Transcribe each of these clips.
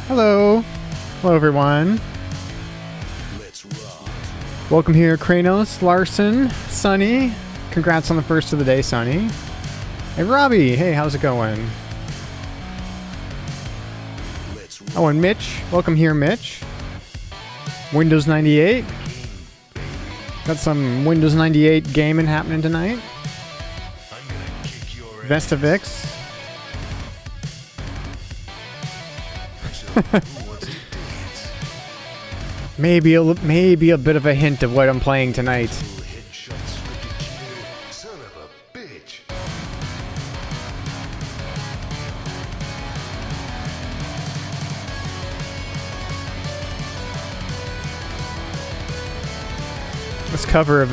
Hello. Hello, everyone. Welcome here, Kranos, Larson, Sunny. Congrats on the first of the day, Sunny. Hey, Robbie. Hey, how's it going? Oh, and Mitch. Welcome here, Mitch. Windows 98. Got some Windows 98 gaming happening tonight. Vestavix. maybe a bit of a hint of what I'm playing tonight. This cover of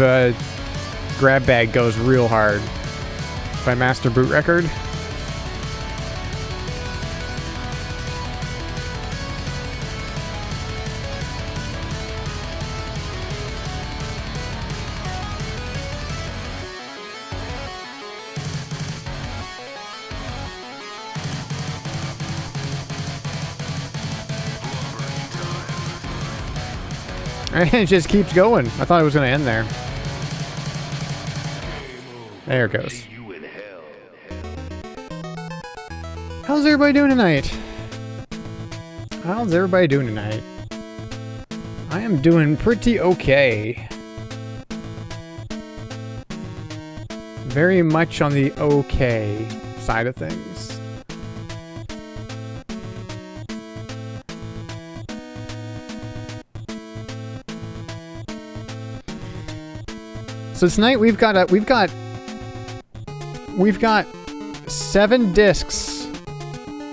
Grab Bag Goes Real Hard by Master Boot Record. And it just keeps going. I thought it was going to end there. There it goes. How's everybody doing tonight? How's everybody doing tonight? I am doing pretty okay. Very much on the okay side of things. So tonight we've got 7 discs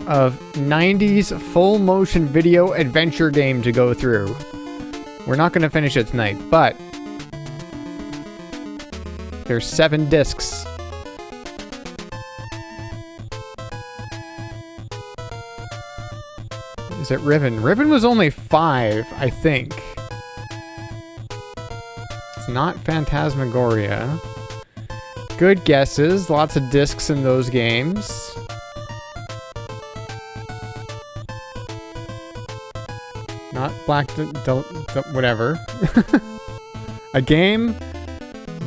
of 90s full motion video adventure game to go through. We're not going to finish it tonight, but there's 7 discs. Is it Riven? Riven was only 5, I think. It's not Phantasmagoria. Good guesses. Lots of discs in those games. Not Black... whatever. A game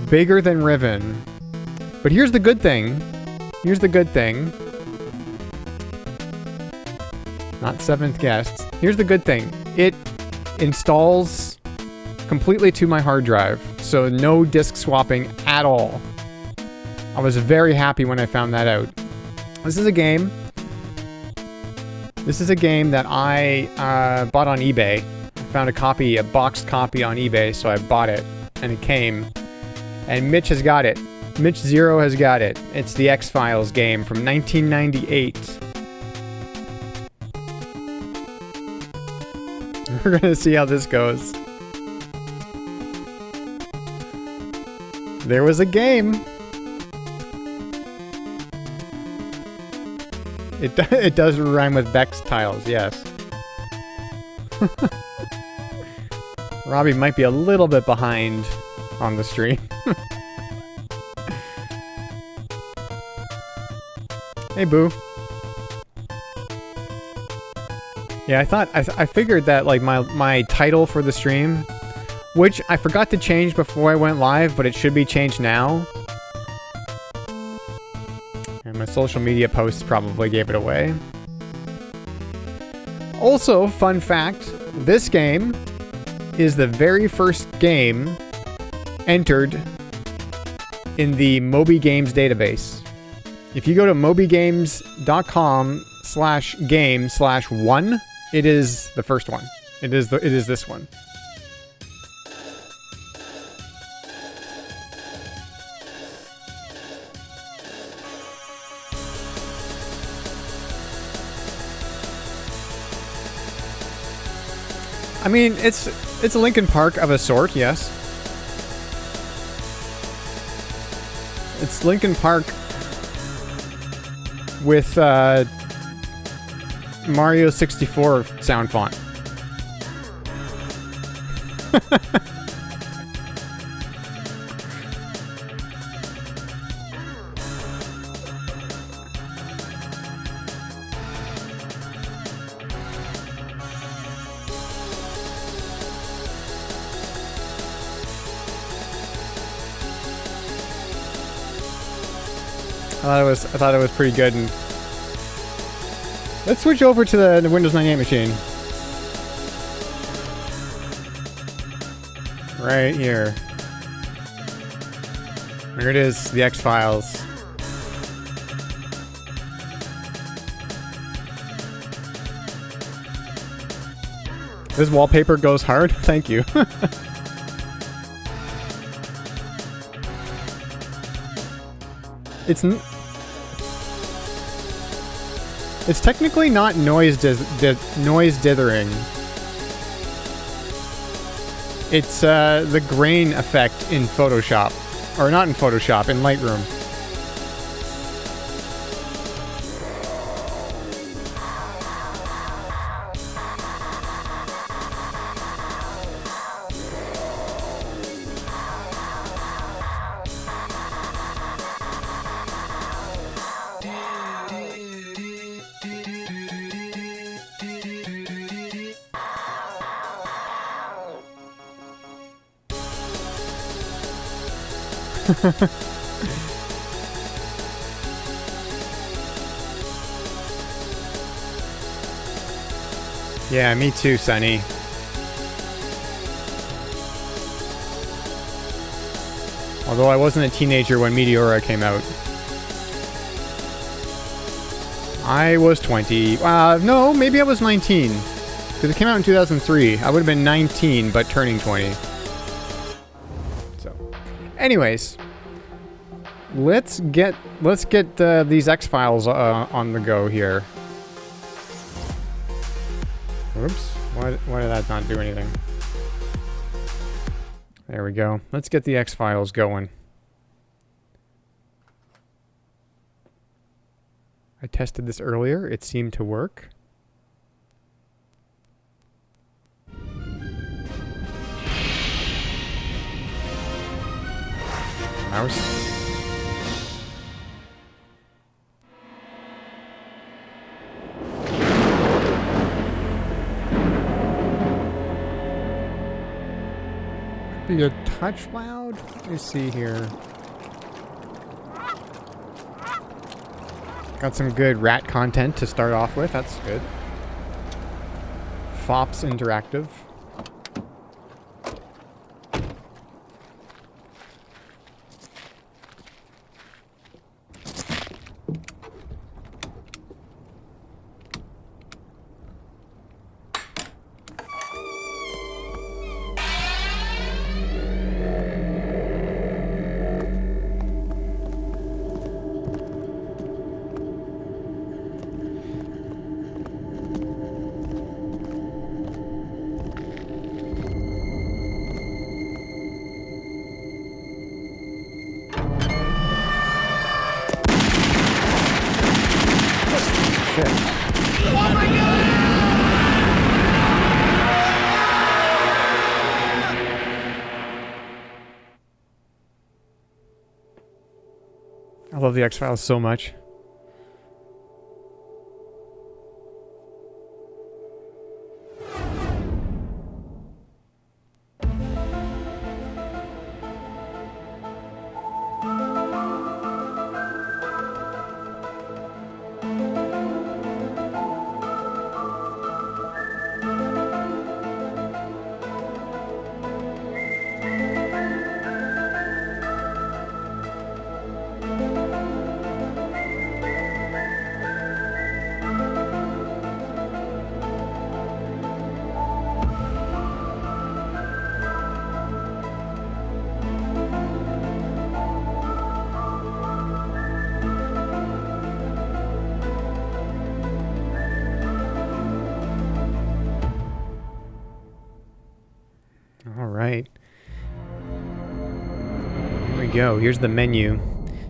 bigger than Riven. But here's the good thing. Here's the good thing. Not 7th guest. Here's the good thing. It installs completely to my hard drive, so no disk swapping at all. I was very happy when I found that out. This is a game that I bought on eBay. I found a boxed copy on eBay, so I bought it, and it came. And Mitch has got it. Mitch Zero has got it. It's the X-Files game from 1998. We're gonna see how this goes. There was a game. It does rhyme with Beck's tiles, yes. Robbie might be a little bit behind on the stream. Hey, Boo. Yeah, I figured that like my title for the stream, which I forgot to change before I went live, but it should be changed now. And my social media posts probably gave it away. Also, fun fact, this game is the very first game entered in the Moby Games database. If you go to mobygames.com/game/1, it is the first one. It is this one. I mean, it's a Linkin Park of a sort, yes. It's Linkin Park with Mario 64 sound font. I thought it was pretty good. And let's switch over to the Windows 98 machine. Right here. There it is, the X-Files. This wallpaper goes hard. Thank you. It's technically not noise dithering. It's the grain effect in Photoshop. Or not in Photoshop, in Lightroom. Yeah, me too, Sonny. Although I wasn't a teenager when Meteora came out. I was 20. No, maybe I was 19. Because it came out in 2003. I would have been 19, but turning 20. So, anyways. Let's get these X-Files on the go here. Oops. Why did that not do anything? There we go. Let's get the X-Files going. I tested this earlier. It seemed to work. Mouse. Be a touch loud? Let me see here. Got some good rat content to start off with. That's good. Fops Interactive. I love the X-Files so much. Alright. Here we go. Here's the menu.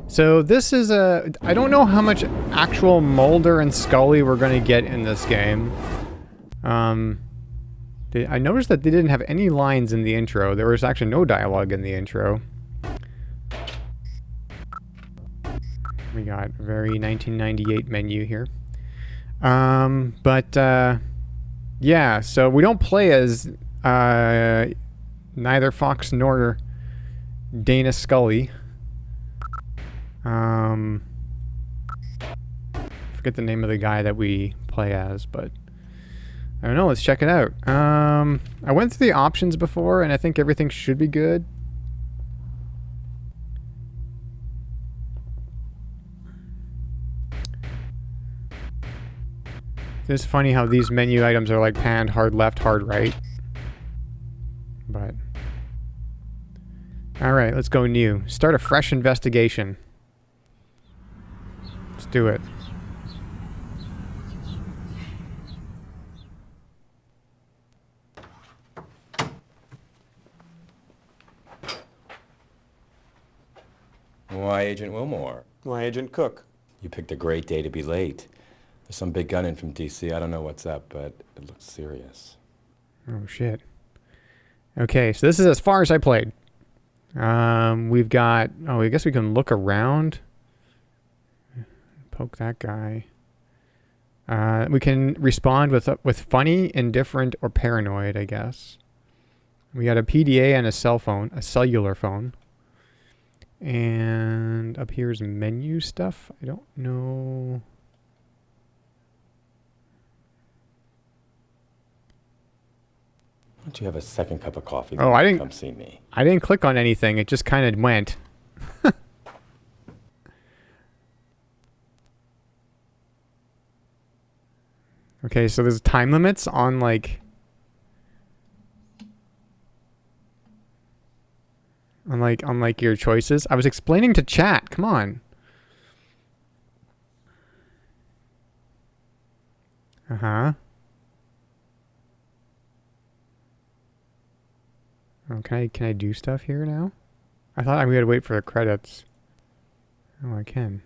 So this is a... I don't know how much actual Mulder and Scully we're going to get in this game. I noticed that they didn't have any lines in the intro. There was actually no dialogue in the intro. We got a very 1998 menu here. Yeah, so we don't play as neither Fox nor Dana Scully. forget the name of the guy that we play as, but I don't know. Let's check it out. I went through the options before, and I think everything should be good. It's funny how these menu items are like panned hard left, hard right. But all right, let's go new. Start a fresh investigation. Let's do it. Why Agent Wilmore? Why Agent Cook? You picked a great day to be late. There's some big gun in from D.C. I don't know what's up, but it looks serious. Oh, shit. Okay, so this is as far as I played. We've got... Oh, I guess we can look around. Poke that guy. We can respond with funny, indifferent, or paranoid, I guess. We got a PDA and a cell phone, a cellular phone. And up here's menu stuff. I don't know... Why don't you have a second cup of coffee? Oh, I didn't come see me. I didn't click on anything. It just kind of went. Okay, so there's time limits on like your choices. I was explaining to chat. Come on. Uh-huh. Oh, can I do stuff here now? I thought we had to wait for the credits. Oh, I can.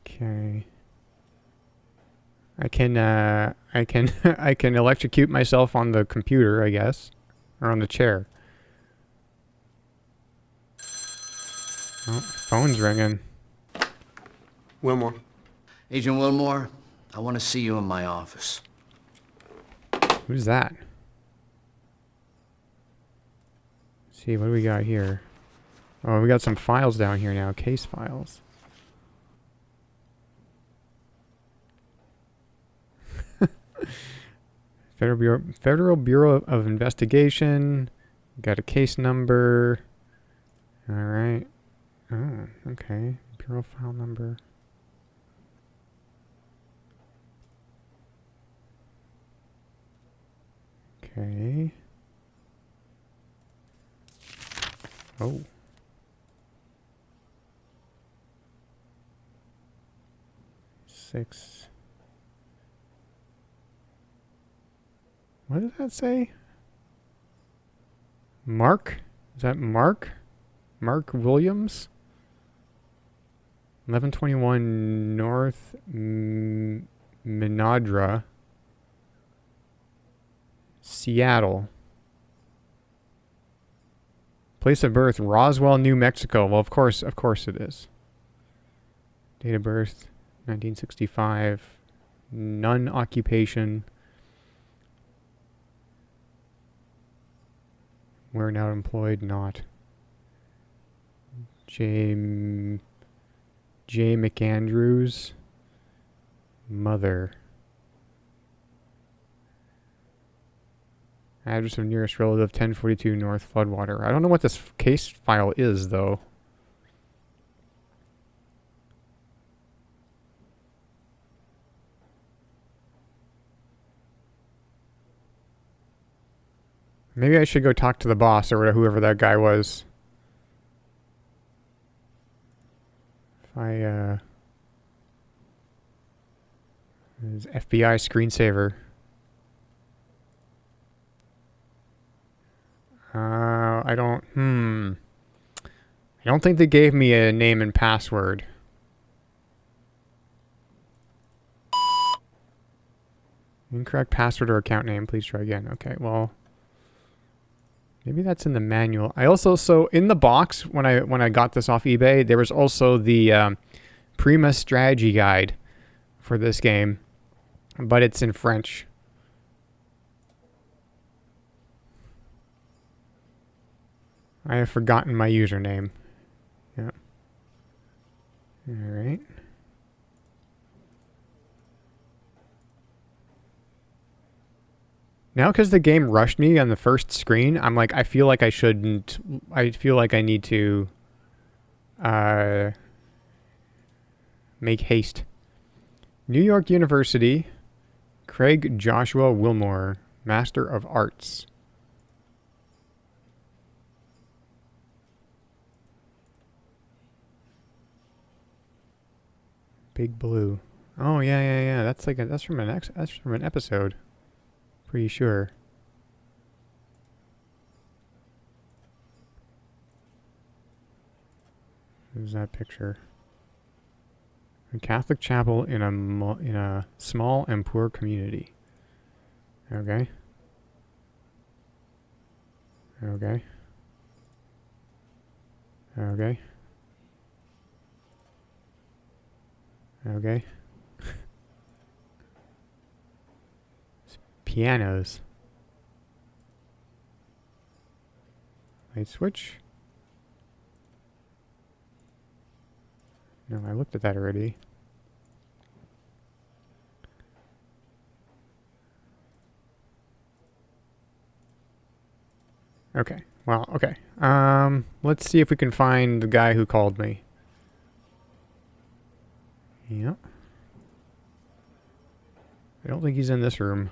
Okay. I can I can electrocute myself on the computer, I guess, or on the chair. Oh, phone's ringing. Wilmore. Agent Wilmore, I want to see you in my office. Who's that? Let's see, what do we got here? Oh, we got some files down here now, case files. Federal Bureau of Investigation. Got a case number. All right. Oh, okay. Bureau file number. Okay. Oh. Six. What does that say? Mark? Is that Mark? Mark Williams? 1121 North Minadra, Seattle. Place of birth, Roswell, New Mexico. Well, of course it is. Date of birth, 1965. None occupation. Where now employed, not. J. McAndrews. Mother. Address of nearest relative, 1042 North Floodwater. I don't know what this case file is, though. Maybe I should go talk to the boss or whoever that guy was. If I, his FBI screensaver. I don't think they gave me a name and password. Incorrect password or account name. Please try again. Okay, well, maybe that's in the manual. I also, so in the box when I got this off eBay, there was also the Prima strategy guide for this game, but it's in French. I have forgotten my username. Yeah. All right. Now, because the game rushed me on the first screen, I'm like, I feel like I shouldn't. I feel like I need to make haste. New York University, Craig Joshua Wilmore, Master of Arts. Big Blue. Oh yeah. That's like that's from an episode. Pretty sure. Who's that picture? A Catholic chapel in a small and poor community. Okay. Okay. Okay. Okay. Pianos. Light switch. No, I looked at that already. Okay. Well, okay. Let's see if we can find the guy who called me. Yep. I don't think he's in this room.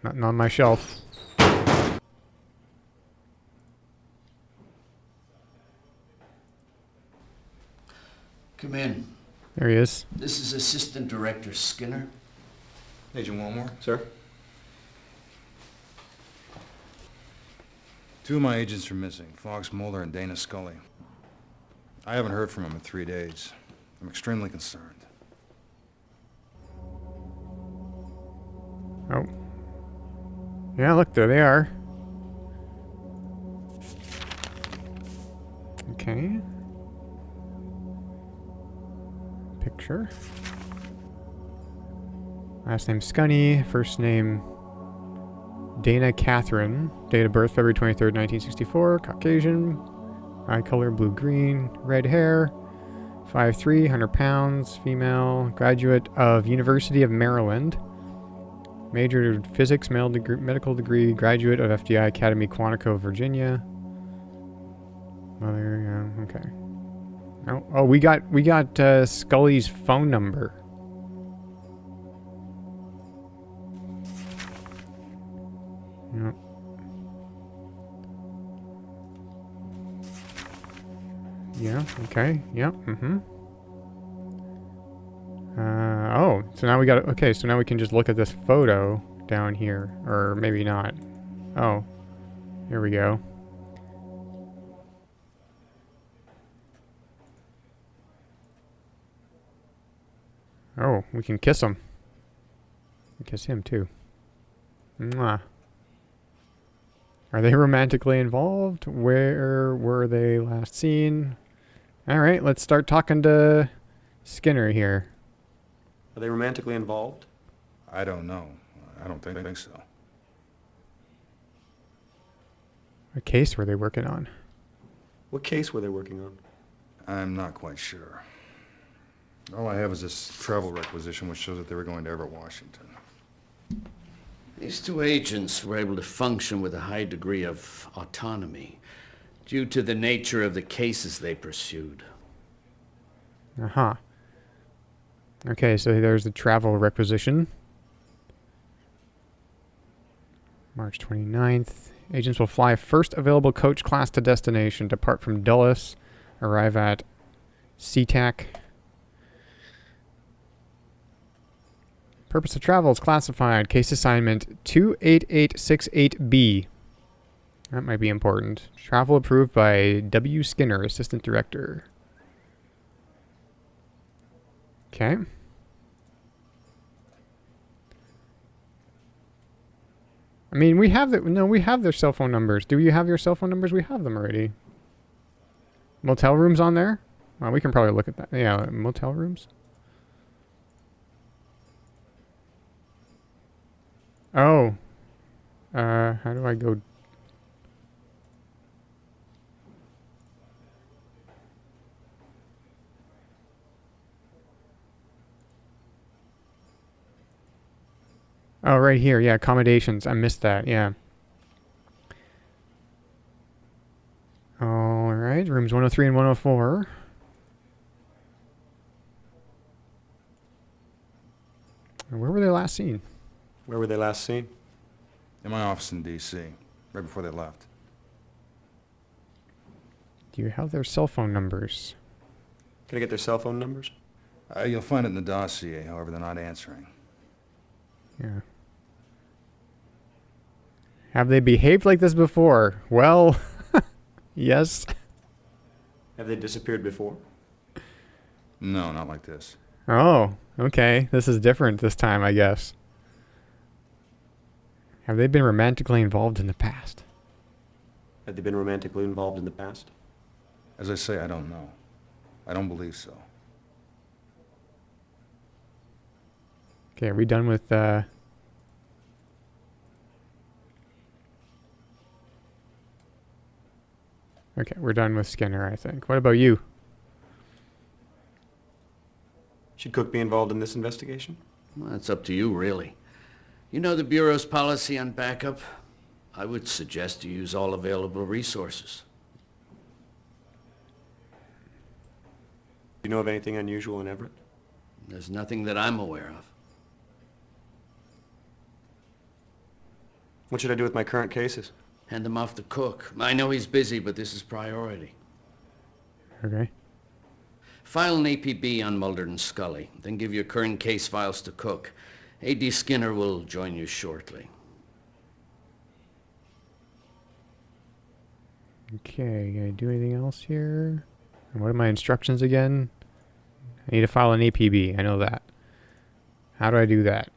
Not on my shelf. Come in. There he is. This is Assistant Director Skinner. Agent Wilmore. Sir? Two of my agents are missing, Fox Mulder and Dana Scully. I haven't heard from them in 3 days. I'm extremely concerned. Oh. Yeah, look, there they are. Okay. Picture. Last name Scunny. First name Dana Catherine. Date of birth February 23rd, 1964. Caucasian. Eye color blue-green. Red hair. 5'3", 100 pounds. Female. Graduate of University of Maryland. Majored in physics, medical degree. Graduate of FDI Academy, Quantico, Virginia. Mother, yeah, okay. Oh, we got Scully's phone number. Yep. Yeah, okay, yep, oh, so now we got, okay, so now we can just look at this photo down here, or maybe not. Oh, here we go. Oh, we can kiss him. Kiss him too. Mwah. Are they romantically involved? Where were they last seen? All right, let's start talking to Skinner here. Are they romantically involved? I don't know. I don't think so. What case were they working on? What case were they working on? I'm not quite sure. All I have is this travel requisition which shows that they were going to Everett, Washington. These two agents were able to function with a high degree of autonomy due to the nature of the cases they pursued. Uh-huh. Okay, so there's the travel requisition. March 29th. Agents will fly first available coach class to destination, depart from Dulles, arrive at SeaTac. Purpose of travel is classified. Case assignment 28868B. That might be important. Travel approved by W. Skinner, Assistant Director. Okay. I mean, we have we have their cell phone numbers. Do you have your cell phone numbers? We have them already. Motel rooms on there? Well, we can probably look at that. Yeah, motel rooms. Oh. How do I go? Oh, right here. Yeah, accommodations. I missed that. Yeah. All right. Rooms 103 and 104. Where were they last seen? Where were they last seen? In my office in D.C., right before they left. Do you have their cell phone numbers? Can I get their cell phone numbers? You'll find it in the dossier, however, they're not answering. Yeah. Have they behaved like this before? Well, yes. Have they disappeared before? No, not like this. Oh, okay. This is different this time, I guess. Have they been romantically involved in the past? Have they been romantically involved in the past? As I say, I don't know. I don't believe so. Okay, are we done with, Okay, we're done with Skinner, I think. What about you? Should Cook be involved in this investigation? Well, it's up to you, really. You know the Bureau's policy on backup? I would suggest you use all available resources. Do you know of anything unusual in Everett? There's nothing that I'm aware of. What should I do with my current cases? Hand them off to Cook. I know he's busy, but this is priority. Okay. File an APB on Mulder and Scully, then give your current case files to Cook. A.D. Skinner will join you shortly. Okay, can I do anything else here? And what are my instructions again? I need to file an APB, I know that. How do I do that?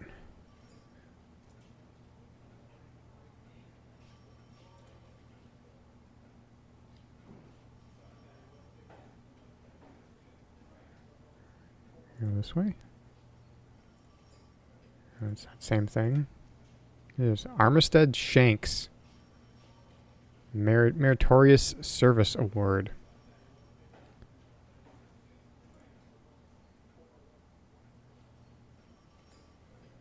Go this way. It's that same thing. There's Armistead Shanks. Meritorious Service Award.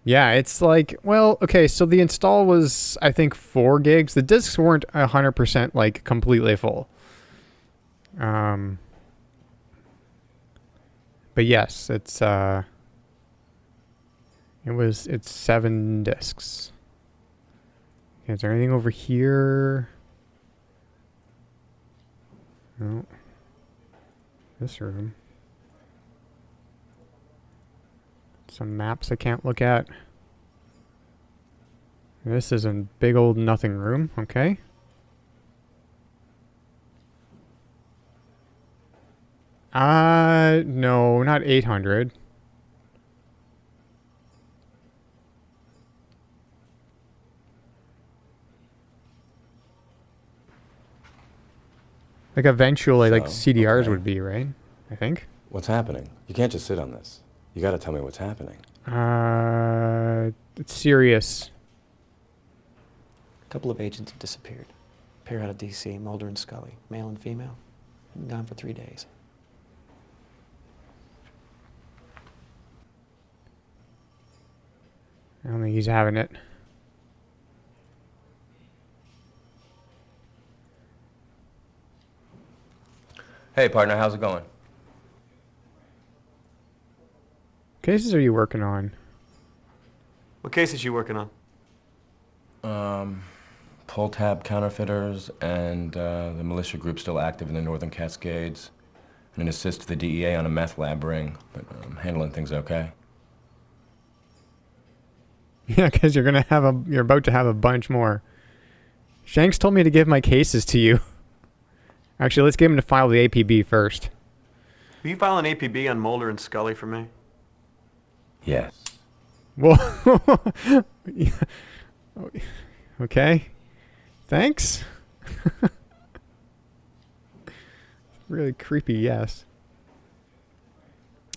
Yeah, it's like, well, okay, so the install was, I think, 4 gigs. The disks weren't 100% like completely full. But yes, it's 7 disks. Okay, is there anything over here? No. This room. Some maps I can't look at. This is a big old nothing room, okay. No, not 800. Like eventually, like So, CDRs okay. would be, right? I think. What's happening? You can't just sit on this. You gotta tell me what's happening. It's serious. A couple of agents have disappeared. Pair out of D.C., Mulder and Scully, male and female. Been gone for 3 days. I don't think he's having it. Hey, partner, how's it going? Cases are you working on? What cases you working on? Pull tab counterfeiters and the militia group still active in the Northern Cascades. And an assist to the DEA on a meth lab ring, but handling things okay. Yeah, because you're about to have a bunch more. Shanks told me to give my cases to you. Actually, let's get him to file the APB first. Will you file an APB on Mulder and Scully for me? Yes. Well, okay. Thanks. really creepy, yes.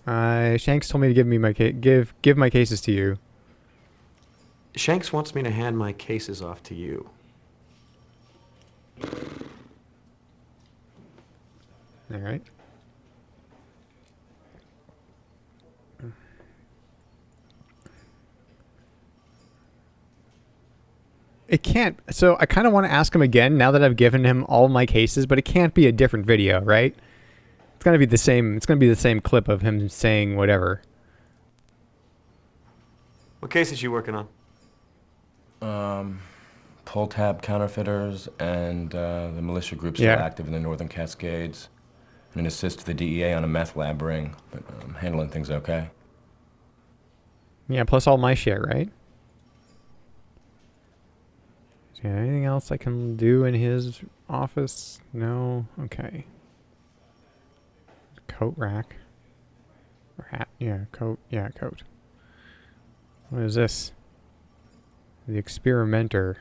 Shanks told me to give me my give my cases to you. Shanks wants me to hand my cases off to you. All right. It can't. So I kind of want to ask him again now that I've given him all my cases, but it can't be a different video, right? It's gonna be the same. It's gonna be the same clip of him saying whatever. What case is you working on? Pull tab counterfeiters and the militia group still Yeah. active in the Northern Cascades. And an assist to the DEA on a meth lab ring, but handling things okay. Yeah, plus all my shit, right? Is there anything else I can do in his office? No? Okay. Coat rack. Or hat. Yeah, coat. Yeah, coat. What is this? The Experimenter.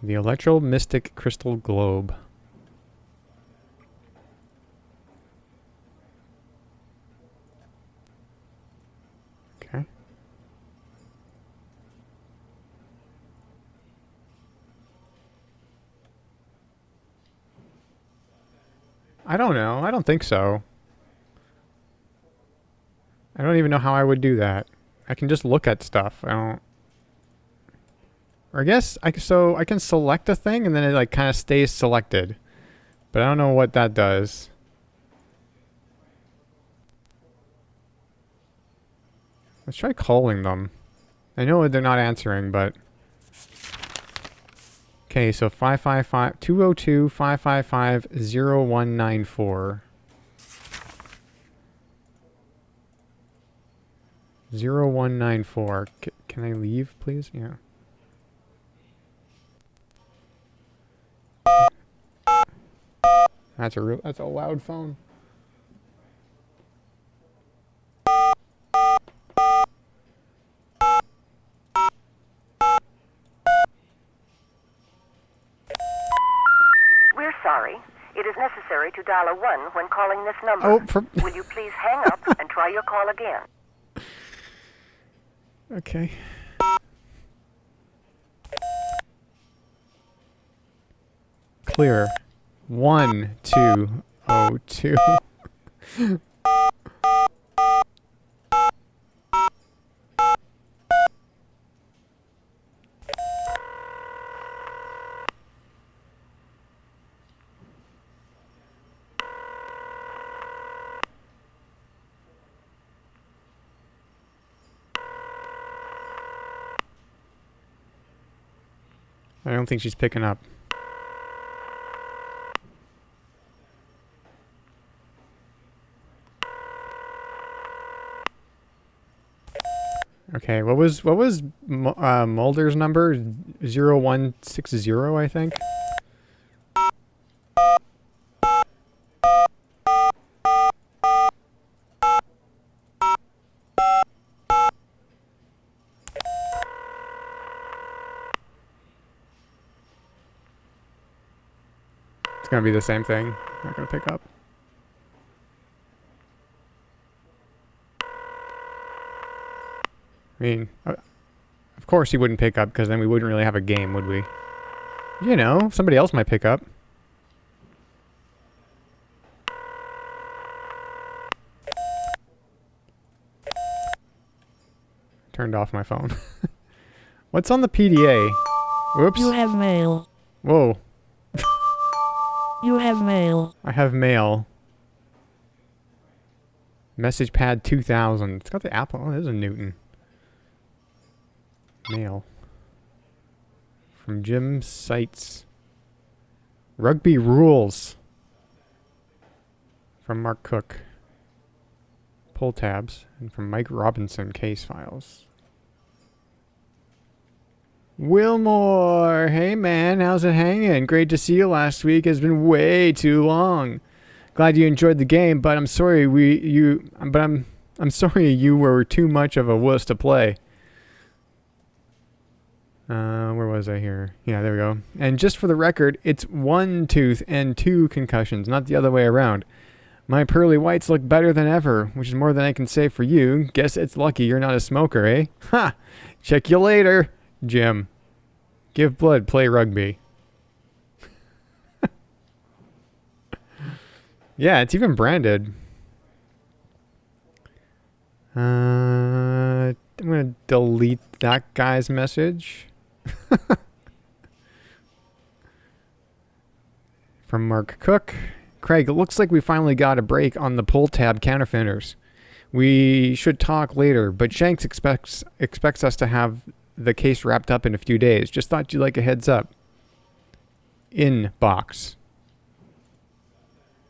The Electro-Mystic Crystal Globe. Okay. I don't know. I don't think so. I don't even know how I would do that. I can just look at stuff. I don't... Or I guess I can select a thing and then it like kind of stays selected. But I don't know what that does. Let's try calling them. I know they're not answering, but... Okay, so 555 202 555 0194. 0194. Can I leave, please? Yeah. That's a loud phone. We're sorry. It is necessary to dial a 1 when calling this number. Oh, Will you please hang up and try your call again? Okay. Clear. 1202. I don't think she's picking up. Okay, what was Mulder's number? 0160, I think. It's gonna be the same thing. Not gonna pick up. I mean, of course he wouldn't pick up because then we wouldn't really have a game, would we? You know, somebody else might pick up. Turned off my phone. What's on the PDA? Whoops. You have mail. Whoa. You have mail. I have mail. Message pad 2000. It's got the Apple. Oh, there's a Newton. Mail. From Jim Sites. Rugby Rules. From Mark Cook. Pull tabs. And from Mike Robinson, case files. Wilmore! Hey man, how's it hanging? Great to see you last week. It's been way too long. Glad you enjoyed the game, but I'm sorry I'm sorry you were too much of a wuss to play. Where was I here? Yeah, there we go. And just for the record, it's 1 tooth and 2 concussions, not the other way around. My pearly whites look better than ever, which is more than I can say for you. Guess it's lucky you're not a smoker, eh? Ha! Check you later, Jim. Give blood, play rugby. Yeah, it's even branded. I'm going to delete that guy's message. From Mark Cook. Craig, it looks like we finally got a break on the pull tab counterfeiters. We should talk later, but Shanks expects us to have the case wrapped up in a few days. Just thought you'd like a heads up. Inbox.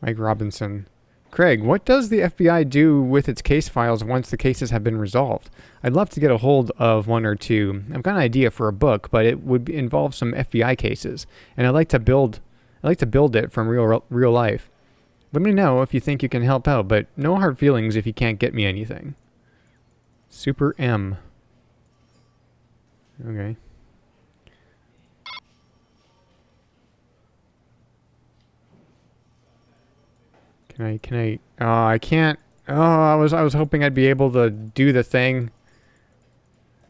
Mike Robinson. Craig, what does the FBI do with its case files once the cases have been resolved? I'd love to get a hold of one or two. I've got an idea for a book, but it would involve some FBI cases, and I'd like to build it from real life. Let me know if you think you can help out, but no hard feelings if you can't get me anything. Super M. Okay. Can I? Oh, I can't. Oh, I was hoping I'd be able to do the thing.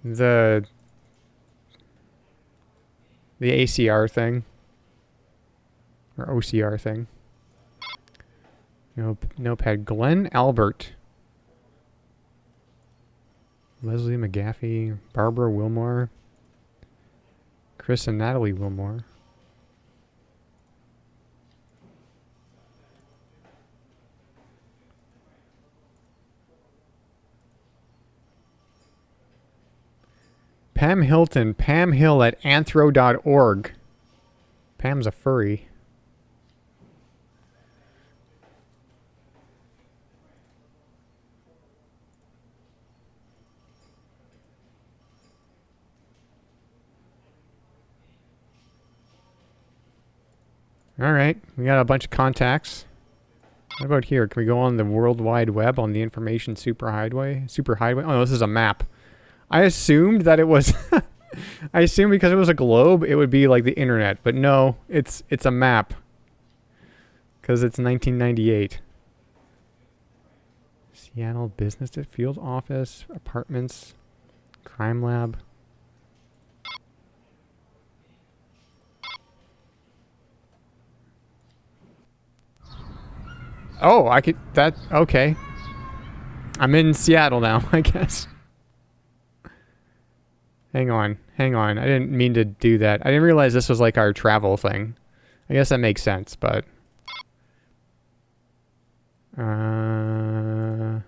The ACR thing. Or OCR thing. Nope. Notepad. Glenn Albert. Leslie McGaffey. Barbara Wilmore. Chris and Natalie Wilmore. Pam Hilton, Pam Hill at anthro.org. Pam's a furry. All right, we got a bunch of contacts. What about here? Can we go on the World Wide Web on the information superhighway? Superhighway? Oh, no, this is a map. I assumed that it was I assumed because it was a globe it would be like the internet, but no, it's a map. Cuz it's 1998. Seattle Business Field Office, apartments, crime lab. Oh, I could that okay. I'm in Seattle now, I guess. Hang on. I didn't mean to do that. I didn't realize this was like our travel thing. I guess that makes sense, but... I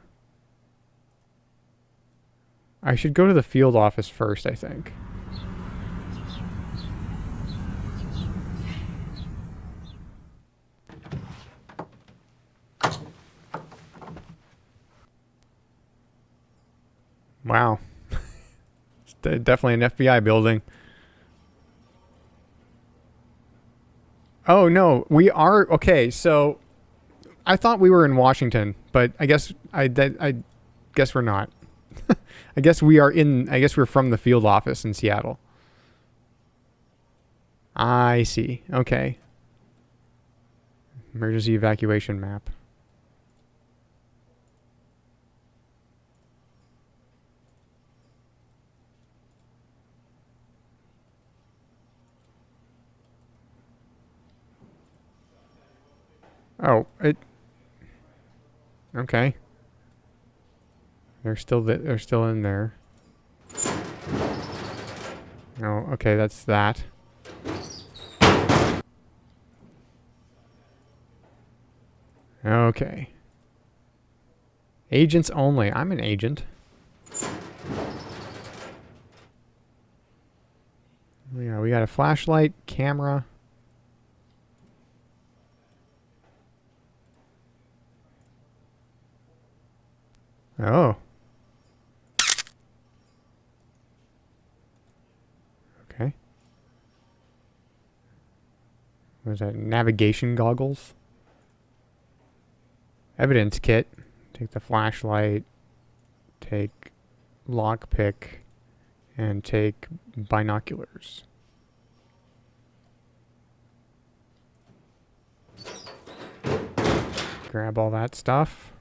should go to the field office first, I think. Wow. Definitely an FBI building. Oh no, we are okay. So I thought we were in Washington, but I guess I guess we're not. I guess we're from the field office in Seattle. I see. Okay. Emergency evacuation map. Oh, okay. They're still in there. Oh, okay, that's that. Okay. Agents only. I'm an agent. Yeah, we got a flashlight, camera. Oh. Okay. What is that? Navigation goggles? Evidence kit. Take the flashlight. Take lockpick. And take binoculars. Grab all that stuff.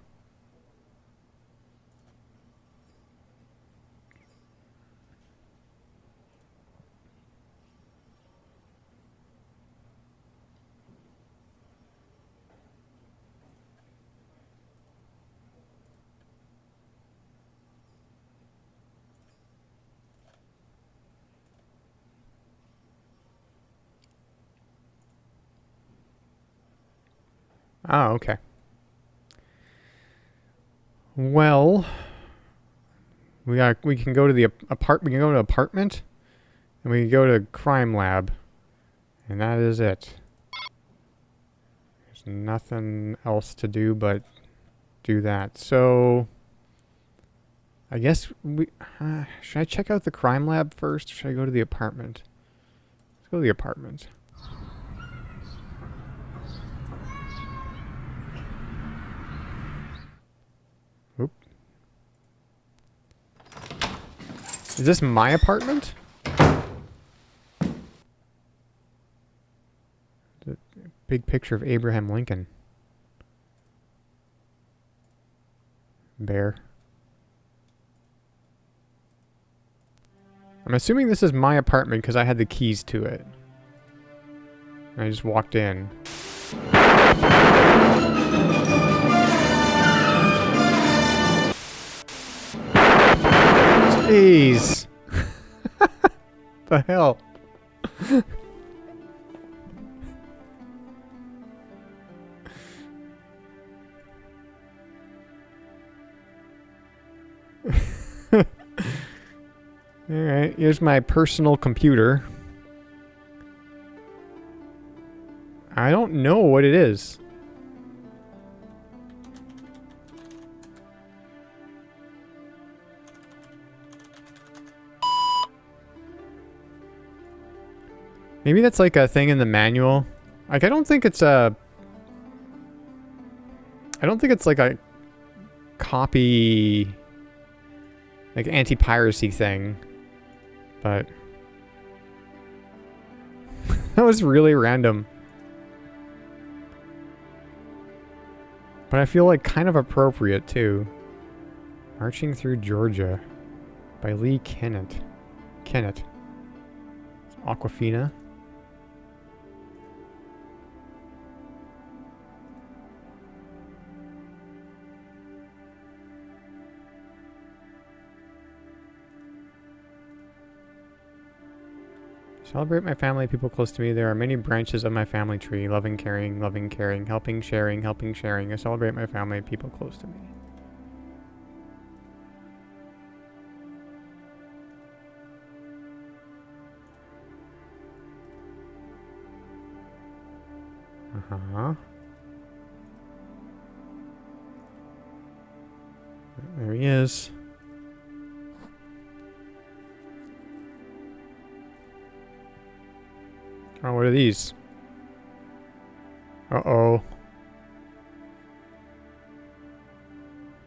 Oh, okay. Well, we can go to the we can go to apartment, and we can go to crime lab, and that is it. There's nothing else to do but do that. So I guess we should I check out the crime lab first, or should I go to the apartment? Let's go to the apartment. Oop. Is this my apartment? The big picture of Abraham Lincoln. Bear. I'm assuming this is my apartment because I had the keys to it. And I just walked in. Jeez. The hell? Alright, here's my personal computer. I don't know what it is. Maybe that's like a thing in the manual. Like, I don't think it's like a copy, like anti-piracy thing. But that was really random. But I feel like kind of appropriate too. Marching Through Georgia by Lee Kennett. Aquafina. Celebrate my family, people close to me. There are many branches of my family tree. Loving, caring, helping, sharing. I celebrate my family, people close to me. Uh-huh. There he is. Oh, what are these? Uh-oh.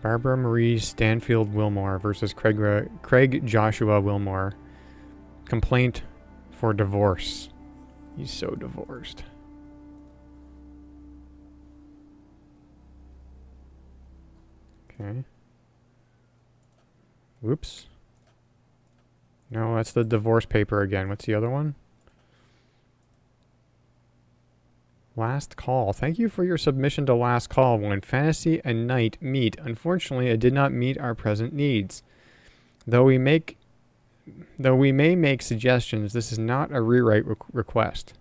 Barbara Marie Stanfield Wilmore versus Craig Joshua Wilmore. Complaint for divorce. He's so divorced. Okay. Whoops. No, that's the divorce paper again. What's the other one? Last Call. Thank you for your submission to Last Call. When fantasy and night meet, unfortunately, it did not meet our present needs. Though we may make suggestions, this is not a rewrite request.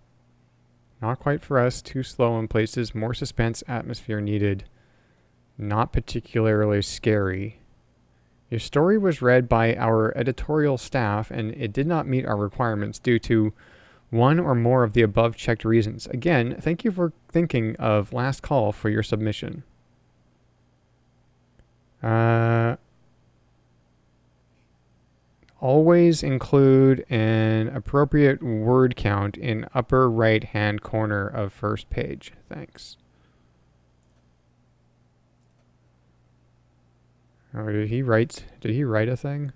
Not quite for us. Too slow in places. More suspense atmosphere needed. Not particularly scary. Your story was read by our editorial staff, and it did not meet our requirements due to one or more of the above checked reasons. Again, thank you for thinking of Last Call for your submission. Always include an appropriate word count in upper right hand corner of first page. Thanks. Oh, did he write a thing?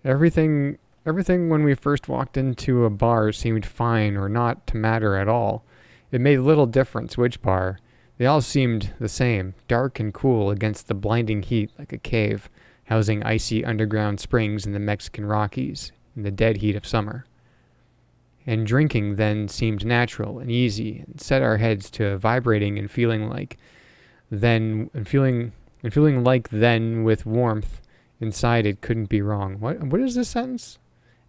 Everything Everything when we first walked into a bar seemed fine or not to matter at all. It made little difference which bar. They all seemed the same, dark and cool against the blinding heat like a cave, housing icy underground springs in the Mexican Rockies in the dead heat of summer. And drinking then seemed natural and easy and set our heads to vibrating and feeling like then with warmth inside it couldn't be wrong. What is this sentence?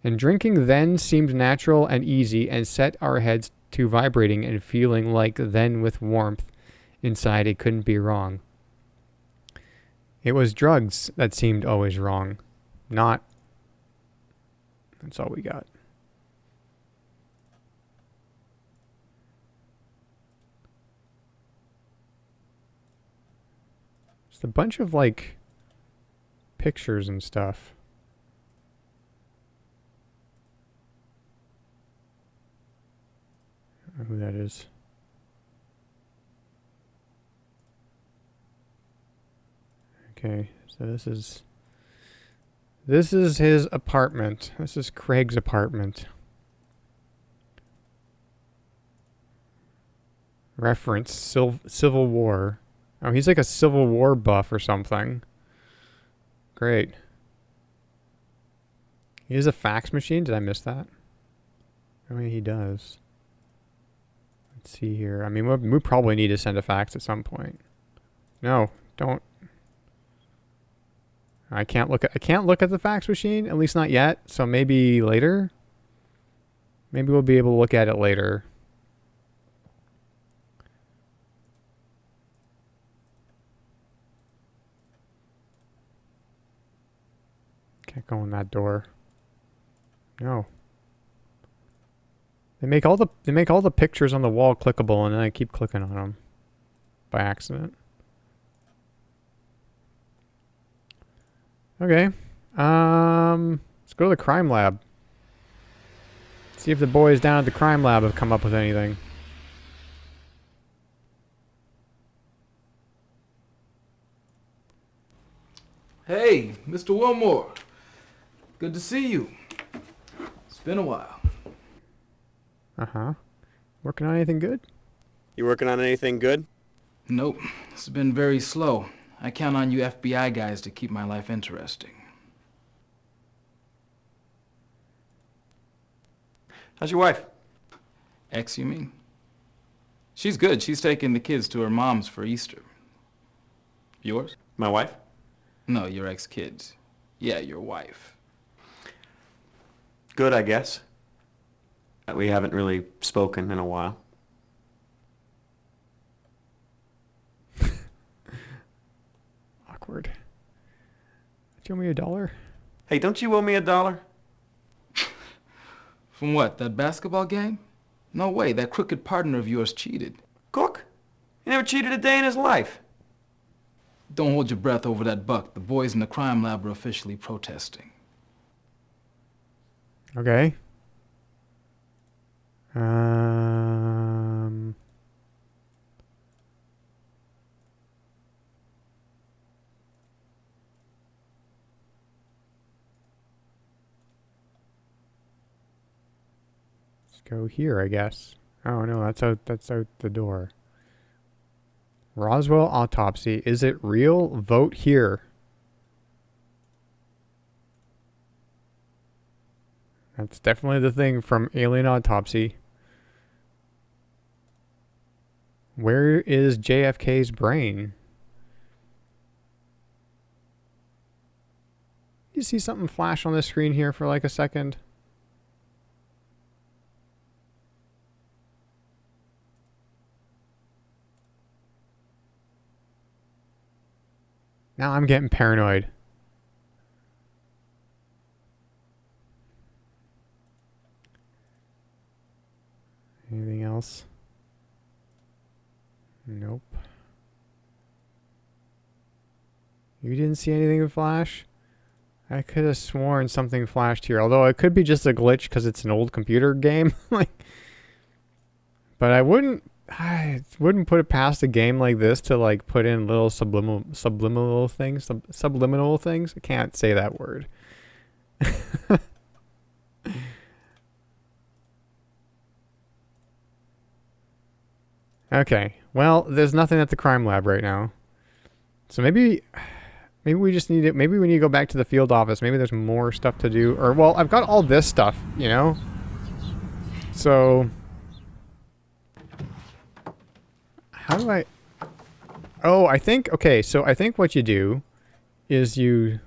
And drinking then seemed natural and easy and set our heads to vibrating and feeling like then with warmth inside it couldn't be wrong. It was drugs that seemed always wrong, not. That's all we got. Just a bunch of like pictures and stuff. I don't know who that is. Okay, so this is his apartment. This is Craig's apartment. Reference Civil War. Oh, he's like a Civil War buff or something. Great. He has a fax machine? Did I miss that? I mean, he does. Let's see here. I mean, we probably need to send a fax at some point. No, don't. I can't look at the fax machine, at least not yet. So maybe later. Maybe we'll be able to look at it later. Can't go in that door. No. They make all the pictures on the wall clickable, and then I keep clicking on them by accident. Okay. Let's go to the crime lab. See if the boys down at the crime lab have come up with anything. Hey, Mr. Wilmore. Good to see you. It's been a while. Uh-huh. Working on anything good? You working on anything good? Nope. It's been very slow. I count on you FBI guys to keep my life interesting. How's your wife? Ex, you mean? She's good. She's taking the kids to her mom's for Easter. Yours? My wife? No, your ex-kids. Yeah, your wife. Good, I guess. We haven't really spoken in a while. Awkward. Do you owe me $1? Hey, don't you owe me $1? From what, that basketball game? No way, that crooked partner of yours cheated. Cook? He never cheated a day in his life. Don't hold your breath over that buck. The boys in the crime lab are officially protesting. Okay. Let's go here, I guess. Oh no, that's out the door. Roswell autopsy. Is it real? Vote here. That's definitely the thing from Alien Autopsy. Where is JFK's brain? You see something flash on the screen here for like a second? Now I'm getting paranoid. Anything else? Nope. You didn't see anything flash? I could have sworn something flashed here, although it could be just a glitch because it's an old computer game. But I wouldn't put it past a game like this to like put in little subliminal things. I can't say that word. Okay. Well, there's nothing at the crime lab right now. So maybe we just need to, maybe we need to go back to the field office. Maybe there's more stuff to do. Or, well, I've got all this stuff, you know? So, how do I... Oh, I think, okay, so I think what you do is you...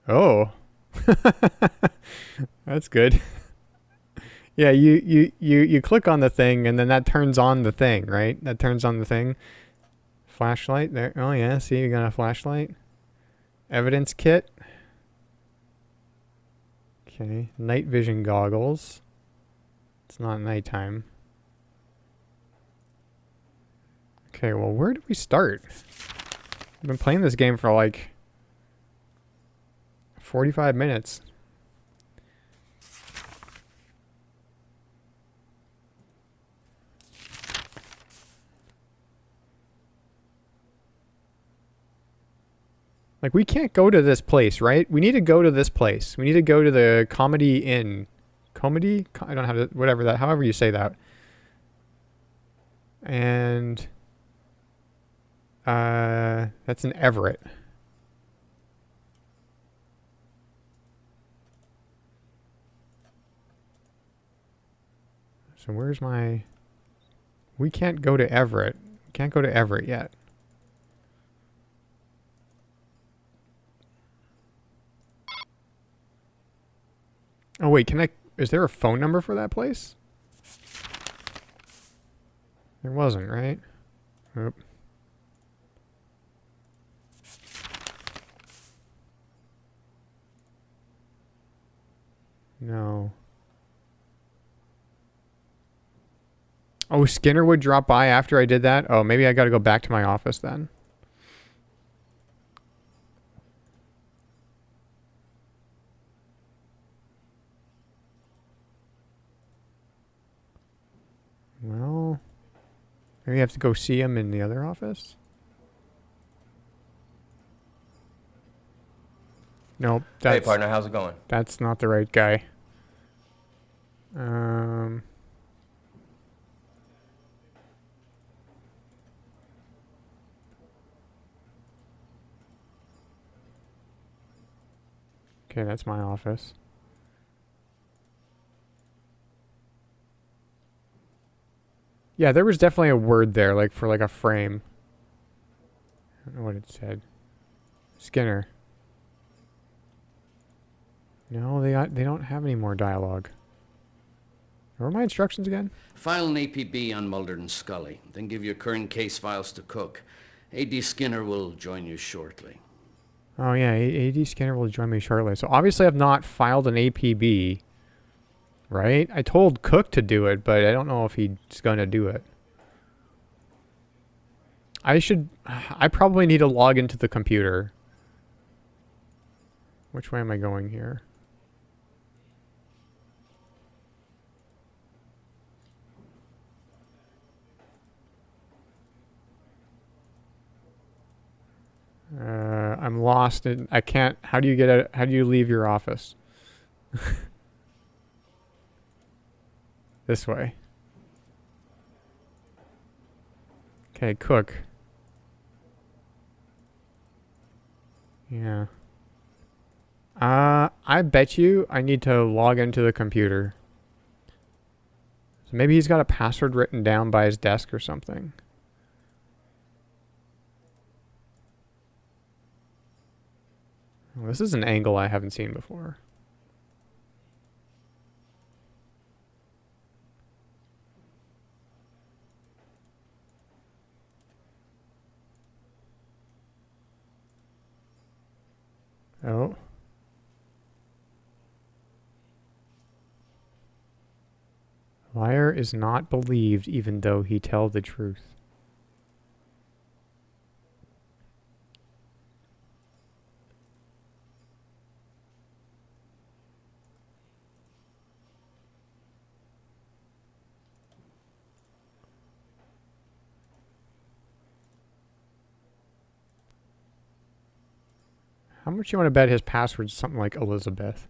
Oh. That's good. Yeah, you click on the thing and then that turns on the thing, right? That turns on the thing. Flashlight there. Oh yeah, see, you got a flashlight. Evidence kit. Okay, night vision goggles. It's not nighttime. Okay, well, where do we start? I've been playing this game for like 45 minutes. Like, we can't go to this place, right? We need to go to this place. We need to go to the Comedy Inn. Comedy? I don't know how to... Whatever that... However you say that. And... that's in Everett. So where's my... We can't go to Everett. Can't go to Everett yet. Oh wait, can I... Is there a phone number for that place? There wasn't, right? Oop. No. Oh, Skinner would drop by after I did that? Oh, maybe I gotta go back to my office then. Well, maybe I have to go see him in the other office? Nope. Hey, partner, how's it going? That's not the right guy. Okay, that's my office. Yeah, there was definitely a word there, like for like a frame. I don't know what it said. Skinner. No, they don't have any more dialogue. What were my instructions again? File an APB on Mulder and Scully, then give your current case files to Cook. A.D. Skinner will join you shortly. Oh yeah, A.D. Skinner will join me shortly. So obviously I've not filed an APB, right? I told Cook to do it, but I don't know if he's gonna do it. I probably need to log into the computer. Which way am I going here? I'm lost. I can't. How do you get out? How do you leave your office? This way. Okay, Cook. Yeah. I bet you I need to log into the computer. So maybe he's got a password written down by his desk or something. Well, this is an angle I haven't seen before. Oh. Liar is not believed even though he tell the truth. How much you want to bet his password's something like Elizabeth?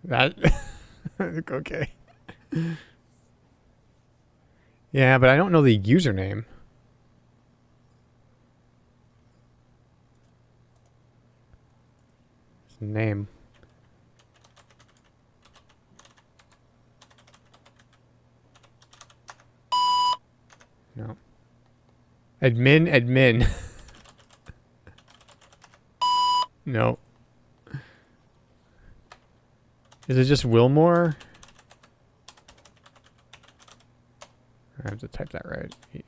That okay. Yeah, but I don't know the username. His name. No. Admin. No. Is it just Wilmore? I have to type that right. Yeah.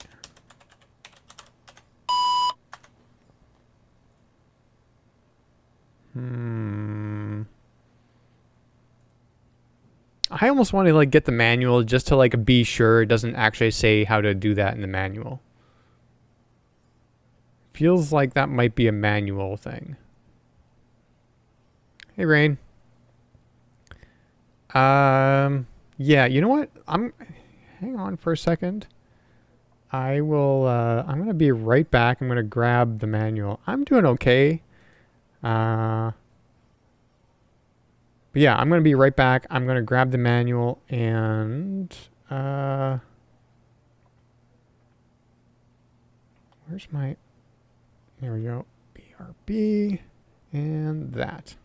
I almost want to like get the manual just to like be sure it doesn't actually say how to do that in the manual. Feels like that might be a manual thing. Hey, Rain. Yeah, you know what? Hang on for a second. I will, I'm gonna be right back. I'm gonna grab the manual. I'm doing okay. But yeah, I'm gonna be right back. I'm gonna grab the manual and, where's my, there we go. BRB and that.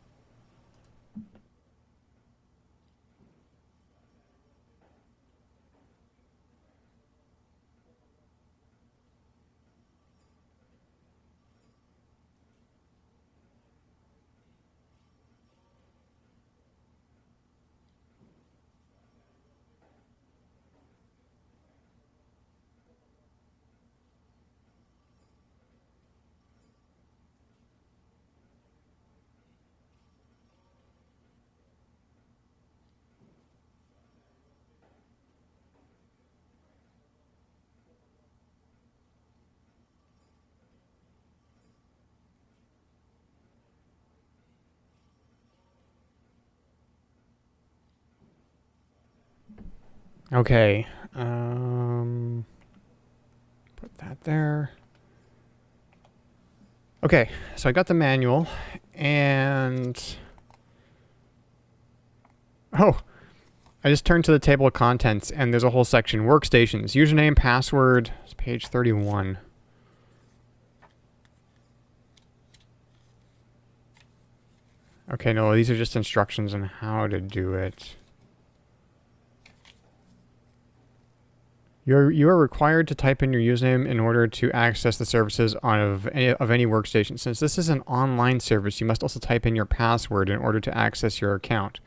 Okay. Put that there. Okay, so I got the manual and oh, I just turned to the table of contents and there's a whole section, workstations, username, password, it's page 31. Okay, no, these are just instructions on how to do it. You are required to type in your username in order to access the services of any workstation. Since this is an online service, you must also type in your password in order to access your account.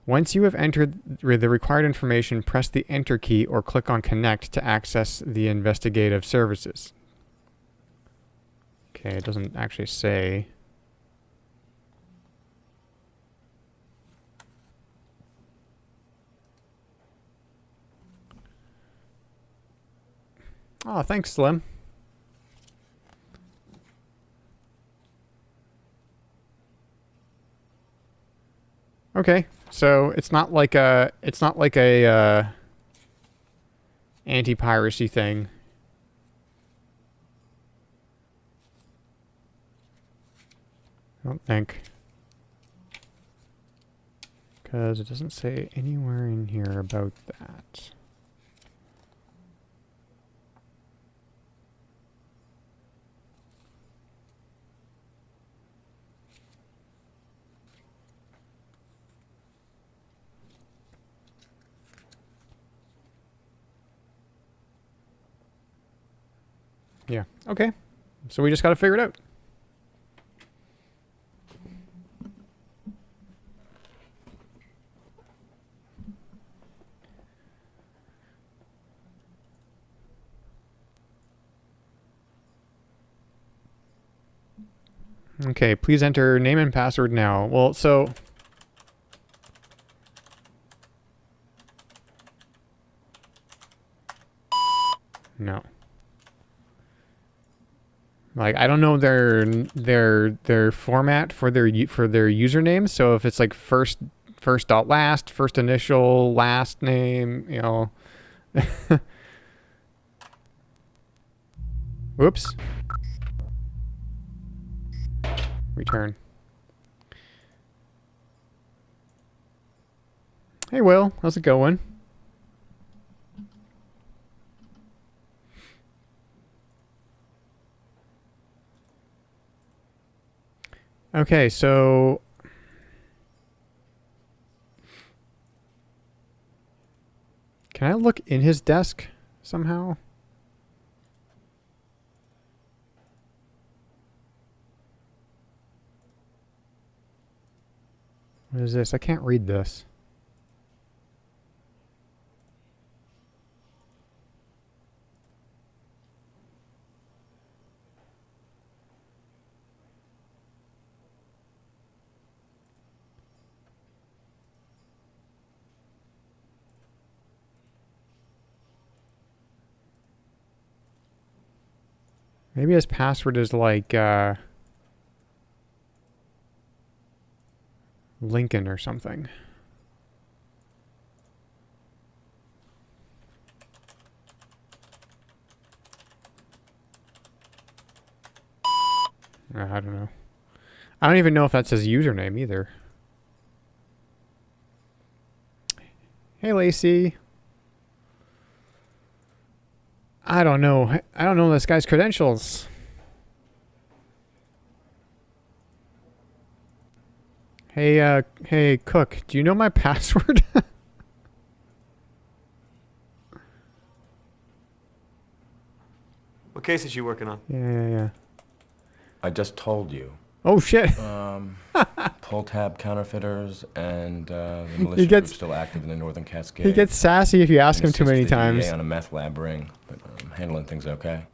Once you have entered the required information, press the Enter key or click on Connect to access the investigative services. Okay, it doesn't actually say. Oh, thanks, Slim. Okay, so it's not like a anti-piracy thing. I don't think. Because it doesn't say anywhere in here about that. Yeah, okay. So we just got to figure it out. Okay, please enter name and password now. Well, so... No. Like, I don't know their format for their username. So if it's like first dot last, first initial, last name, you know. Whoops. Return. Hey, Will. How's it going? Okay, so... Can I look in his desk somehow? What is this? I can't read this. Maybe his password is like, Lincoln or something. I don't know. I don't even know if that's his username either. Hey, Lacey. I don't know. I don't know this guy's credentials. Hey, hey, Cook, do you know my password? What case is you working on? Yeah. I just told you. Oh, shit. Pull tab counterfeiters and the militia gets- group still active in the Northern Cascades. He gets sassy if you ask And him too assist many the DEA times. on a meth lab ring, but handling things okay.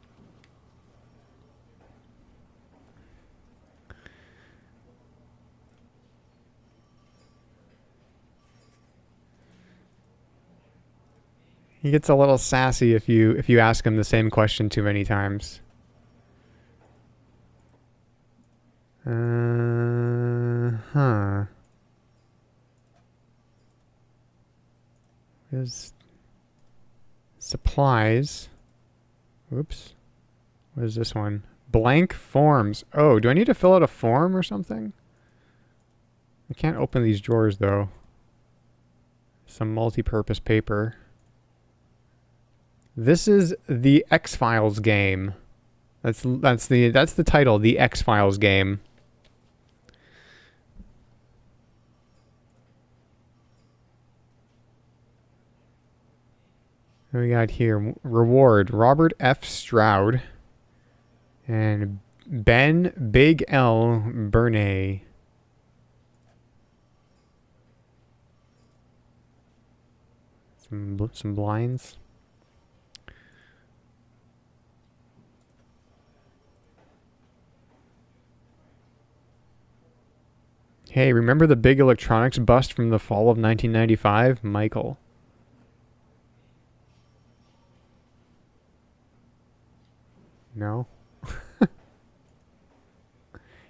He gets a little sassy if you ask him the same question too many times. Huh. Is supplies. Oops. What is this one? Blank forms. Oh, do I need to fill out a form or something? I can't open these drawers though. Some multi-purpose paper. This is the X-Files game. That's the title, the X-Files game. What do we got here? Reward. Robert F. Stroud. And Ben Big L. Bernay. Some blinds. Hey, remember the big electronics bust from the fall of 1995? Michael. No?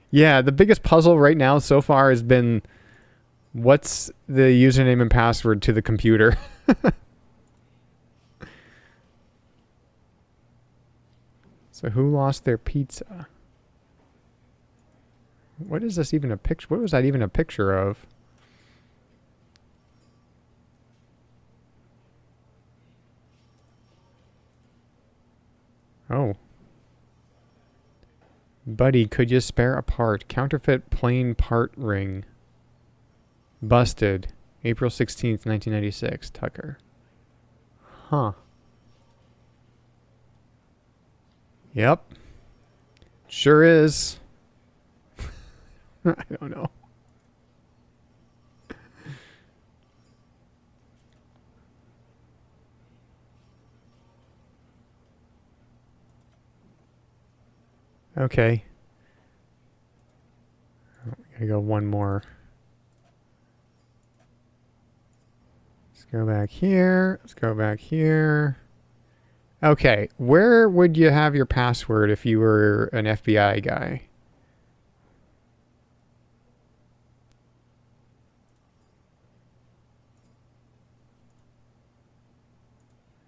Yeah, the biggest puzzle right now so far has been what's the username and password to the computer? So who lost their pizza? What is this even a picture? What was that even a picture of? Oh. Buddy, could you spare a part? Counterfeit plain part ring. Busted. April 16th, 1996. Tucker. Huh. Yep. Sure is. I don't know. Okay. Oh, we gotta go one more. Let's go back here. Let's go back here. Okay, where would you have your password if you were an FBI guy?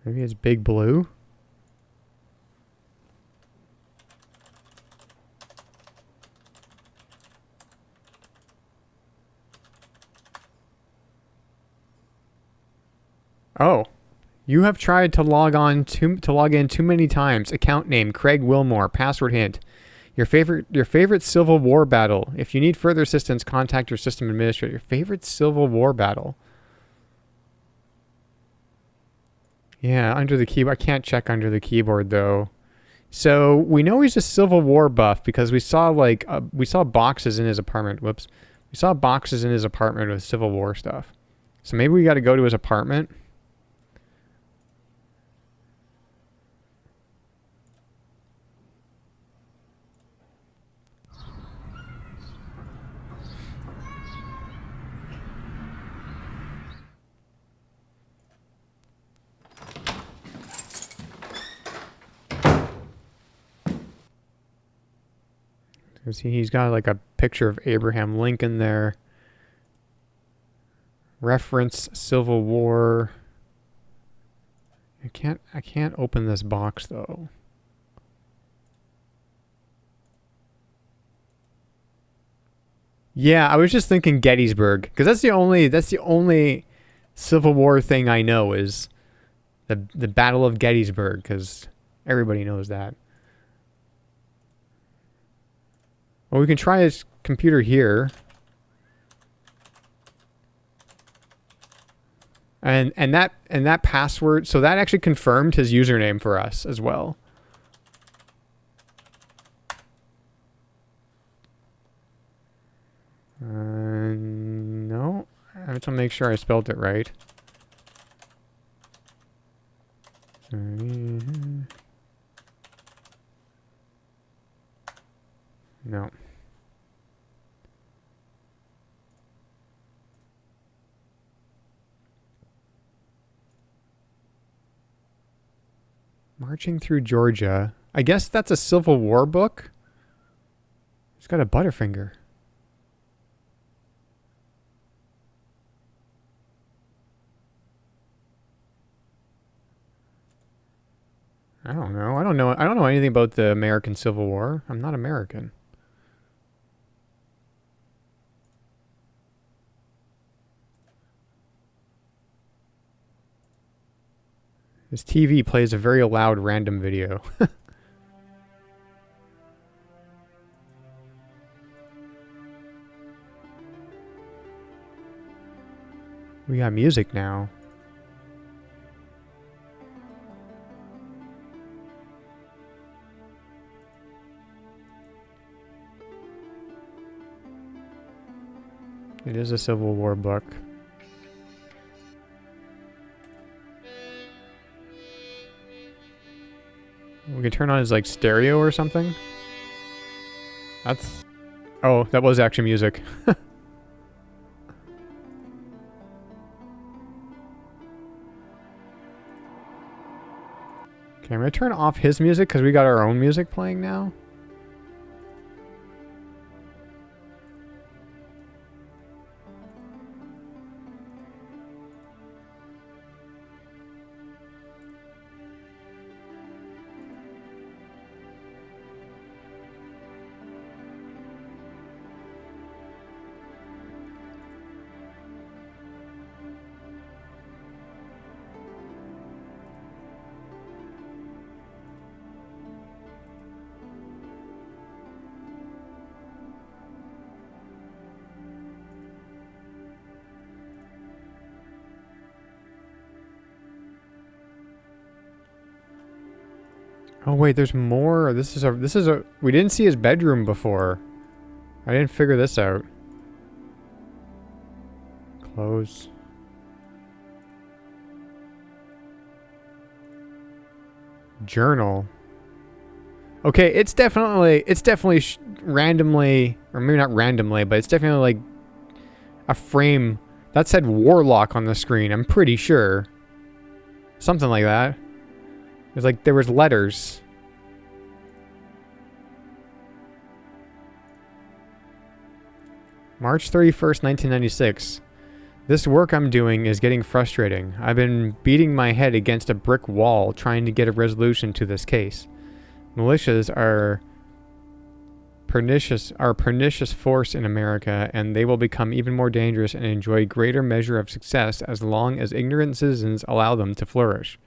Maybe it's Big Blue? Oh. You have tried to log in too many times. Account name Craig Wilmore. Password hint. Your favorite Civil War battle. If you need further assistance, contact your system administrator. Your favorite Civil War battle. Yeah, under the keyboard. I can't check under the keyboard though. So we know he's a Civil War buff because we saw we saw boxes in his apartment. Whoops. We saw boxes in his apartment with Civil War stuff. So maybe we got to go to his apartment. He's got like a picture of Abraham Lincoln there. Reference Civil War. I can't open this box though. Yeah, I was just thinking Gettysburg because that's the only Civil War thing I know is the Battle of Gettysburg because everybody knows that. Well, we can try his computer here. And that password, so that actually confirmed his username for us as well. No, I have to make sure I spelled it right. No. Marching Through Georgia. I guess that's a Civil War book. He's got a Butterfinger. I don't know. I don't know anything about the American Civil War. I'm not American. His TV plays a very loud random video. We got music now. It is a Civil War book. We can turn on his like stereo or something. That's... Oh, that was actually music. Okay, I'm gonna turn off his music because we got our own music playing now. Oh wait, there's this is a we didn't see his bedroom before. I didn't figure this out. Close. Journal. Okay, it's definitely randomly, or maybe not randomly, but it's definitely like a frame that said Warlock on the screen. I'm pretty sure. Something like that. It was like there was letters. March 31st, 1996. This work I'm doing is getting frustrating. I've been beating my head against a brick wall trying to get a resolution to this case. Militias are pernicious force in America, and they will become even more dangerous and enjoy greater measure of success as long as ignorant citizens allow them to flourish.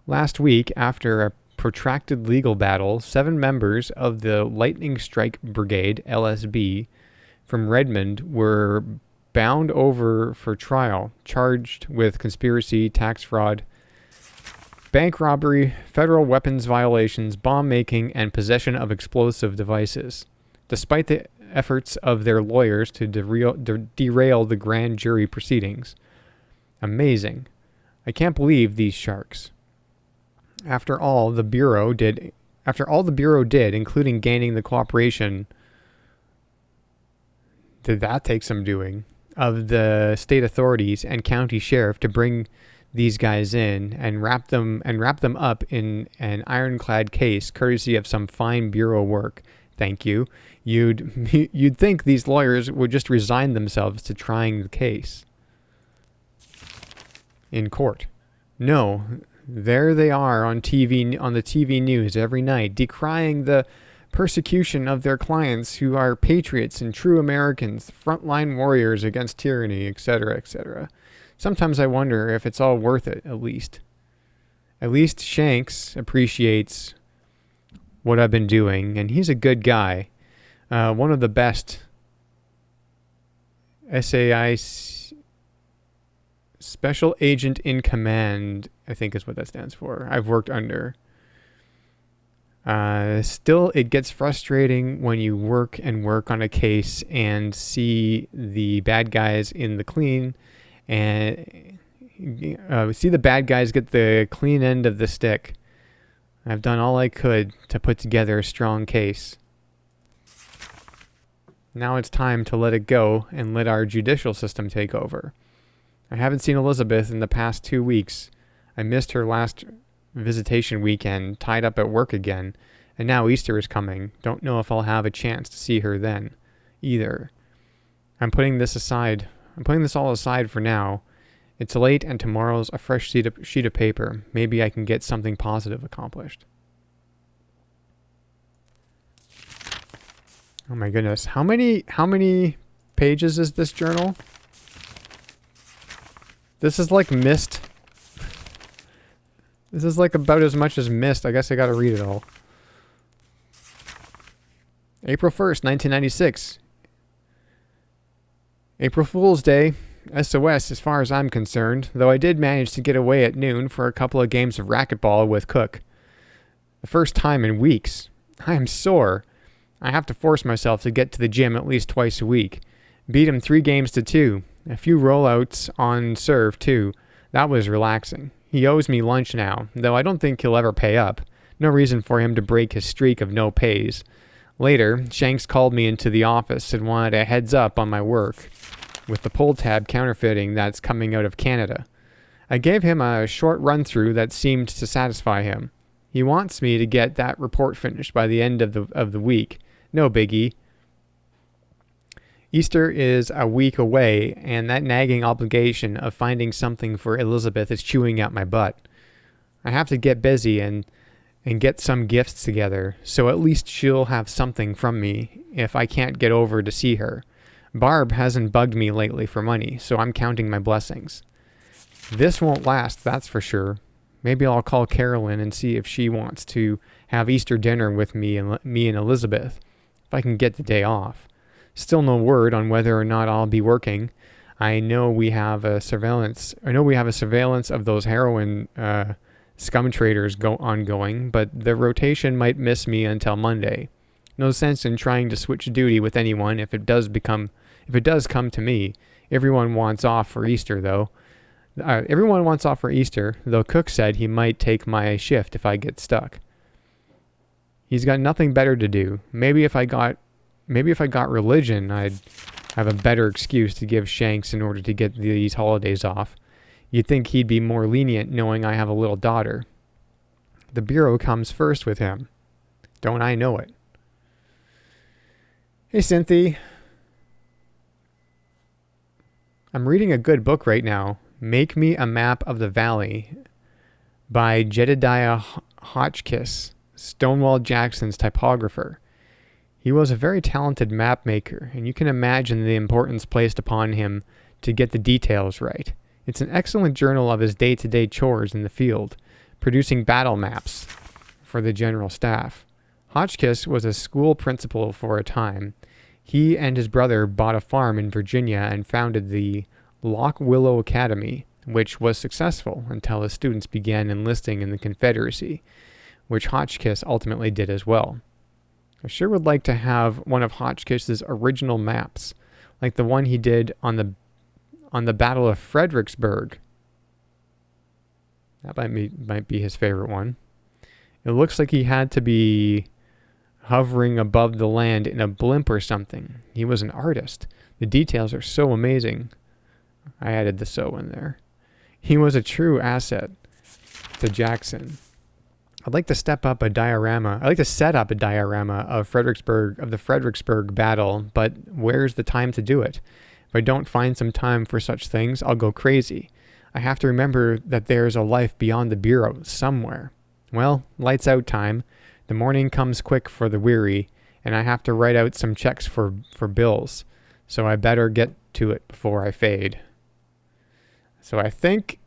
Last week, after a protracted legal battle, 7 members of the Lightning Strike Brigade, LSB, from Redmond were bound over for trial, charged with conspiracy, tax fraud, bank robbery, federal weapons violations, bomb making, and possession of explosive devices. Despite the efforts of their lawyers to derail the grand jury proceedings. Amazing. I can't believe these sharks. After all the Bureau did, including gaining the cooperation, did that take some doing, of the state authorities and county sheriff to bring these guys in and wrap them up in an ironclad case, courtesy of some fine Bureau work. Thank you. You'd think these lawyers would just resign themselves to trying the case in court. No, there they are on TV, on the TV news every night, decrying the persecution of their clients who are patriots and true Americans, frontline warriors against tyranny, etc., etc. Sometimes I wonder if it's all worth it, at least. At least Shanks appreciates what I've been doing, and he's a good guy. One of the best SAI Special Agent in Command, I think is what that stands for, I've worked under. Still, it gets frustrating when you work on a case and see the bad guys in the clean, and see the bad guys get the clean end of the stick. I've done all I could to put together a strong case. Now it's time to let it go and let our judicial system take over. I haven't seen Elizabeth in the past 2 weeks. I missed her last visitation weekend, tied up at work again, and now Easter is coming. Don't know if I'll have a chance to see her then, either. I'm putting this all aside for now. It's late and tomorrow's a fresh sheet of paper. Maybe I can get something positive accomplished. Oh my goodness. How many pages is this journal? This is like Myst. This is like about as much as Myst. I guess I gotta read it all. April 1st, 1996. April Fool's Day. SOS as far as I'm concerned, though I did manage to get away at noon for a couple of games of racquetball with Cook. The first time in weeks. I am sore. I have to force myself to get to the gym at least twice a week. Beat him 3-2. A few rollouts on serve too. That was relaxing. He owes me lunch now, though I don't think he'll ever pay up. No reason for him to break his streak of no pays. Later, Shanks called me into the office and wanted a heads up on my work with the pull tab counterfeiting that's coming out of Canada. I gave him a short run-through that seemed to satisfy him. He wants me to get that report finished by the end of the week. No biggie. Easter is a week away, and that nagging obligation of finding something for Elizabeth is chewing at my butt. I have to get busy and get some gifts together, so at least she'll have something from me if I can't get over to see her. Barb hasn't bugged me lately for money, so I'm counting my blessings. This won't last, that's for sure. Maybe I'll call Carolyn and see if she wants to have Easter dinner with me and Elizabeth, if I can get the day off. Still no word on whether or not I'll be working. I know we have a surveillance of those heroin scum traders ongoing, but the rotation might miss me until Monday. No sense in trying to switch duty with anyone if it does come to me. Everyone wants off for Easter, though. Though Cook said he might take my shift if I get stuck. He's got nothing better to do. Maybe if I got religion, I'd have a better excuse to give Shanks in order to get these holidays off. You'd think he'd be more lenient knowing I have a little daughter. The Bureau comes first with him. Don't I know it? Hey, Cynthia. I'm reading a good book right now. Make Me a Map of the Valley by Jedediah Hotchkiss, Stonewall Jackson's typographer. He was a very talented map maker, and you can imagine the importance placed upon him to get the details right. It's an excellent journal of his day-to-day chores in the field, producing battle maps for the general staff. Hotchkiss was a school principal for a time. He and his brother bought a farm in Virginia and founded the Lock Willow Academy, which was successful until his students began enlisting in the Confederacy, which Hotchkiss ultimately did as well. I sure would like to have one of Hotchkiss's original maps, like the one he did on the Battle of Fredericksburg. That might be his favorite one. It looks like he had to be hovering above the land in a blimp or something. He was an artist. The details are so amazing. I added the "so" in there. He was a true asset to Jackson. I'd like to set up a diorama of the Fredericksburg battle, but where's the time to do it? If I don't find some time for such things, I'll go crazy. I have to remember that there's a life beyond the bureau somewhere. Well, lights out time. The morning comes quick for the weary, and I have to write out some checks for bills, so I better get to it before I fade. So I think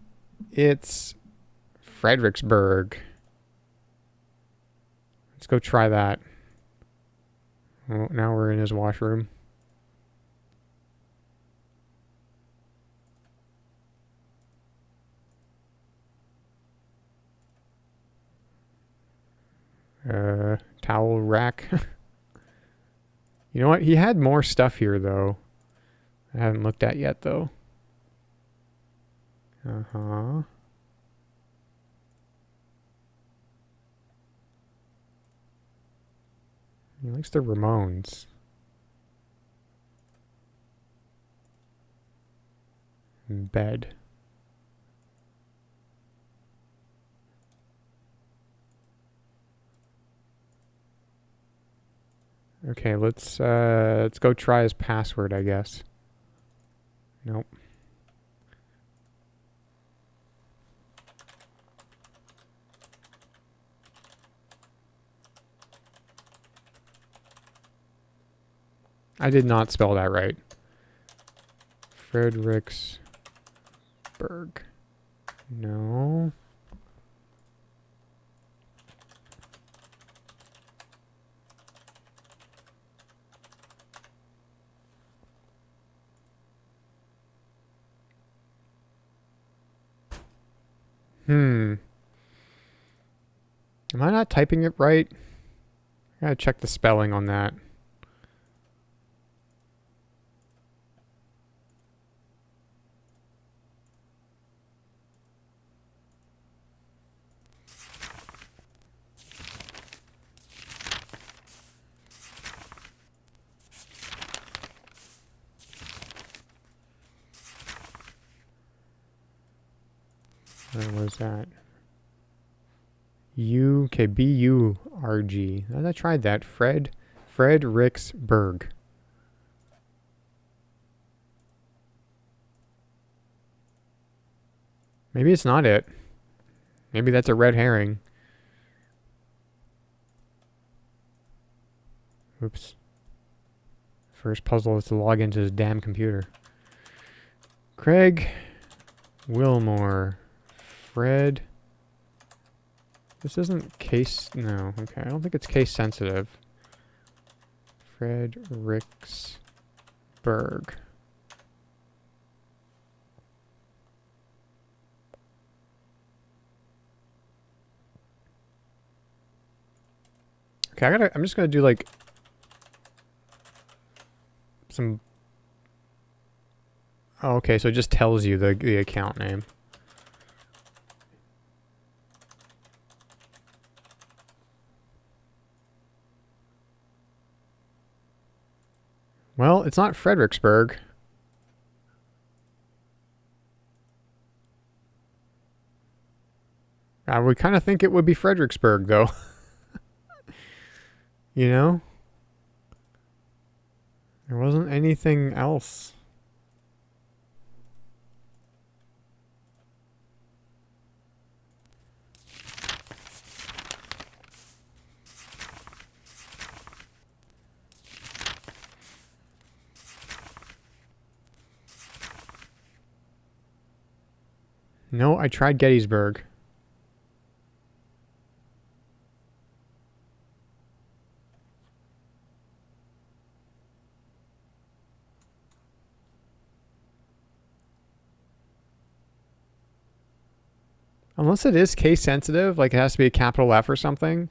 it's Fredericksburg. Let's go try that. Oh, now we're in his washroom. Towel rack. You know what? He had more stuff here, though. I haven't looked at yet, though. Uh-huh. He likes the Ramones. Bed. Okay, let's go try his password, I guess. Nope. I did not spell that right. Fredericksburg. No. Am I not typing it right? I gotta check the spelling on that. Where was that? B-U-R-G. I tried that. Fredericksburg. Maybe it's not it. Maybe that's a red herring. Oops. First puzzle is to log into his damn computer. Craig Wilmore. Fred. This isn't case... No, okay. I don't think it's case sensitive. Fredericksburg. Okay, I'm just gonna do like some... Oh, okay, so it just tells you the account name. Well, it's not Fredericksburg. I would kind of think it would be Fredericksburg, though. You know? There wasn't anything else. No, I tried Gettysburg. Unless it is case sensitive, like it has to be a capital F or something.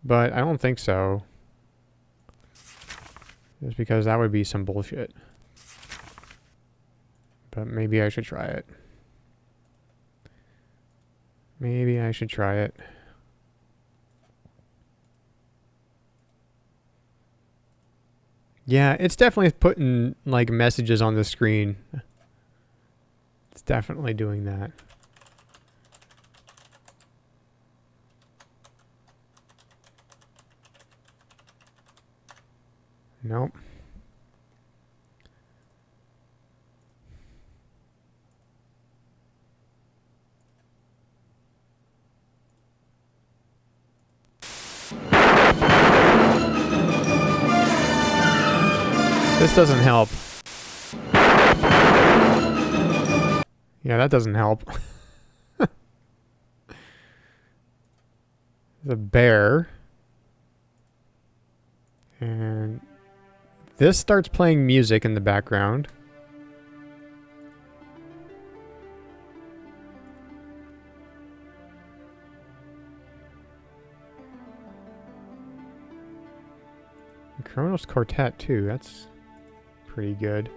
But I don't think so. Just because that would be some bullshit. But maybe I should try it. Maybe I should try it. Yeah, it's definitely putting like messages on the screen. It's definitely doing that. Nope. This doesn't help. Yeah, that doesn't help. The bear. And this starts playing music in the background. Kronos Quartet too, that's pretty good.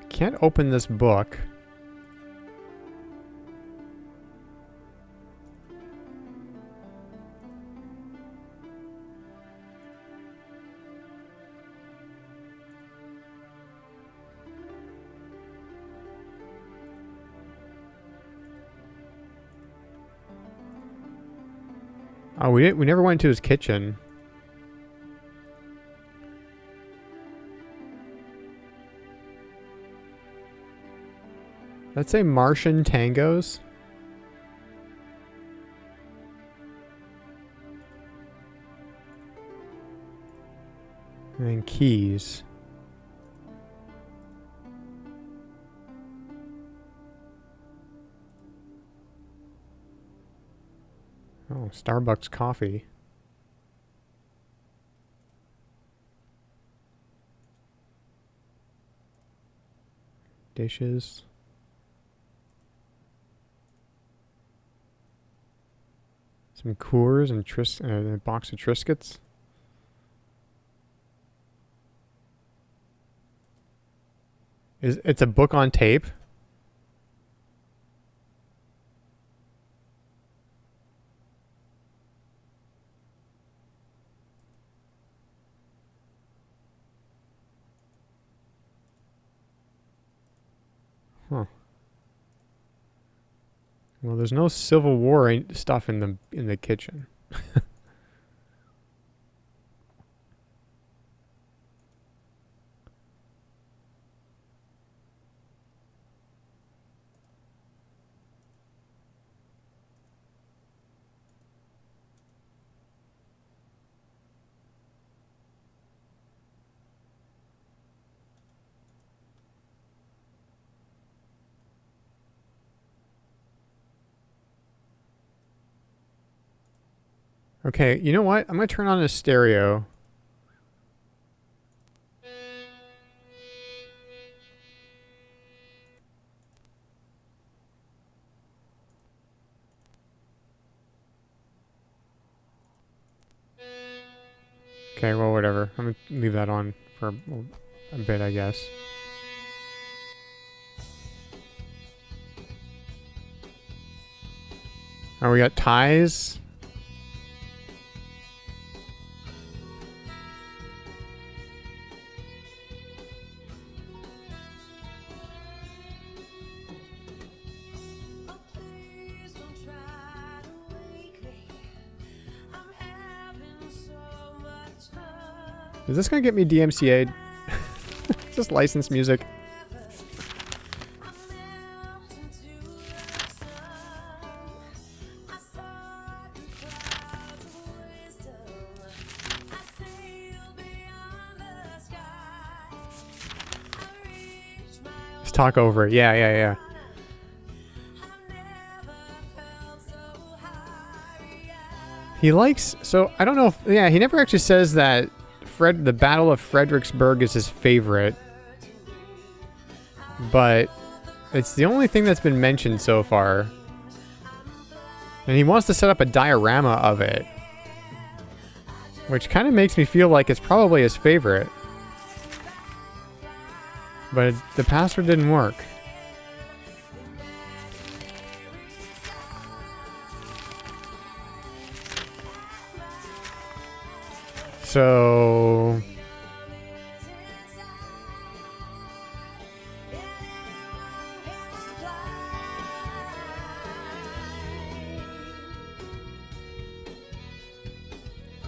Can't open this book. Oh, we never went to his kitchen. Let's say Martian tangos. And then keys. Oh, Starbucks coffee. Dishes. Some Coors and a box of Triscuits. It's a book on tape? Huh. Well, there's no Civil War stuff in the kitchen. Okay, you know what? I'm going to turn on a stereo. Okay, well, whatever. I'm going to leave that on for a bit, I guess. Oh, we got ties. Is this gonna get me DMCA'd? Just licensed music. just talk over it. Yeah, yeah, yeah. He likes, so I don't know if, yeah, he never actually says that the Battle of Fredericksburg is his favorite. But it's the only thing that's been mentioned so far. And he wants to set up a diorama of it. Which kind of makes me feel like it's probably his favorite. But the password didn't work. So...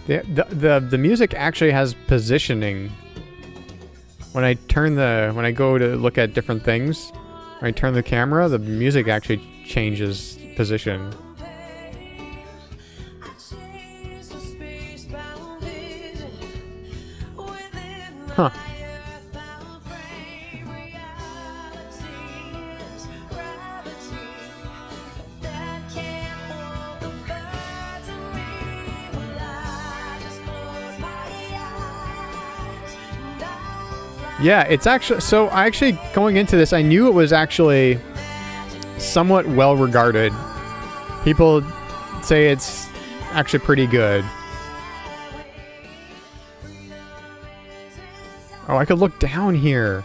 The music actually has positioning. When I go to look at different things, when I turn the camera, the music actually changes position. Huh. Yeah, it's actually, so I actually, going into this, I knew it was actually somewhat well regarded. People say it's actually pretty good. Oh, I could look down here.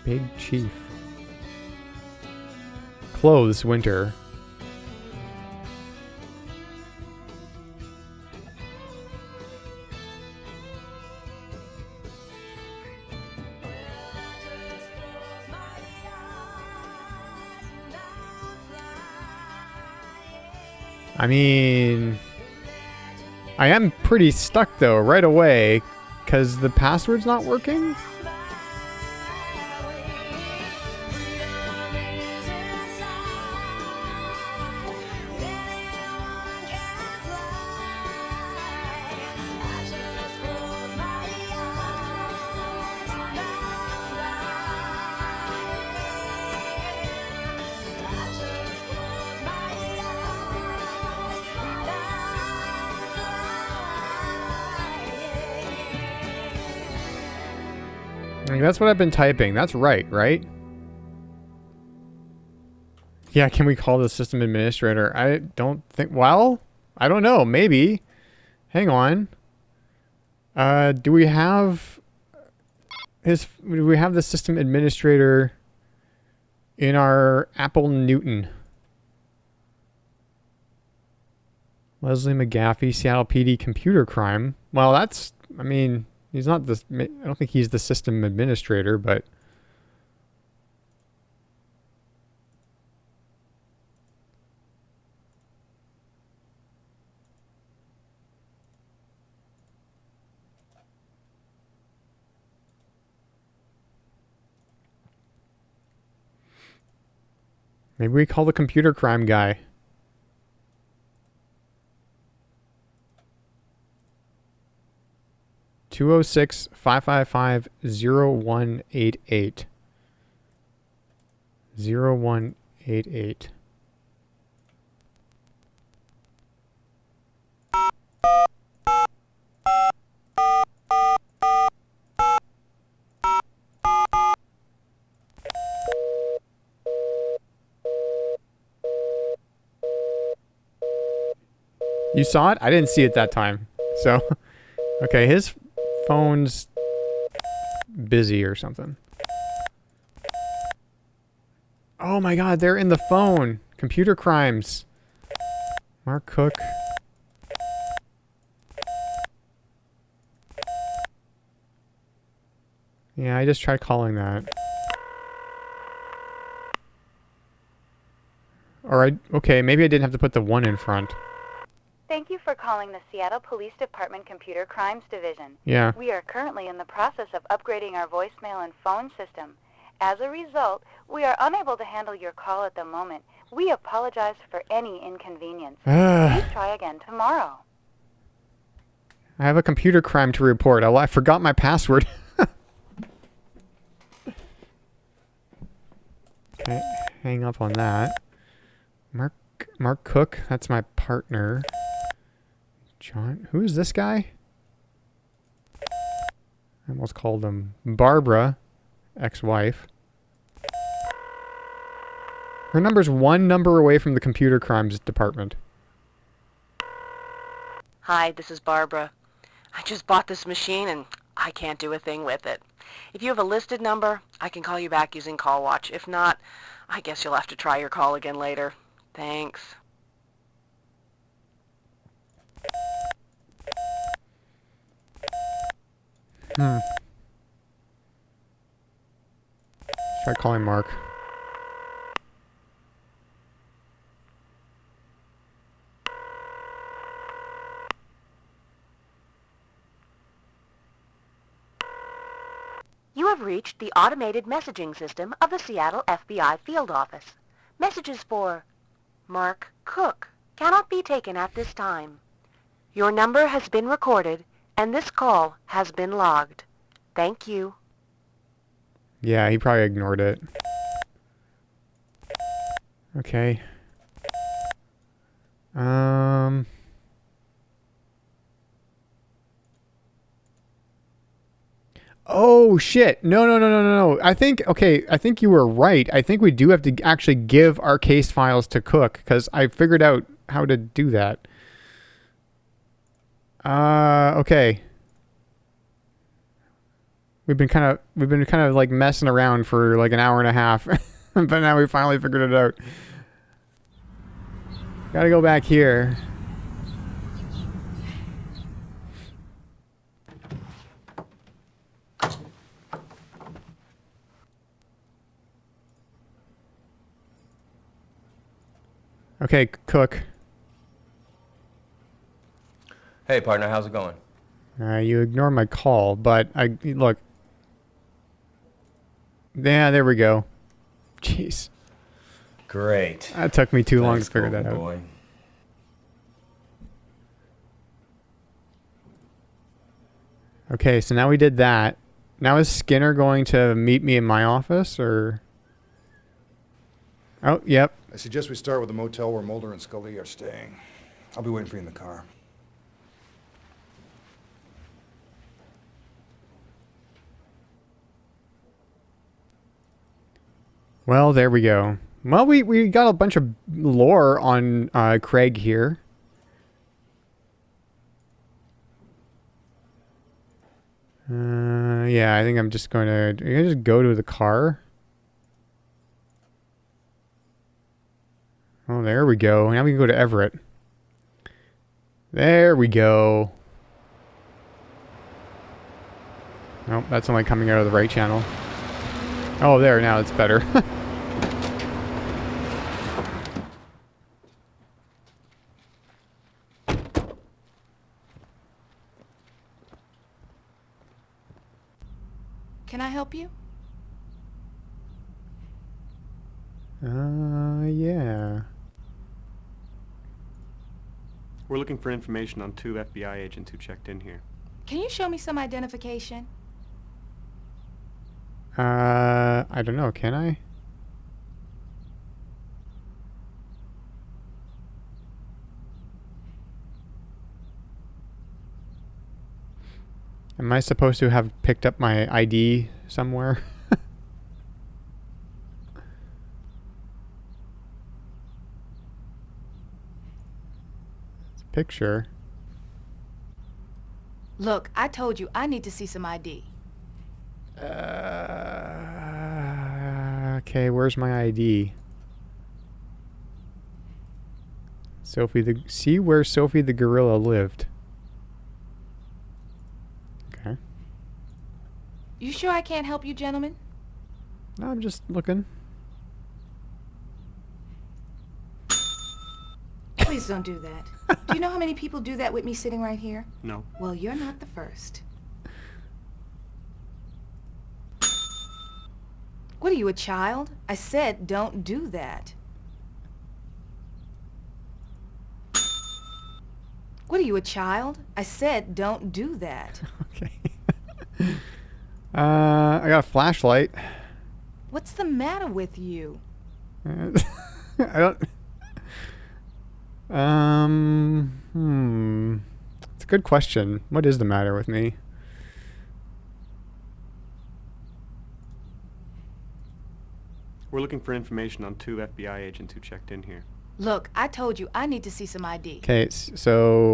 Big Chief. Clothes, winter. I mean, I am pretty stuck though right away because the password's not working. That's what I've been typing. That's right? Yeah, can we call the system administrator? I don't think... Well, I don't know. Maybe. Hang on. Do we have the system administrator in our Apple Newton? Leslie McGaffey, Seattle PD computer crime. Well, that's... I mean... He's not the... I don't think he's the system administrator, but... Maybe we call the computer crime guy. (206-555-0188). 0188. You saw it? I didn't see it that time. So, okay, his phone's busy or something. Oh my god, they're in the phone. Computer crimes. Mark Cook. Yeah, I just tried calling that. Alright, okay, maybe I didn't have to put the 1 in front. Thank you for calling the Seattle Police Department Computer Crimes Division. Yeah. We are currently in the process of upgrading our voicemail and phone system. As a result, we are unable to handle your call at the moment. We apologize for any inconvenience. Please try again tomorrow. I have a computer crime to report. I forgot my password. Okay, hang up on that. Mark Cook, that's my partner. John, who is this guy? I almost called him Barbara, ex-wife. Her number's one number away from the computer crimes department. Hi, this is Barbara. I just bought this machine and I can't do a thing with it. If you have a listed number, I can call you back using CallWatch. If not, I guess you'll have to try your call again later. Thanks. Try calling Mark. You have reached the automated messaging system of the Seattle FBI field office. Messages for Mark Cook cannot be taken at this time. Your number has been recorded and this call has been logged. Thank you. Yeah, he probably ignored it. Okay. Oh shit. No. I think you were right. I think we do have to actually give our case files to Cook because I figured out how to do that. Okay. We've been kind of like messing around for like an hour and a half, but now we finally figured it out. Gotta go back here. Okay, Cook. Hey, partner, how's it going? You ignore my call, but look. Yeah, there we go. Jeez. Great. That took me too long to Thanks, figure that Golden out. Boy. Okay, so now we did that. Now is Skinner going to meet me in my office, or? Oh, yep. I suggest we start with the motel where Mulder and Scully are staying. I'll be waiting for you in the car. Well, there we go. Well, we got a bunch of lore on Craig here. Yeah, I think I'm just going to... You just go to the car. Oh, there we go. Now we can go to Everett. There we go. Nope, that's only coming out of the right channel. Oh, there, now it's better. Can I help you? Yeah. We're looking for information on 2 FBI agents who checked in here. Can you show me some identification? I don't know, can I? Am I supposed to have picked up my ID somewhere? It's a picture. Look, I told you I need to see some ID. Okay, where's my ID? See where Sophie the gorilla lived. Okay. You sure I can't help you, gentlemen? No, I'm just looking. Please don't do that. Do you know how many people do that with me sitting right here? No. Well, you're not the first. What are you, a child? I said don't do that. What are you, a child? I said don't do that. Okay. I got a flashlight. What's the matter with you? I don't. It's a good question. What is the matter with me? We're looking for information on 2 FBI agents who checked in here. Look, I told you I need to see some ID. Okay, so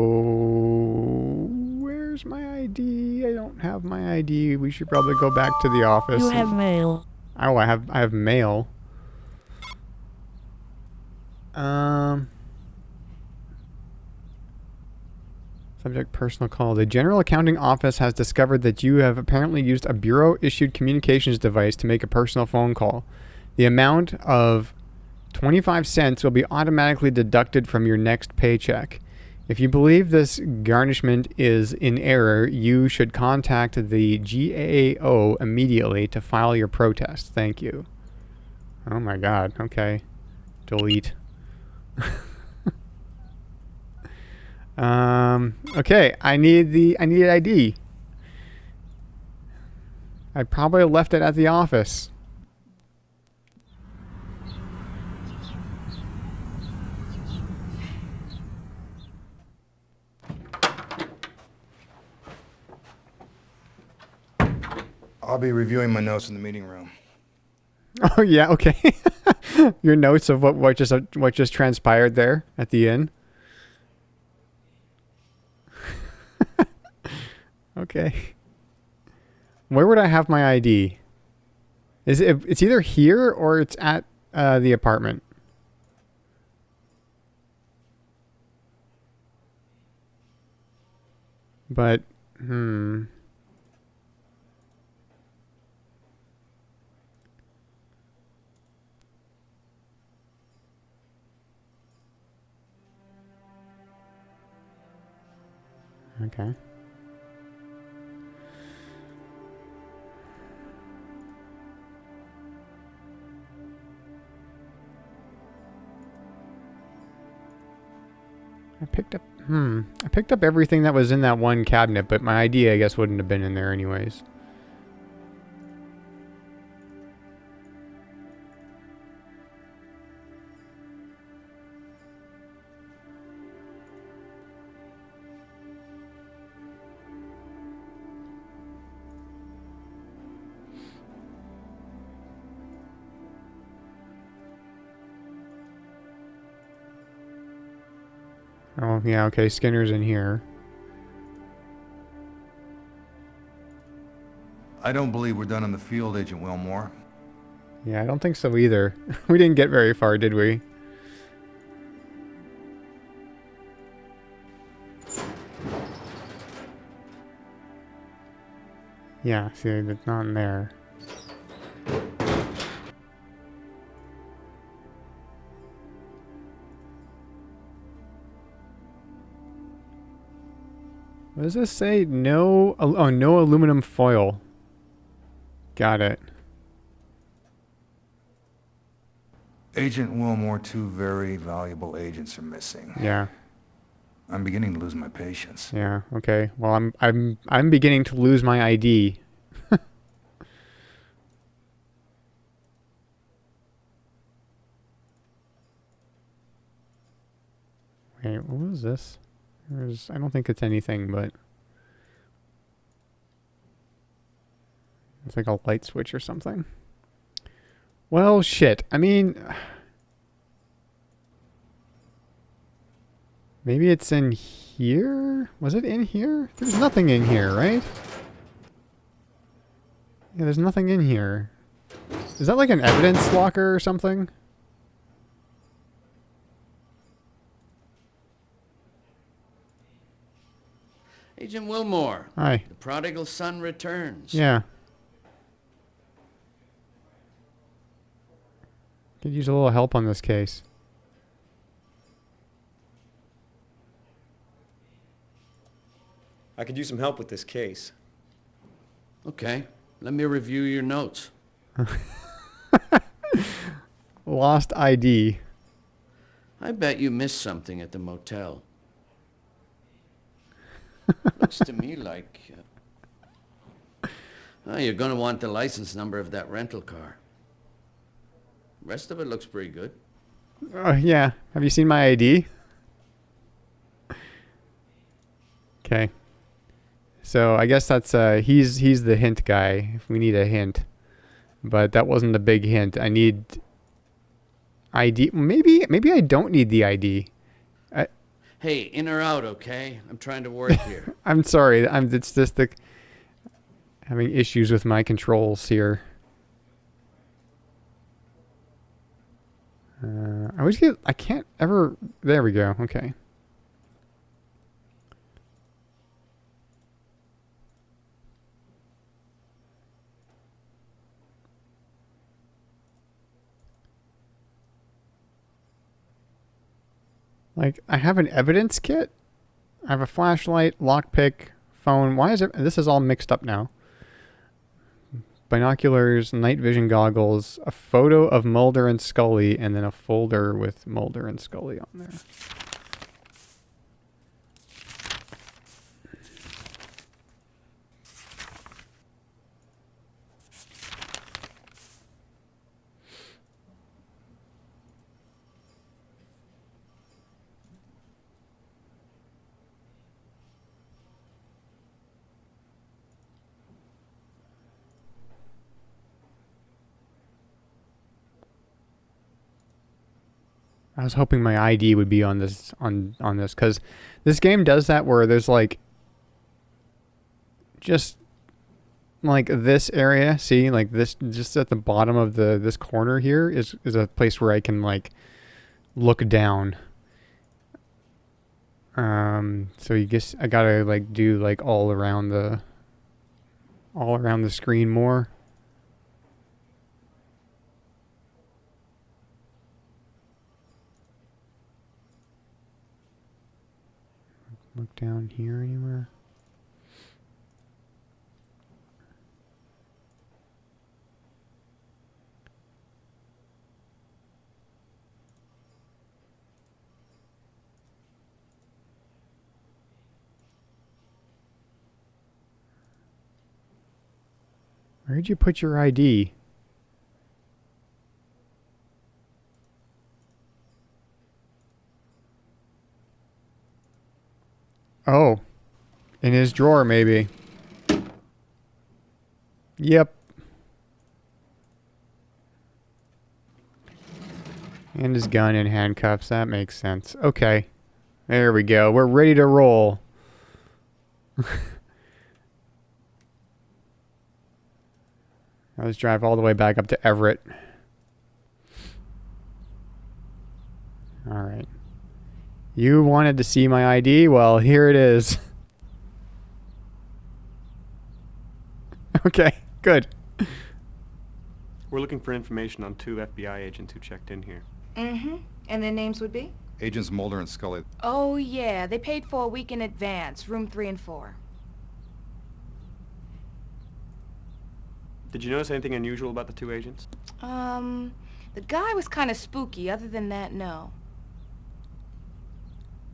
where's my ID? I don't have my ID. We should probably go back to the office. You have mail. Oh, I have mail. Subject personal call. The General Accounting Office has discovered that you have apparently used a bureau-issued communications device to make a personal phone call. The amount of 25 cents will be automatically deducted from your next paycheck. If you believe this garnishment is in error, you should contact the GAO immediately to file your protest. Thank you. Oh my god. Okay. Delete. Okay, I need ID. I probably left it at the office. I'll be reviewing my notes in the meeting room. Oh yeah, okay. Your notes of what just transpired there at the inn. Okay. Where would I have my ID? It's either here or it's at the apartment. But okay. I picked up everything that was in that one cabinet, but my ID, I guess, wouldn't have been in there anyways. Oh, yeah, okay, Skinner's in here. I don't believe we're done in the field, Agent Wilmore. Yeah, I don't think so either. We didn't get very far, did we? Yeah, see, it's not in there. What does this say? No, oh, no aluminum foil. Got it. Agent Wilmore, 2 very valuable agents are missing. Yeah. I'm beginning to lose my patience. Yeah, okay. Well, I'm beginning to lose my ID. Wait, what was this? I don't think it's anything, but it's like a light switch or something. Well, shit. I mean, maybe it's in here? Was it in here? There's nothing in here, right? Yeah, there's nothing in here. Is that like an evidence locker or something? Agent Wilmore. Hi. The prodigal son returns. Yeah. Could use a little help on this case. I could use some help with this case. Okay, let me review your notes. Lost ID. I bet you missed something at the motel. Looks to me like... oh, you're going to want the license number of that rental car. Rest of it looks pretty good. Yeah. Have you seen my ID? Okay. So I guess that's he's the hint guy. If we need a hint, but that wasn't a big hint. I need ID. Maybe I don't need the ID. Hey, in or out, okay? I'm trying to work here. I'm sorry. It's just having issues with my controls here. I can't ever. There we go. Okay. Like, I have an evidence kit. I have a flashlight, lockpick, phone. Why is it? This is all mixed up now. Binoculars, night vision goggles, a photo of Mulder and Scully, and then a folder with Mulder and Scully on there. I was hoping my ID would be on this on this, because this game does that where there's like just like this area, see, like this just at the bottom of this corner here is a place where I can like look down. So you guess I gotta like do like all around the screen more. Look down here anywhere. Where'd you put your ID? Oh, in his drawer, maybe. Yep. And his gun and handcuffs. That makes sense. Okay. There we go. We're ready to roll. Let's drive all the way back up to Everett. All right. You wanted to see my ID? Well, here it is. Okay, good. We're looking for information on 2 FBI agents who checked in here. Mm-hmm. And their names would be? Agents Mulder and Scully. Oh, yeah. They paid for a week in advance, room 3 and 4. Did you notice anything unusual about the 2 agents? The guy was kind of spooky. Other than that, no.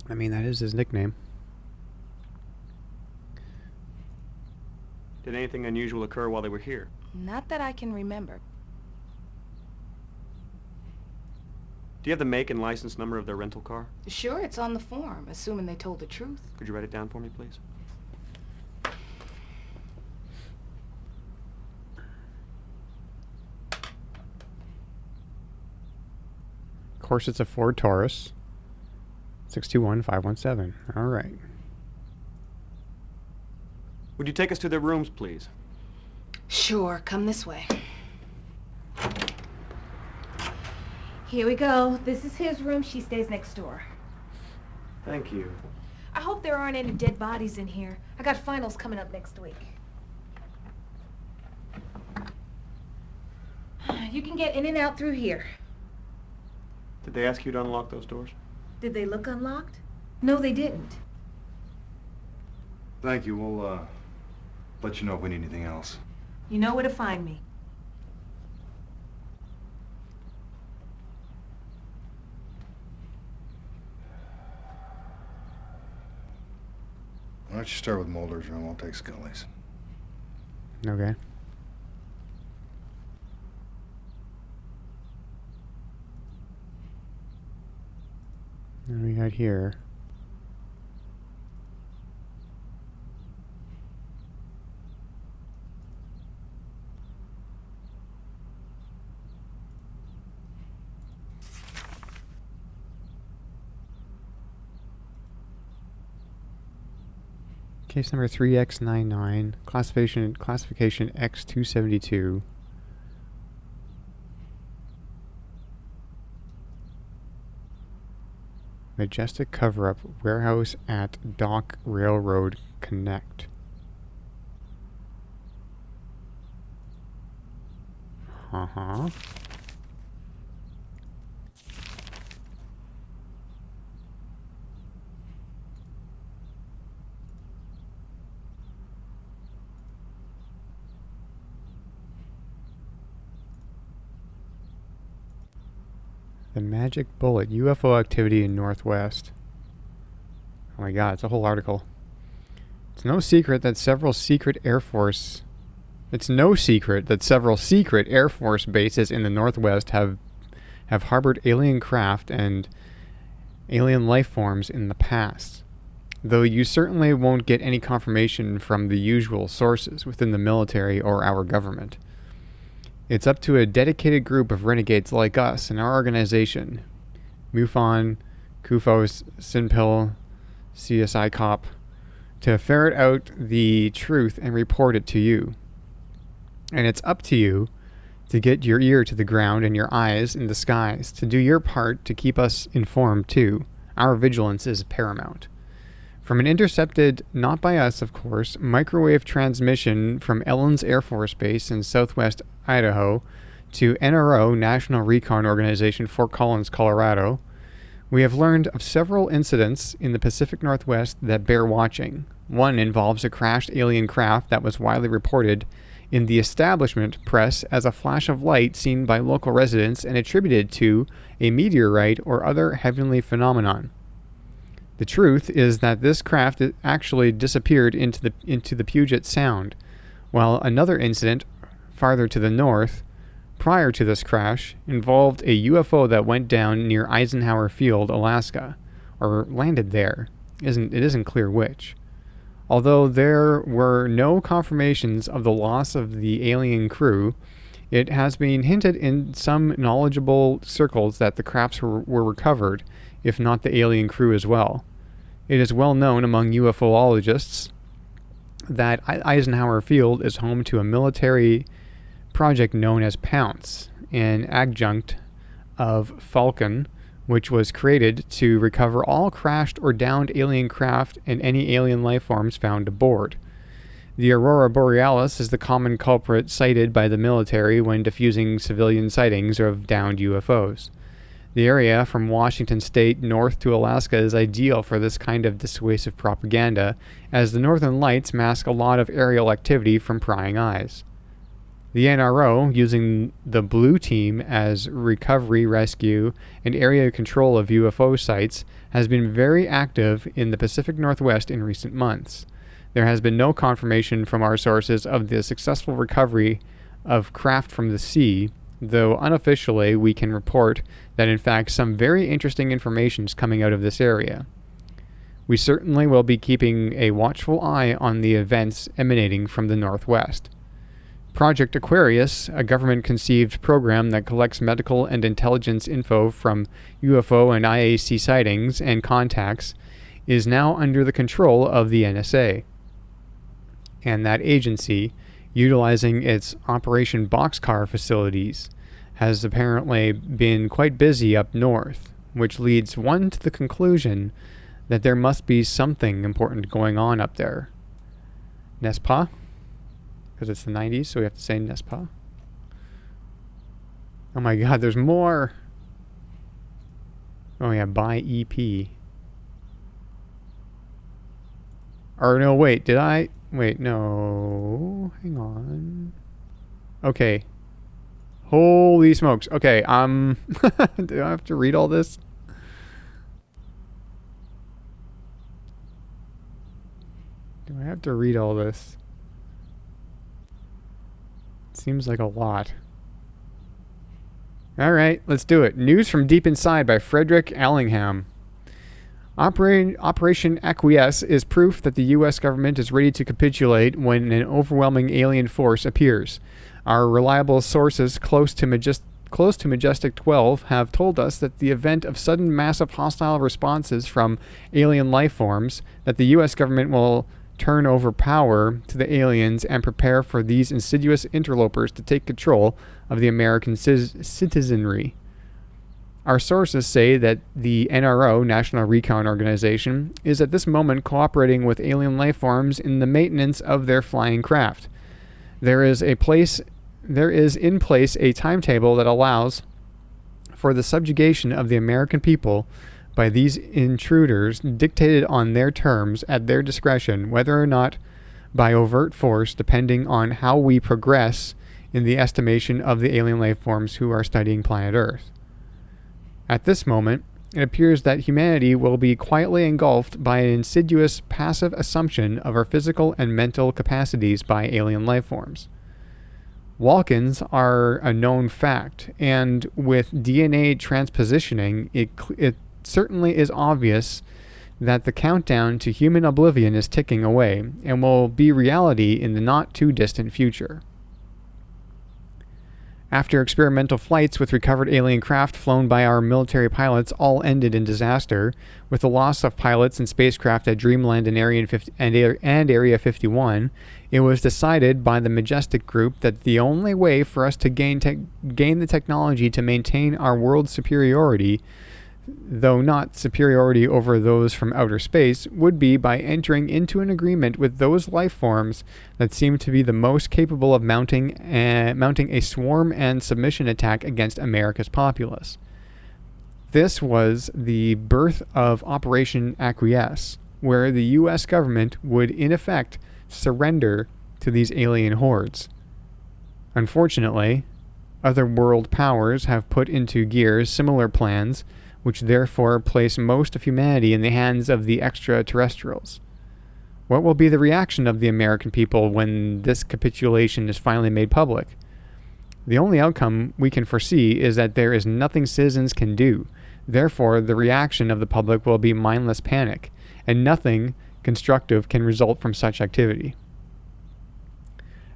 I mean, that is his nickname. Did anything unusual occur while they were here? Not that I can remember. Do you have the make and license number of their rental car? Sure, it's on the form, assuming they told the truth. Could you write it down for me, please? Of course, it's a Ford Taurus. 621517. All right. Would you take us to their rooms, please? Sure, come this way. Here we go. This is his room. She stays next door. Thank you. I hope there aren't any dead bodies in here. I got finals coming up next week. You can get in and out through here. Did they ask you to unlock those doors? Did they look unlocked? No, they didn't. Thank you. We'll, let you know if we need anything else. You know where to find me. Why don't you start with Mulder's room? I'll take Scully's. Okay. What do we got here? Case number 3X99, classification X272. Majestic cover-up, warehouse at Dock Railroad Connect. Uh-huh. The Magic Bullet, UFO activity in Northwest. Oh my god, it's a whole article. It's no secret that several secret Air Force bases in the Northwest have harbored alien craft and alien life forms in the past. Though you certainly won't get any confirmation from the usual sources within the military or our government. It's up to a dedicated group of renegades like us in our organization, MUFON, CUFOS, SINPIL, CSI Cop, to ferret out the truth and report it to you. And it's up to you to get your ear to the ground and your eyes in the skies, to do your part to keep us informed too. Our vigilance is paramount. From an intercepted, not by us of course, microwave transmission from Ellens Air Force Base in southwest Idaho to NRO, National Recon Organization, Fort Collins, Colorado, we have learned of several incidents in the Pacific Northwest that bear watching. One involves a crashed alien craft that was widely reported in the establishment press as a flash of light seen by local residents and attributed to a meteorite or other heavenly phenomenon. The truth is that this craft actually disappeared into the Puget Sound, while another incident farther to the north, prior to this crash, involved a UFO that went down near Eisenhower Field, Alaska, or landed there. It isn't clear which. Although there were no confirmations of the loss of the alien crew, it has been hinted in some knowledgeable circles that the crafts were recovered, if not the alien crew as well. It is well known among UFOologists that Eisenhower Field is home to a military project known as Pounce, an adjunct of Falcon, which was created to recover all crashed or downed alien craft and any alien life forms found aboard. The Aurora Borealis is the common culprit cited by the military when diffusing civilian sightings of downed UFOs. The area from Washington State north to Alaska is ideal for this kind of dissuasive propaganda, as the northern lights mask a lot of aerial activity from prying eyes. The NRO, using the Blue Team as recovery, rescue, and area control of UFO sites, has been very active in the Pacific Northwest in recent months. There has been no confirmation from our sources of the successful recovery of craft from the sea, though unofficially we can report that in fact some very interesting information is coming out of this area. We certainly will be keeping a watchful eye on the events emanating from the Northwest. Project Aquarius, a government-conceived program that collects medical and intelligence info from UFO and IAC sightings and contacts, is now under the control of the NSA. And that agency, utilizing its Operation Boxcar facilities, has apparently been quite busy up north, which leads one to the conclusion that there must be something important going on up there. NESPA? Because it's the 90s, so we have to say NESPA. Oh my god, there's more! Oh yeah, by EP. Or no, wait, did I? Wait, no. Hang on. Okay. Holy smokes. Okay, do I have to read all this? Do I have to read all this? Seems like a lot. All right, let's do it. News from Deep Inside by Frederick Allingham. Operation Acquiesce is proof that the U.S. government is ready to capitulate when an overwhelming alien force appears. Our reliable sources close to Majestic 12 have told us that the event of sudden massive hostile responses from alien life forms, that the U.S. government will turn over power to the aliens and prepare for these insidious interlopers to take control of the American citizenry. Our sources say that the NRO, National Recon Organization, is at this moment cooperating with alien life forms in the maintenance of their flying craft. There is in place a timetable that allows for the subjugation of the American people by these intruders, dictated on their terms at their discretion, whether or not by overt force, depending on how we progress in the estimation of the alien life forms who are studying planet Earth. At this moment, it appears that humanity will be quietly engulfed by an insidious, passive assumption of our physical and mental capacities by alien life forms. Walk-ins are a known fact, and with DNA transpositioning, it certainly is obvious that the countdown to human oblivion is ticking away and will be reality in the not-too-distant future. After experimental flights with recovered alien craft flown by our military pilots all ended in disaster, with the loss of pilots and spacecraft at Dreamland and Area 51, it was decided by the Majestic Group that the only way for us to gain the technology to maintain our world's superiority, though not superiority over those from outer space, would be by entering into an agreement with those life forms that seem to be the most capable of mounting a swarm and submission attack against America's populace. This was the birth of Operation Acquiesce, where the U.S. government would in effect surrender to these alien hordes. Unfortunately, other world powers have put into gear similar plans, which therefore place most of humanity in the hands of the extraterrestrials. What will be the reaction of the American people when this capitulation is finally made public? The only outcome we can foresee is that there is nothing citizens can do. Therefore, the reaction of the public will be mindless panic, and nothing constructive can result from such activity.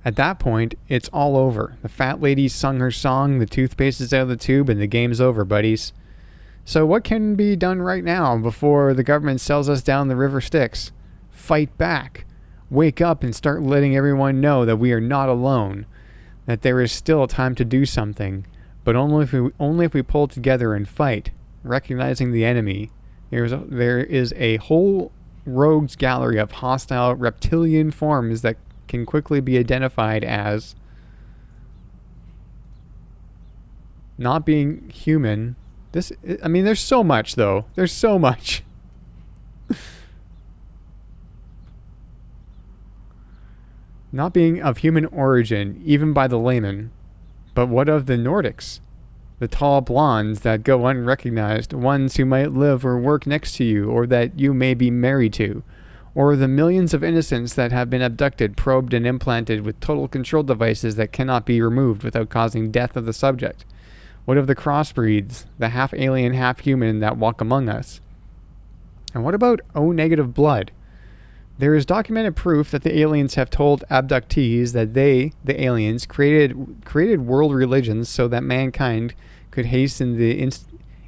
At that point, it's all over. The fat lady sung her song, the toothpaste is out of the tube, and the game's over, buddies. So what can be done right now before the government sells us down the river Styx? Fight back. Wake up and start letting everyone know that we are not alone, that there is still time to do something, but only if we pull together and fight, recognizing the enemy. There is a whole rogues gallery of hostile reptilian forms that can quickly be identified as not being human. There's so much, though. There's so much. Not being of human origin, even by the layman. But what of the Nordics? The tall blondes that go unrecognized, ones who might live or work next to you, or that you may be married to. Or the millions of innocents that have been abducted, probed, and implanted with total control devices that cannot be removed without causing death of the subject. What of the crossbreeds, the half-alien, half-human that walk among us? And what about O-negative blood? There is documented proof that the aliens have told abductees that they, the aliens, created world religions so that mankind could hasten the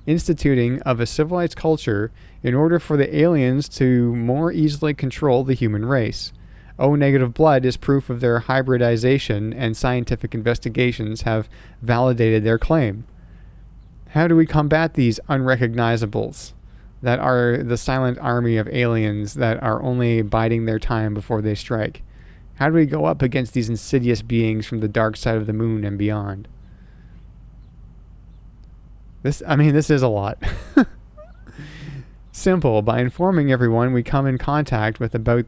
instituting of a civilized culture in order for the aliens to more easily control the human race. O-negative blood is proof of their hybridization, and scientific investigations have validated their claim. How do we combat these unrecognizables that are the silent army of aliens that are only biding their time before they strike? How do we go up against these insidious beings from the dark side of the moon and beyond? This is a lot. Simple. By informing everyone we come in contact with about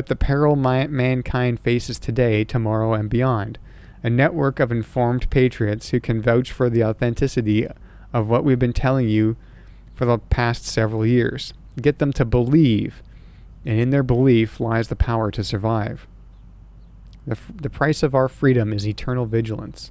the peril mankind faces today, tomorrow, and beyond. A network of informed patriots who can vouch for the authenticity of what we've been telling you for the past several years. Get them to believe and in their belief lies the power to survive. The price of our freedom is eternal vigilance.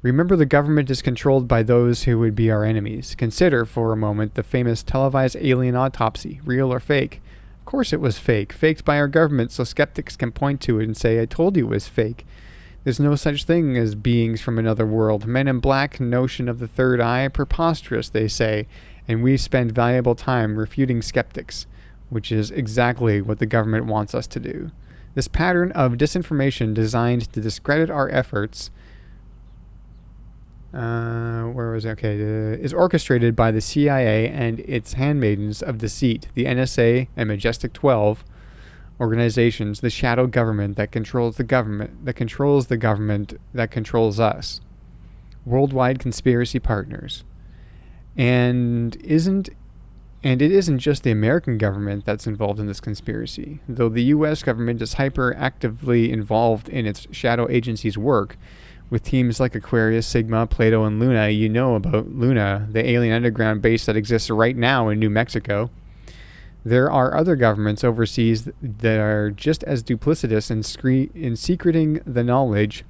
Remember, the government is controlled by those who would be our enemies. Consider for a moment the famous televised alien autopsy, real or fake. Of course it was fake, faked by our government so skeptics can point to it and say, I told you it was fake. There's no such thing as beings from another world. Men in Black notion of the third eye, preposterous, they say, and we spend valuable time refuting skeptics, which is exactly what the government wants us to do. This pattern of disinformation designed to discredit our efforts is orchestrated by the CIA and its handmaidens of deceit, the NSA and Majestic 12 organizations, the shadow government that controls the government that controls the government that controls us. Worldwide conspiracy partners. And it isn't just the American government that's involved in this conspiracy. Though the US government is hyper-actively involved in its shadow agency's work, with teams like Aquarius, Sigma, Plato, and Luna. You know about Luna, the alien underground base that exists right now in New Mexico. There are other governments overseas that are just as duplicitous in secreting the knowledge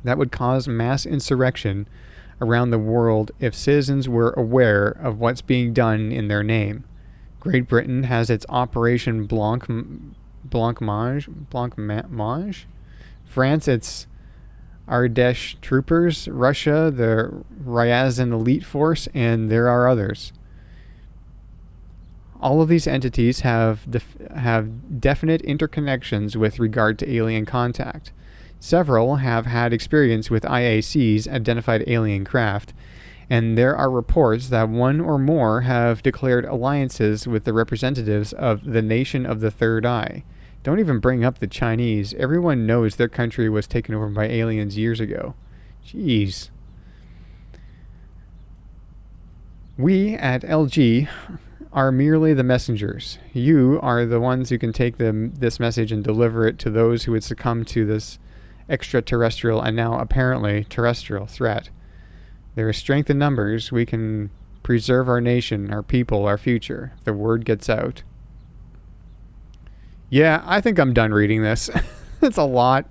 that would cause mass insurrection around the world if citizens were aware of what's being done in their name. Great Britain has its Operation Blancmange. France, its Ardèche troopers, Russia, the Ryazan elite force, and there are others. All of these entities have definite interconnections with regard to alien contact. Several have had experience with IAC's identified alien craft, and there are reports that one or more have declared alliances with the representatives of the Nation of the Third Eye. Don't even bring up the Chinese. Everyone knows their country was taken over by aliens years ago. Jeez. We at LG are merely the messengers. You are the ones who can take this message and deliver it to those who would succumb to this extraterrestrial and now apparently terrestrial threat. There is strength in numbers. We can preserve our nation, our people, our future. If the word gets out. Yeah, I think I'm done reading this. It's a lot.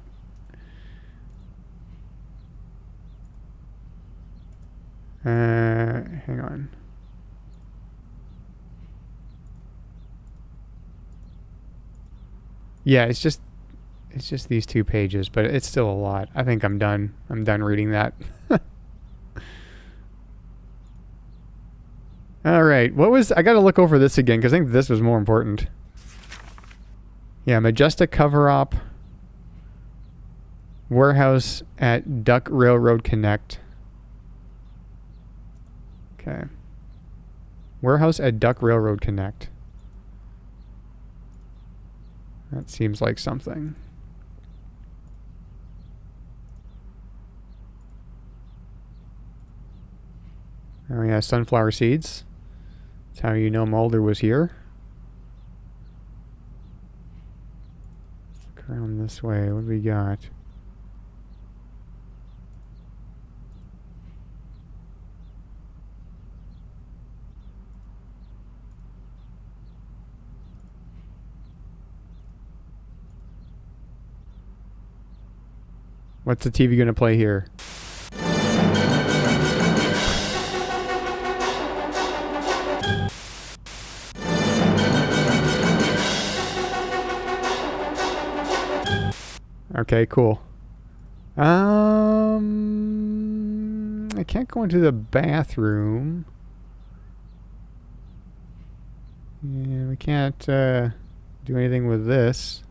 Hang on. Yeah, it's just these 2 pages, but it's still a lot. I think I'm done. I'm done reading that. All right. I got to look over this again because I think this was more important. Yeah, Majestic cover-up. Warehouse at Duck Railroad Connect. Okay. Warehouse at Duck Railroad Connect. That seems like something. Oh yeah, sunflower seeds. That's how you know Mulder was here. Look around this way. What do we got? What's the TV going to play here? Okay, cool. I can't go into the bathroom. Yeah, we can't do anything with this.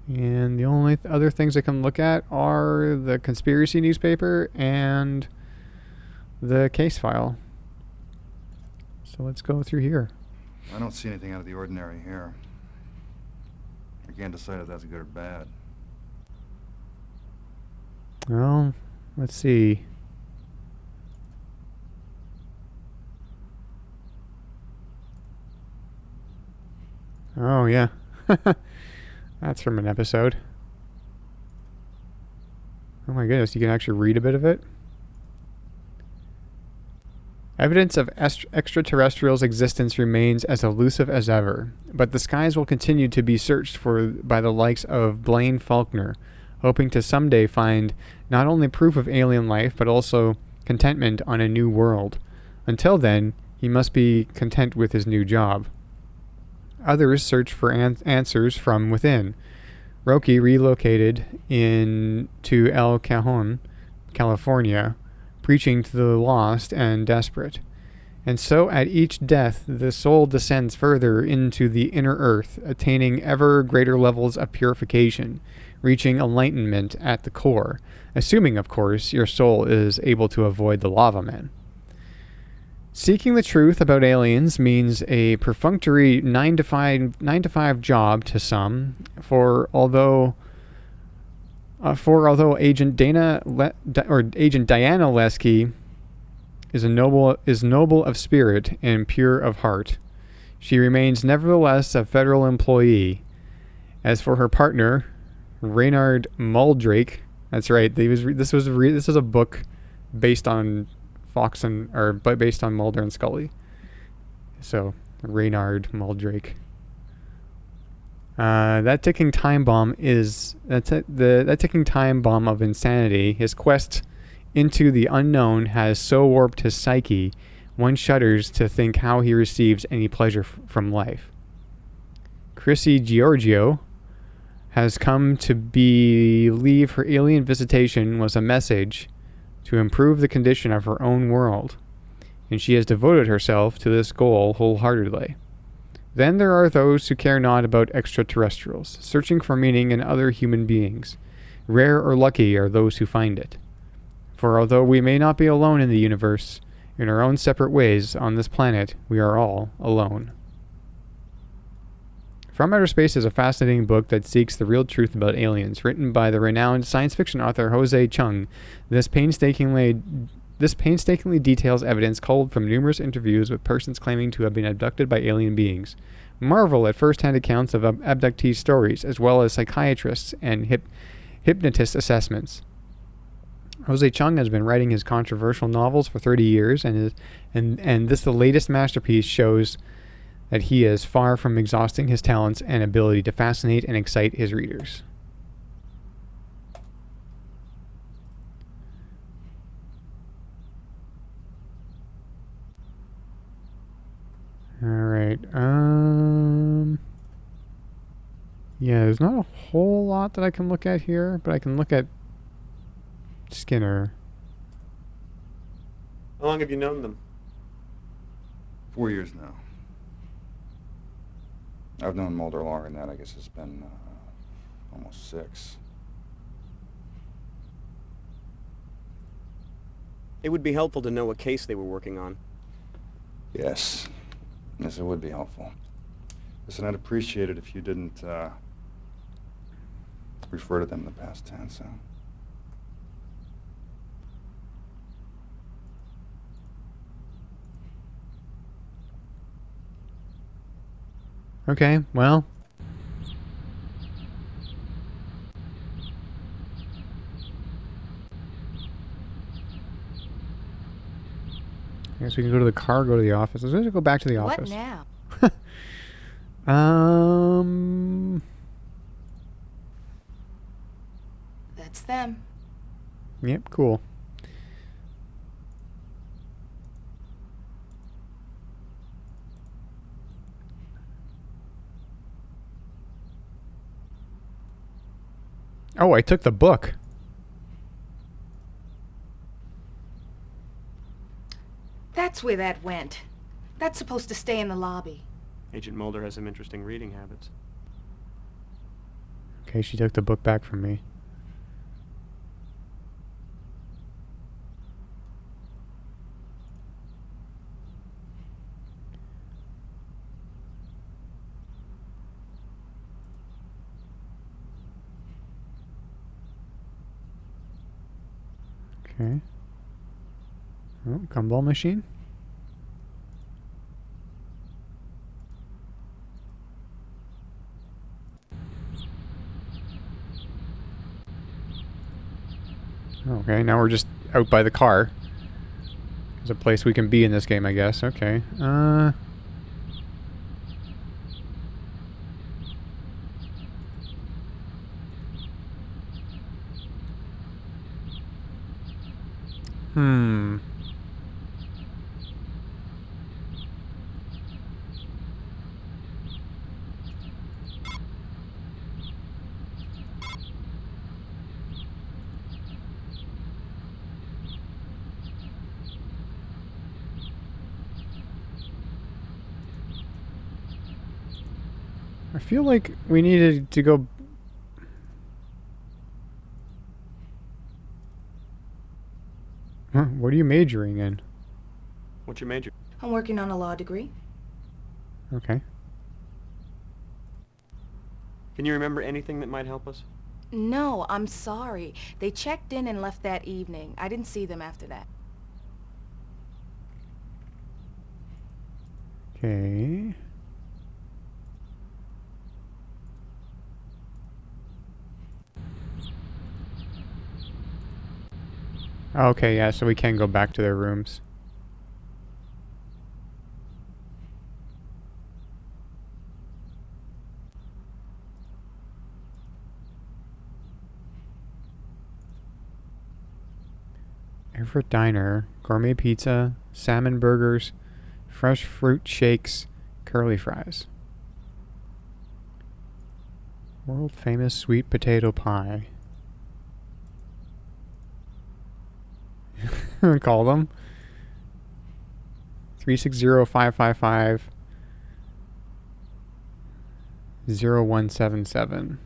And the only other things I can look at are the conspiracy newspaper and the case file. So let's go through here. I don't see anything out of the ordinary here. I can't decide if that's good or bad. Well, let's see. Oh, yeah. That's from an episode. Oh my goodness, you can actually read a bit of it. Evidence of extraterrestrials' existence remains as elusive as ever, but the skies will continue to be searched for by the likes of Blaine Faulkner, hoping to someday find not only proof of alien life, but also contentment on a new world. Until then, he must be content with his new job. Others search for answers from within. Roki relocated to El Cajon, California, preaching to the lost and desperate. And so at each death, the soul descends further into the inner earth, attaining ever greater levels of purification, reaching enlightenment at the core, assuming, of course, your soul is able to avoid the lava man. Seeking the truth about aliens means a perfunctory 9 to 5 job to some, for although Agent Diana Lesky is noble of spirit and pure of heart, she remains nevertheless a federal employee. As for her partner, Reynard Muldrake, that's right. This was a book based on based on Mulder and Scully. So Reynard Muldrake. That ticking time bomb that ticking time bomb of insanity. His quest into the unknown has so warped his psyche, one shudders to think how he receives any pleasure from life. Chrissy Giorgio has come to believe her alien visitation was a message to improve the condition of her own world, and she has devoted herself to this goal wholeheartedly. Then there are those who care not about extraterrestrials, searching for meaning in other human beings. Rare or lucky are those who find it. For although we may not be alone in the universe, in our own separate ways on this planet, we are all alone. From Outer Space is a fascinating book that seeks the real truth about aliens, written by the renowned science fiction author Jose Chung. This painstakingly details evidence culled from numerous interviews with persons claiming to have been abducted by alien beings. Marvel at first-hand accounts of abductee stories, as well as psychiatrists and hypnotist assessments. Jose Chung has been writing his controversial novels for 30 years, and this, the latest masterpiece, shows that he is far from exhausting his talents and ability to fascinate and excite his readers. All right. Yeah, there's not a whole lot that I can look at here, but I can look at Skinner. How long have you known them? 4 years now. I've known Mulder longer than that. I guess it's been almost 6. It would be helpful to know what case they were working on. Yes. Yes, it would be helpful. Listen, I'd appreciate it if you didn't refer to them in the past tense. Okay, well. I guess we can go to the car, go to the office. Let's just go back to the office. What now? That's them. Yep, cool. Oh, I took the book. That's where that went. That's supposed to stay in the lobby. Agent Mulder has some interesting reading habits. Okay, she took the book back from me. Okay. Oh, gumball machine. Okay, now we're just out by the car. There's a place we can be in this game, I guess. Okay. Hmm. I feel like we needed to go... Huh, what are you majoring in? What's your major? I'm working on a law degree. Okay. Can you remember anything that might help us? No, I'm sorry. They checked in and left that evening. I didn't see them after that. Okay. Okay, yeah, so we can go back to their rooms. Everett Diner, gourmet pizza, salmon burgers, fresh fruit shakes, curly fries. World famous sweet potato pie. Call them. 360-555-0177.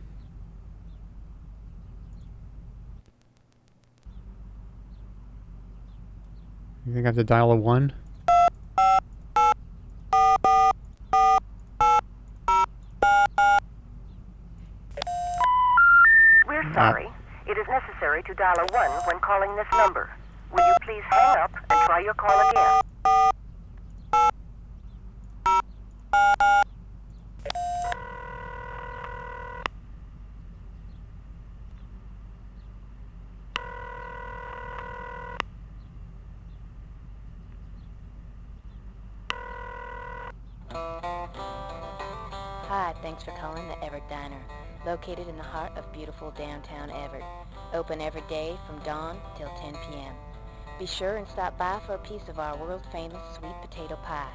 You think I have to dial a 1? We're sorry. It is necessary to dial a 1 when calling this number. Will you please hang up and try your call again? Hi, thanks for calling the Everett Diner, located in the heart of beautiful downtown Everett. Open every day from dawn till 10 p.m. Be sure and stop by for a piece of our world-famous sweet potato pie.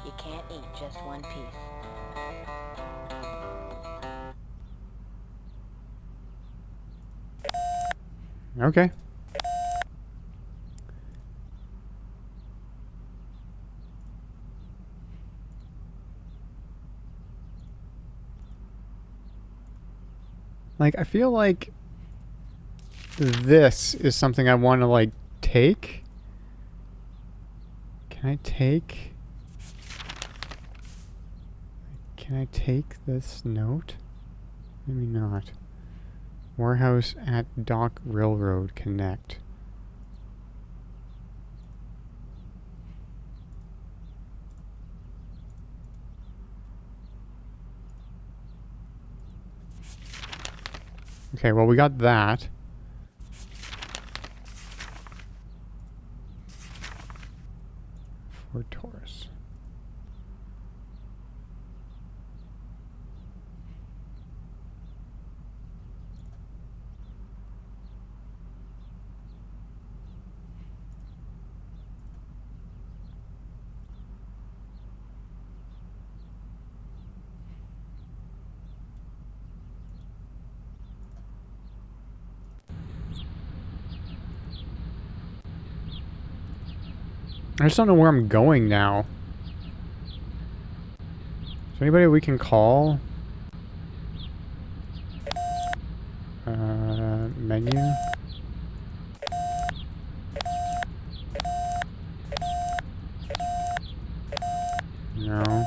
You can't eat just one piece. Okay. Like, I feel like this is something I want to, like, take. Can I take this note? Maybe not. Warehouse at Dock Railroad Connect. Okay, well, we got that. Ford Taurus. I just don't know where I'm going now. Is there anybody we can call? Menu? No.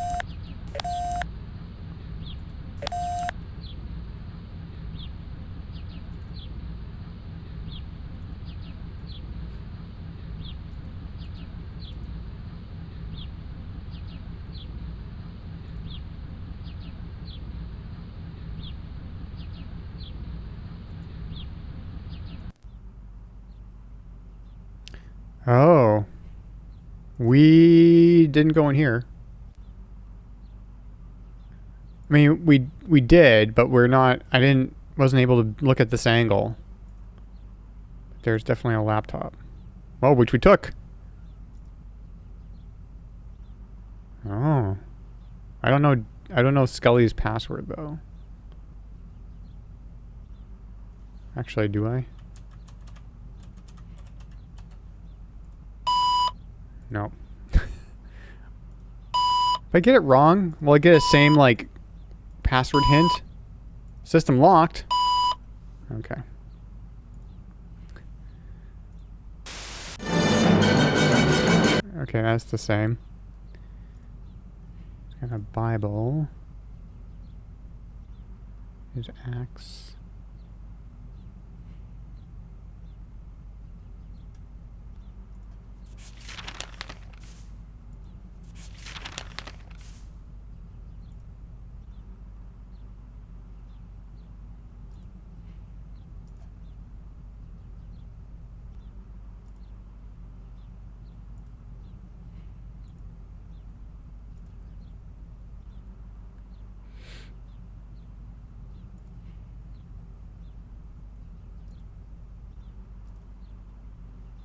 Oh. We didn't go in here. I mean, we did, but we're not... wasn't able to look at this angle. There's definitely a laptop. Oh, which we took. Oh. I don't know Scully's password, though. Actually, do I? No. If I get it wrong, will I get a same, like, password hint? System locked. Okay. Okay, that's the same. Got a Bible. His axe.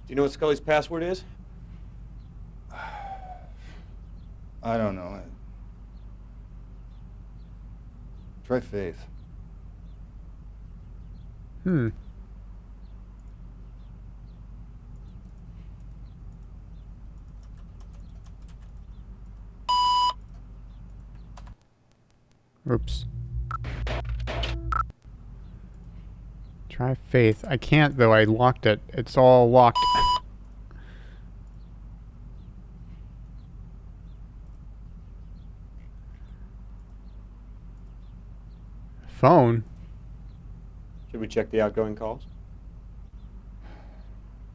Do you know what Scully's password is? I don't know. Try Faith. Hmm. Oops. Try Faith. I can't, though. I locked it. It's all locked. Phone? Should we check the outgoing calls?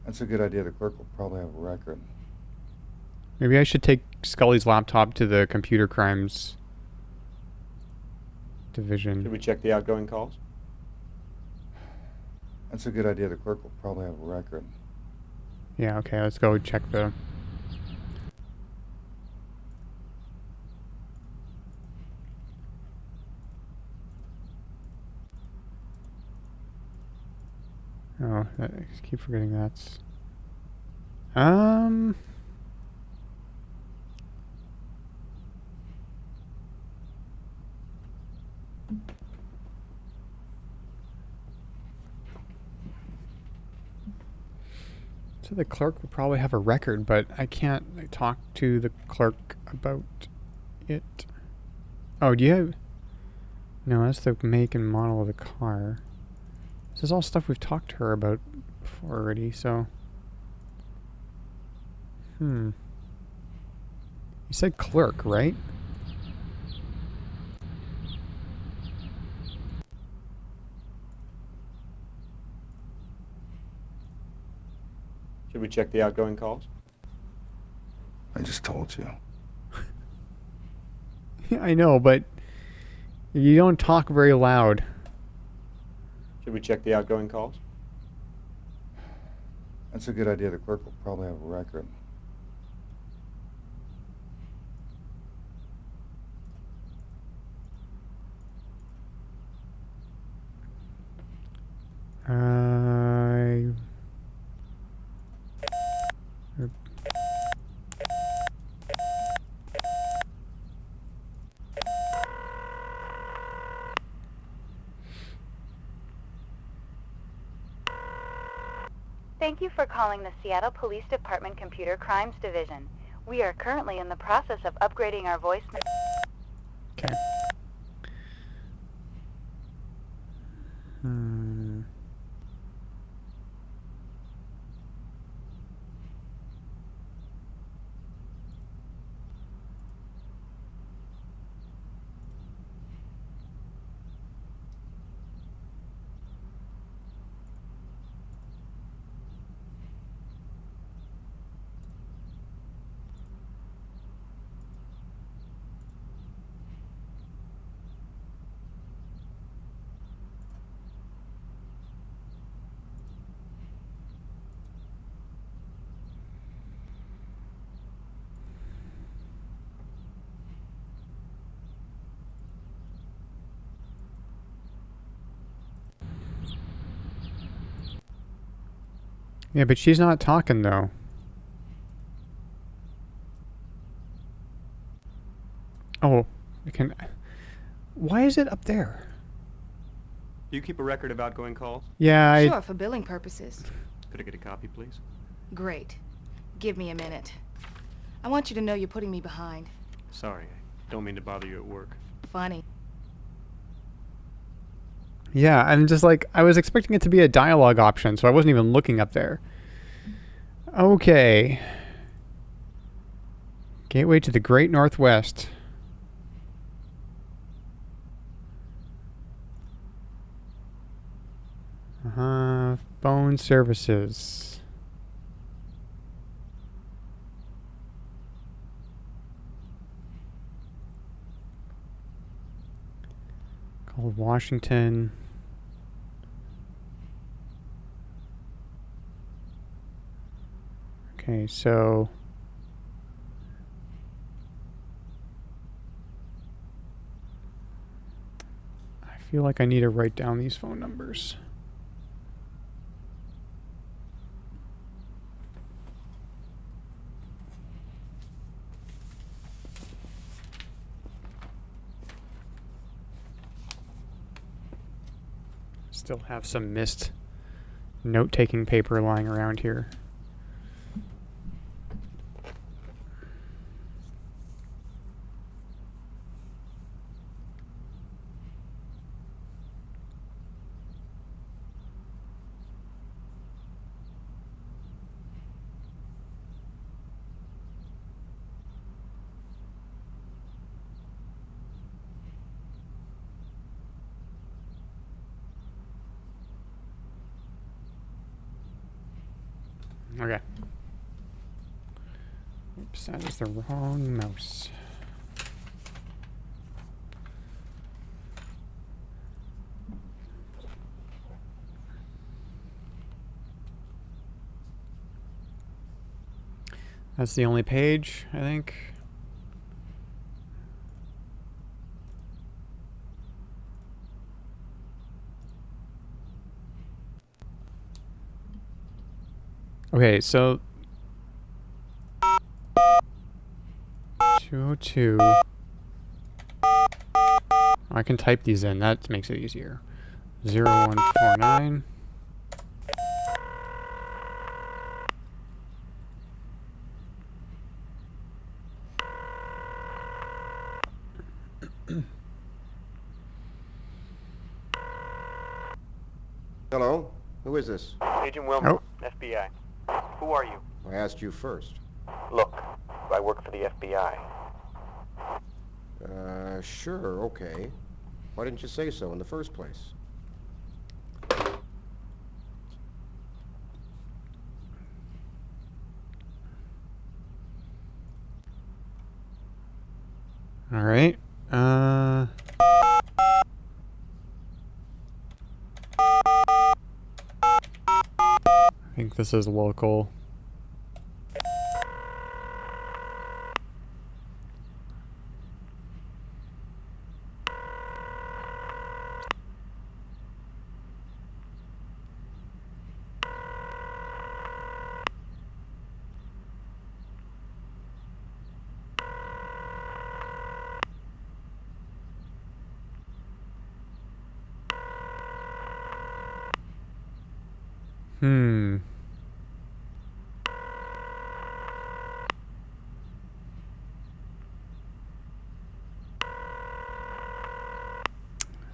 That's a good idea. The clerk will probably have a record. Maybe I should take Scully's laptop to the computer crimes division. Should we check the outgoing calls? That's a good idea. The clerk will probably have a record. Yeah, okay, let's go check the... Oh, I keep forgetting that's... So the clerk will probably have a record, but I can't talk to the clerk about it. Oh, do you have... No, that's the make and model of the car. This is all stuff we've talked to her about before already, so... You said clerk, right? Should we check the outgoing calls? I just told you. Yeah, I know, but you don't talk very loud. Should we check the outgoing calls? That's a good idea. The clerk will probably have a record. Thank you for calling the Seattle Police Department Computer Crimes Division. We are currently in the process of upgrading our voicemail. Okay. Yeah, but she's not talking, though. Oh, I can... Why is it up there? Do you keep a record of outgoing calls? Yeah, Sure, for billing purposes. Could I get a copy, please? Great. Give me a minute. I want you to know you're putting me behind. Sorry, I don't mean to bother you at work. Funny. Yeah, I'm just like, I was expecting it to be a dialogue option, so I wasn't even looking up there. Okay. Gateway to the Great Northwest. Phone services. Called Washington. Okay, so I feel like I need to write down these phone numbers. Still have some missed note-taking paper lying around here. Okay. Oops, that is the wrong mouse. That's the only page, I think. Okay, so 202. I can type these in. That makes it easier. 0149. Hello? Who is this? Agent Wilmer, Oh. FBI. Who are you? I asked you first. Look, I work for the FBI. Sure, okay. Why didn't you say so in the first place? All right. I think this is local. Hmm.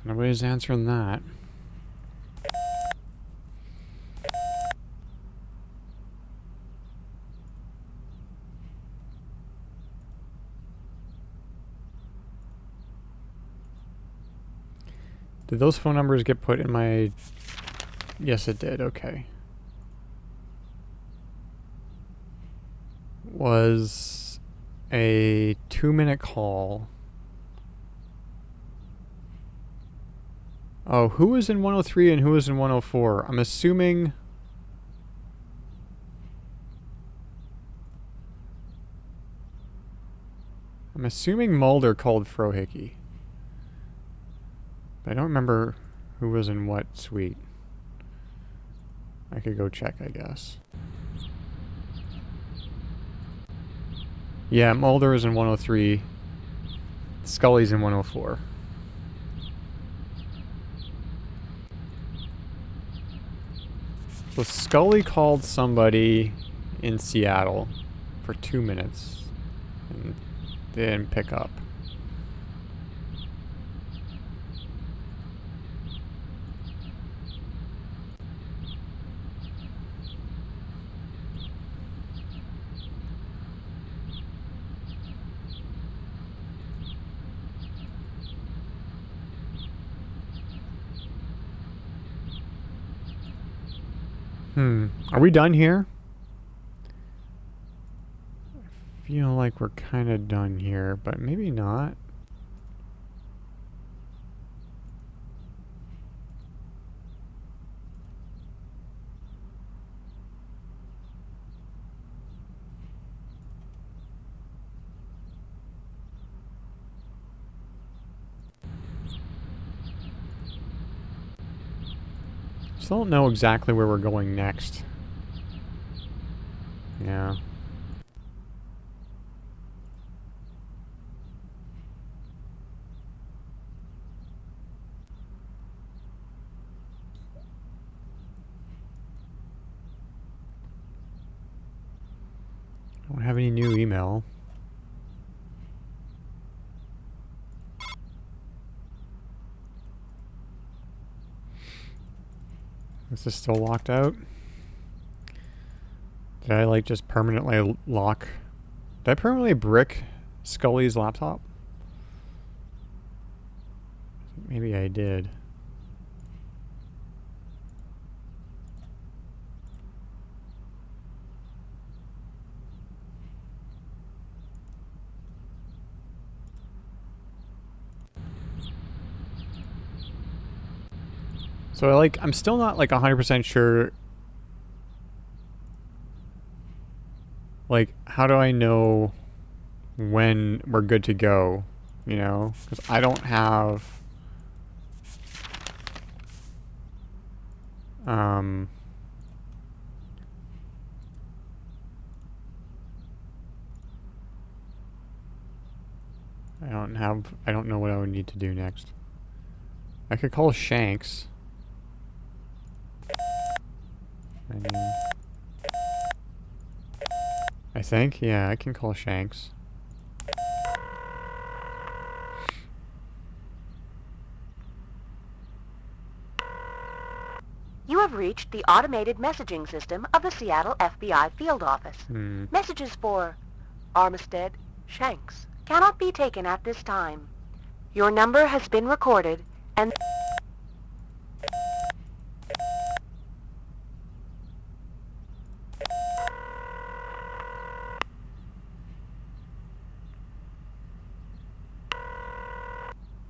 Nobody's answering that. Did those phone numbers get put in my... Yes, it did. Okay. Was a 2-minute call. Oh, who was in 103 and who was in 104? I'm assuming... Mulder called Frohickey. But I don't remember who was in what suite. I could go check, I guess. Yeah, Mulder is in 103. Scully's in 104. So Scully called somebody in Seattle for 2 minutes and they didn't pick up. Are we done here? I feel like we're kind of done here, but maybe not. Still don't know exactly where we're going next. Yeah. Don't have any new email. Is this still locked out? Did I like just permanently lock? Did I permanently brick Scully's laptop? Maybe I did. So I'm still not like 100% sure. Like, how do I know when we're good to go? You know, because I don't have I don't know what I would need to do next. I could call Shanks. I think, yeah, I can call Shanks. You have reached the automated messaging system of the Seattle FBI field office. Messages for Armistead Shanks cannot be taken at this time. Your number has been recorded and...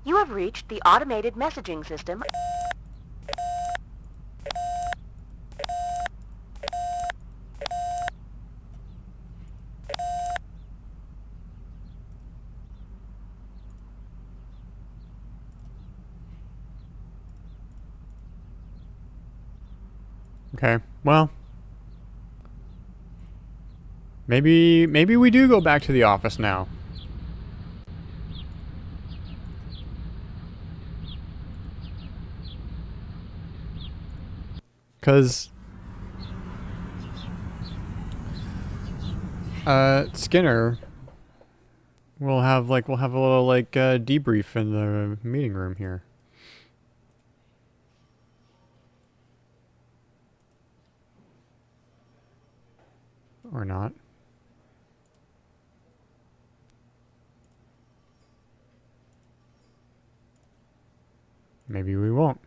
You have reached the automated messaging system. Okay, well, maybe we do go back to the office now. Cause Skinner we'll have a little debrief in the meeting room here. Or not. Maybe we won't.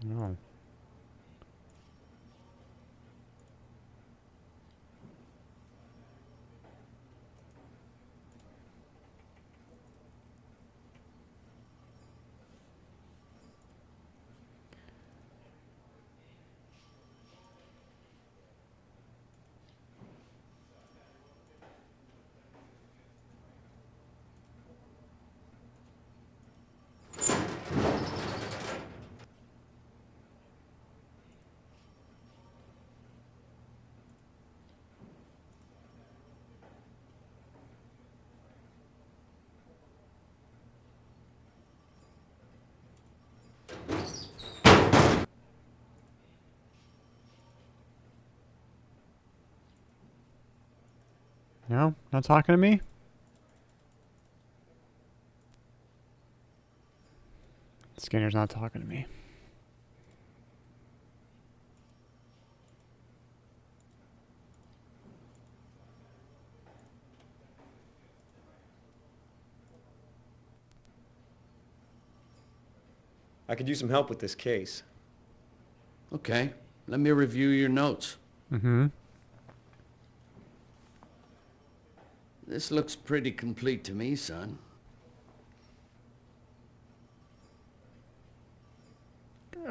No. No, not talking to me? Skinner's not talking to me. I could use some help with this case. Okay, let me review your notes. Mm-hmm. This looks pretty complete to me, son.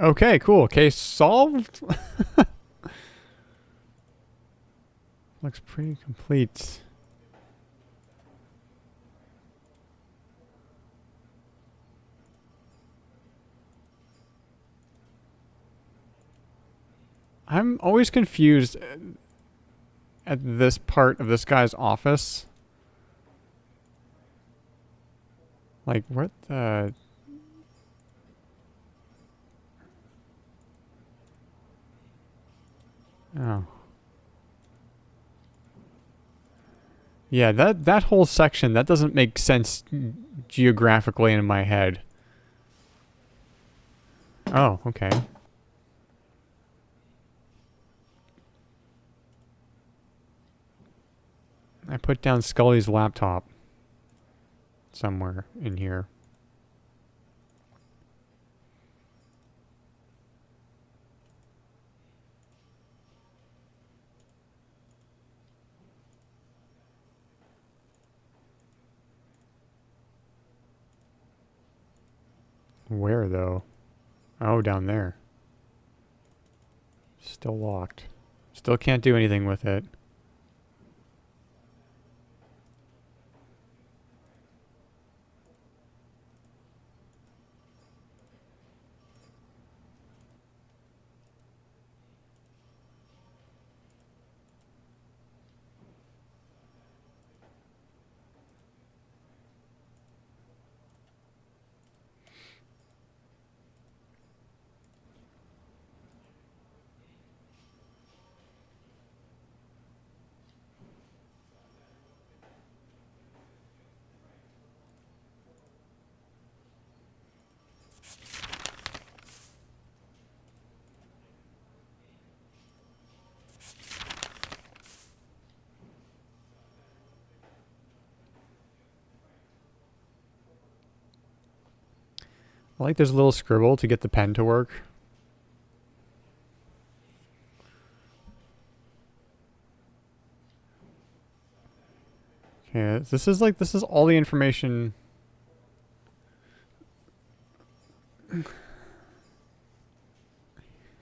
Okay, cool. Case solved. Looks pretty complete. I'm always confused at this part of this guy's office. Like, what the... Oh. Yeah, that whole section, that doesn't make sense geographically in my head. Oh, okay. I put down Scully's laptop somewhere in here. Where, though? Oh, down there. Still locked. Still can't do anything with it. I like this little scribble to get the pen to work. Okay, this is all the information.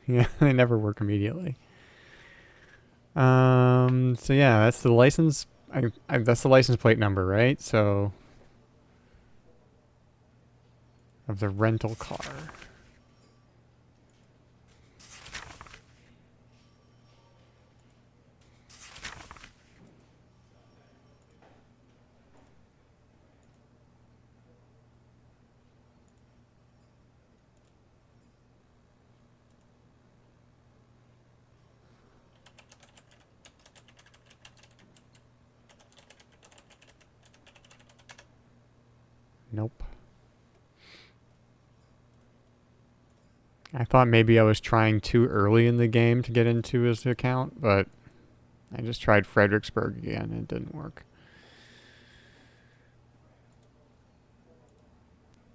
Yeah, they never work immediately. So yeah, that's the license. That's the license plate number, right? So of the rental car. Nope. I thought maybe I was trying too early in the game to get into his account, but I just tried Fredericksburg again and it didn't work.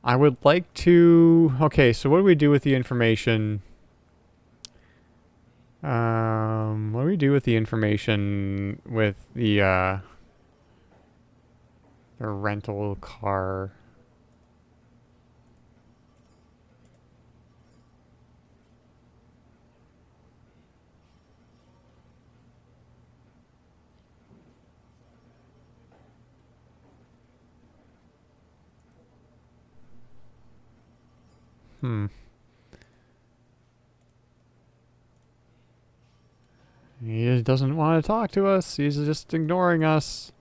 I would like to... Okay, so what do we do with the information? What do we do with the information with the rental car? He just doesn't want to talk to us. He's just ignoring us.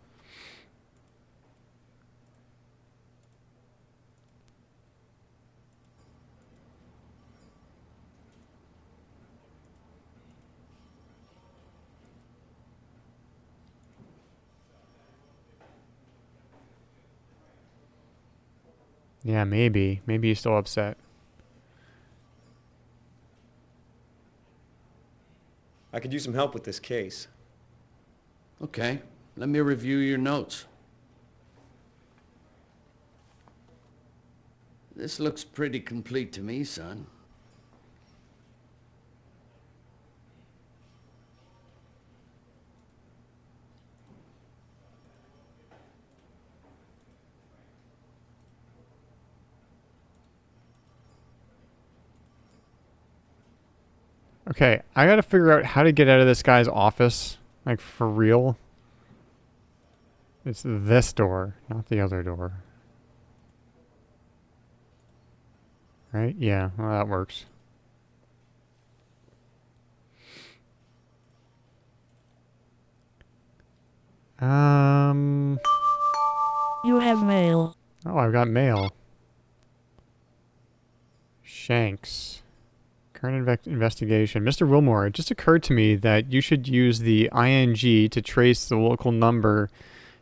Yeah, maybe. Maybe he's still upset. I could use some help with this case. Okay, let me review your notes. This looks pretty complete to me, son. Okay, I gotta figure out how to get out of this guy's office. Like, for real. It's this door, not the other door. Right? Yeah, well, that works. You have mail. Oh, I've got mail. Shanks. Current investigation. Mr. Wilmore, it just occurred to me that you should use the ING to trace the local number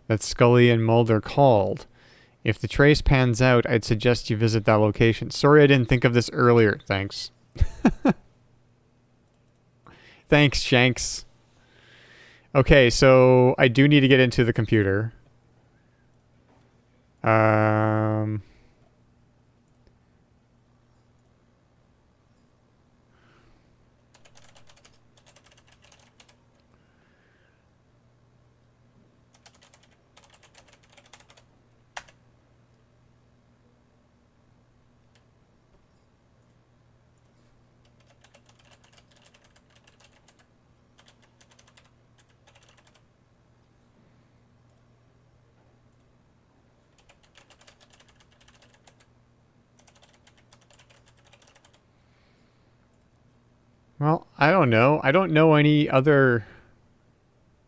that Scully and Mulder called. If the trace pans out, I'd suggest you visit that location. Sorry I didn't think of this earlier. Thanks. Thanks, Shanks. Okay, so I do need to get into the computer. Well, I don't know. I don't know any other...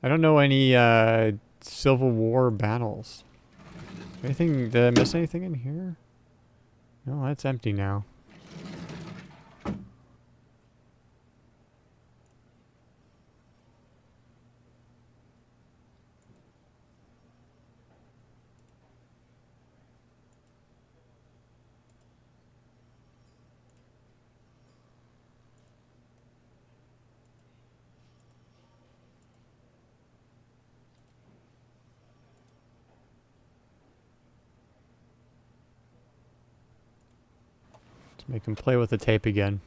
I don't know any Civil War battles. Anything... Did I miss anything in here? No, that's empty now. Let's make him play with the tape again.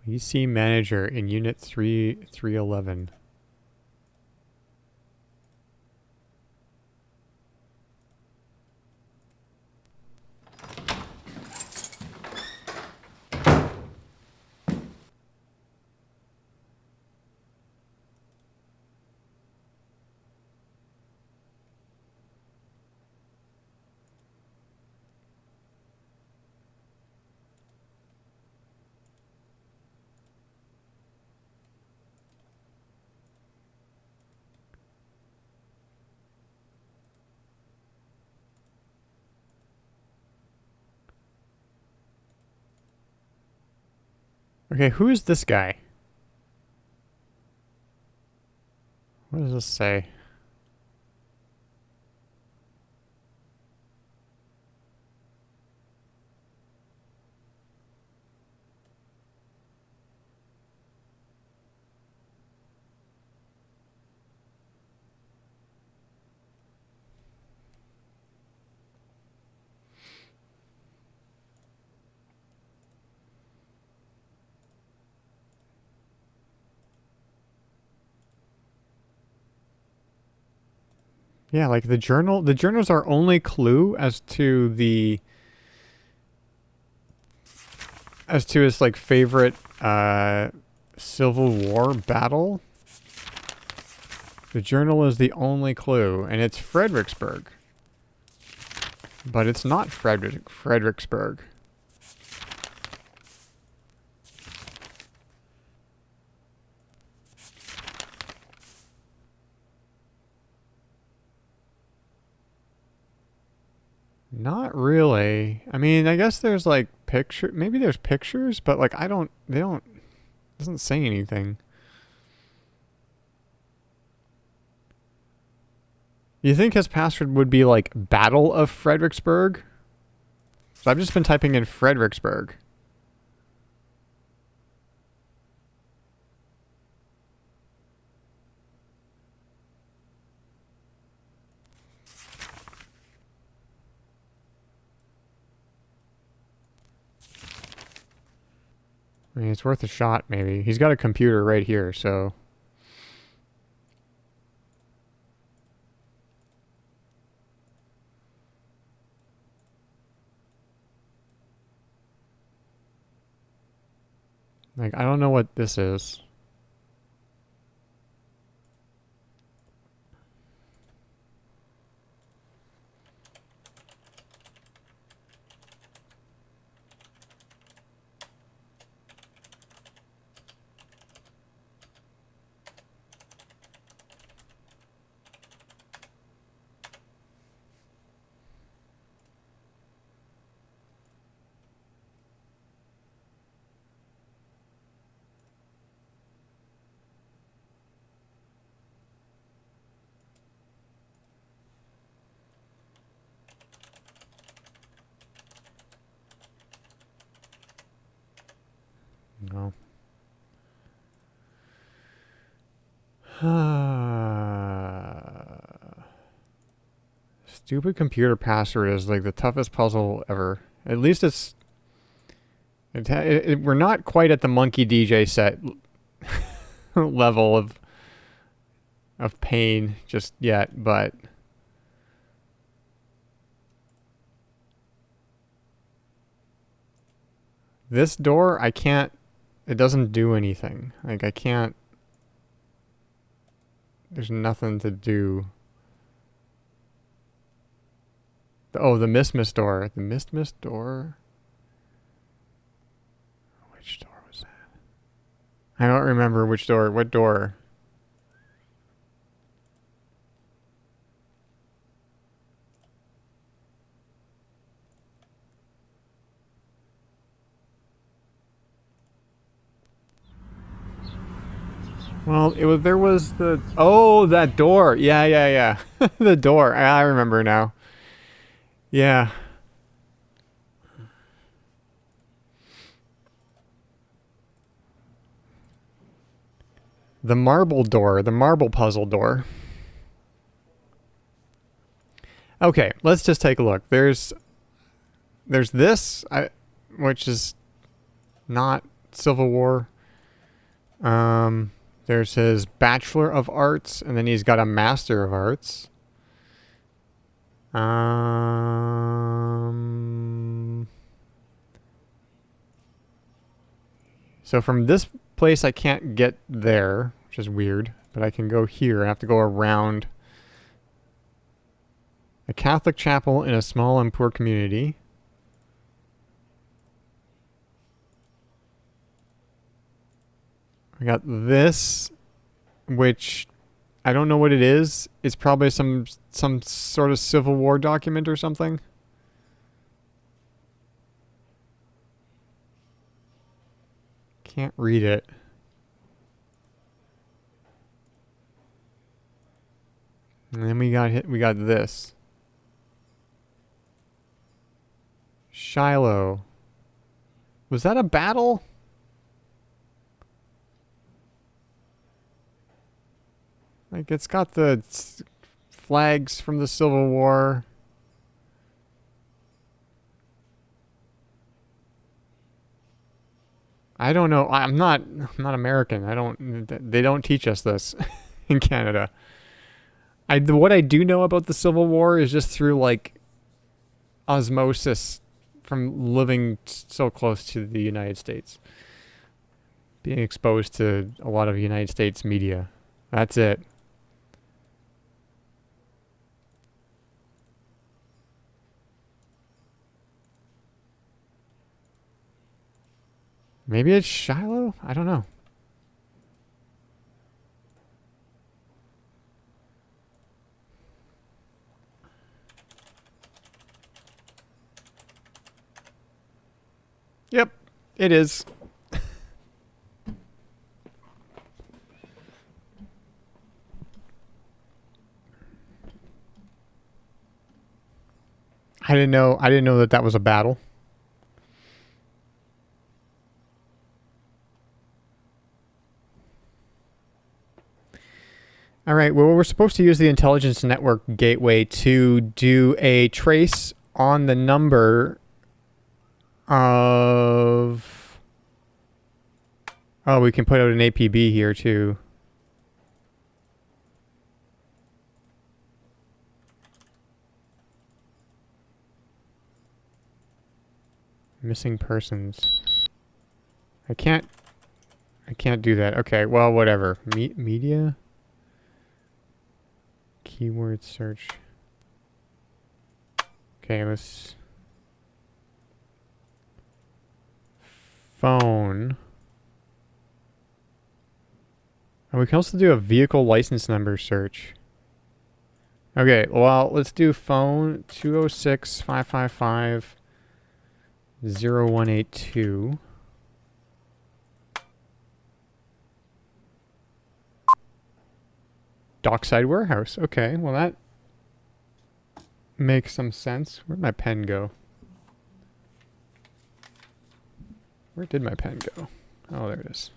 Please see manager in Unit 311. Okay, who is this guy? What does this say? Yeah, like the journal's our only clue as to his like favorite Civil War battle. The journal is the only clue, and it's Fredericksburg. But it's not Fredericksburg. Not really. I mean, I guess there's like maybe there's pictures, but like doesn't say anything. You think his password would be like Battle of Fredericksburg? So I've just been typing in Fredericksburg. I mean, it's worth a shot, maybe. He's got a computer right here, so... Like, I don't know what this is. No. Stupid computer password is like the toughest puzzle ever. At least we're not quite at the Monkey DJ set level of pain just yet, but this door, it doesn't do anything. Like, I can't... There's nothing to do. Oh, the Miss door. The Miss door? Which door was that? I don't remember which door. What door? Well, there was the... Oh, that door. Yeah. The door. I remember now. Yeah. The marble door. The marble puzzle door. Okay, let's just take a look. There's this, which is not Civil War. There's his Bachelor of Arts, and then he's got a Master of Arts. So from this place, I can't get there, which is weird, but I can go here. I have to go around a Catholic chapel in a small and poor community. I got this, which I don't know what it is. It's probably some sort of Civil War document or something. Can't read it. And then we got this. Shiloh. Was that a battle? Like, it's got the flags from the Civil War. I don't know. I'm not American. They don't teach us this in Canada. What I do know about the Civil War is just through like osmosis from living so close to the United States. Being exposed to a lot of United States media. That's it. Maybe it's Shiloh? I don't know. Yep, it is. I didn't know that that was a battle. All right, well, we're supposed to use the intelligence network gateway to do a trace on the number of... Oh, we can put out an APB here too. Missing persons. I can't do that. Okay, well, whatever. Media? Keyword search. Okay, let's... Phone. And we can also do a vehicle license number search. Okay, well, let's do phone 206-555-0182. Dockside Warehouse. Okay, well that makes some sense. Where'd my pen go? Where did my pen go? Oh, there it is.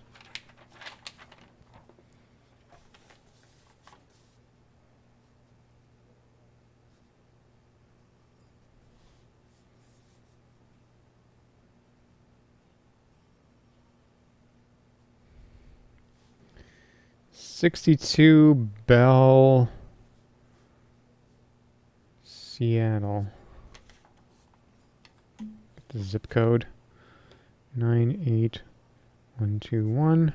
'62 Bell, Seattle. The zip code 98121.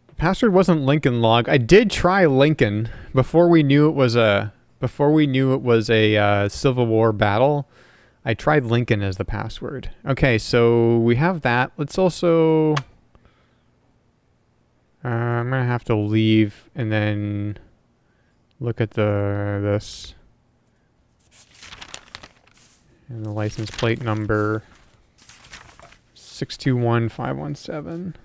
The password wasn't Lincoln Log. I did try Lincoln before we knew it was a Civil War battle. I tried Lincoln as the password. Okay, so we have that. Let's also... I'm going to have to leave and then look at this. And the license plate number 621517.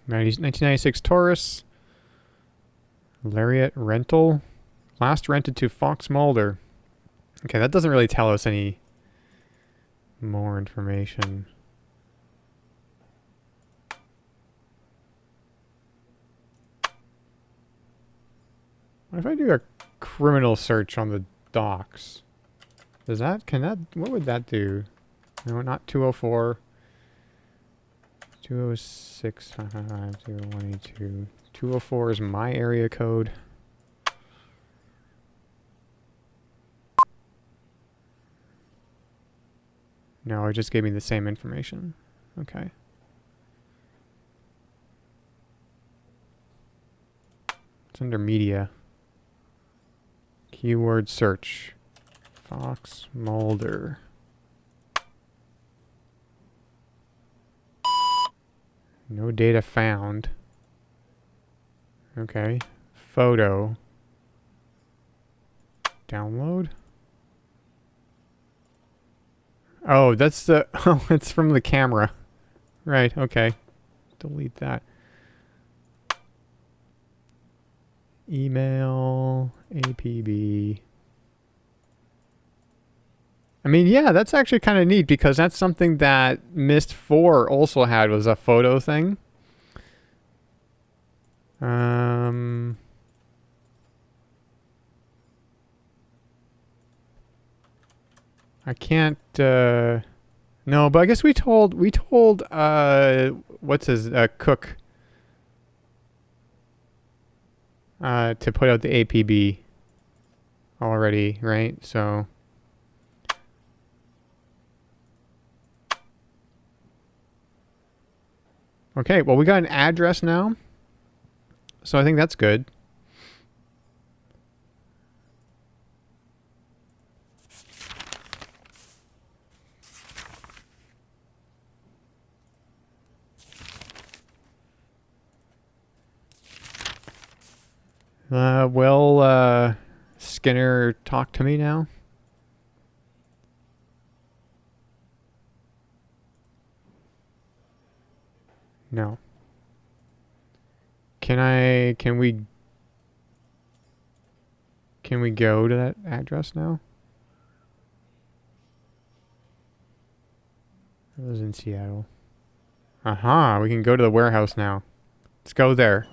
$1996 Taurus. Lariat rental. Last rented to Fox Mulder. Okay, that doesn't really tell us any more information. What if I do a criminal search on the docks? What would that do? No, not 204. 206 555 204 is my area code. No, it just gave me the same information. Okay. It's under media. Keyword search. Fox Mulder. No data found. Okay. Photo. Download. Oh, that's the... Oh, it's from the camera. Right, okay. Delete that. Email APB. I mean, yeah, that's actually kind of neat because that's something that Myst 4 also had, was a photo thing. I can't, no, but I guess we told, what's his, Cook, to put out the APB already, right? So. Okay, well, we got an address now. So I think that's good. Will Skinner talk to me now? No. Can we go to that address now? It was in Seattle. Aha, we can go to the warehouse now. Let's go there.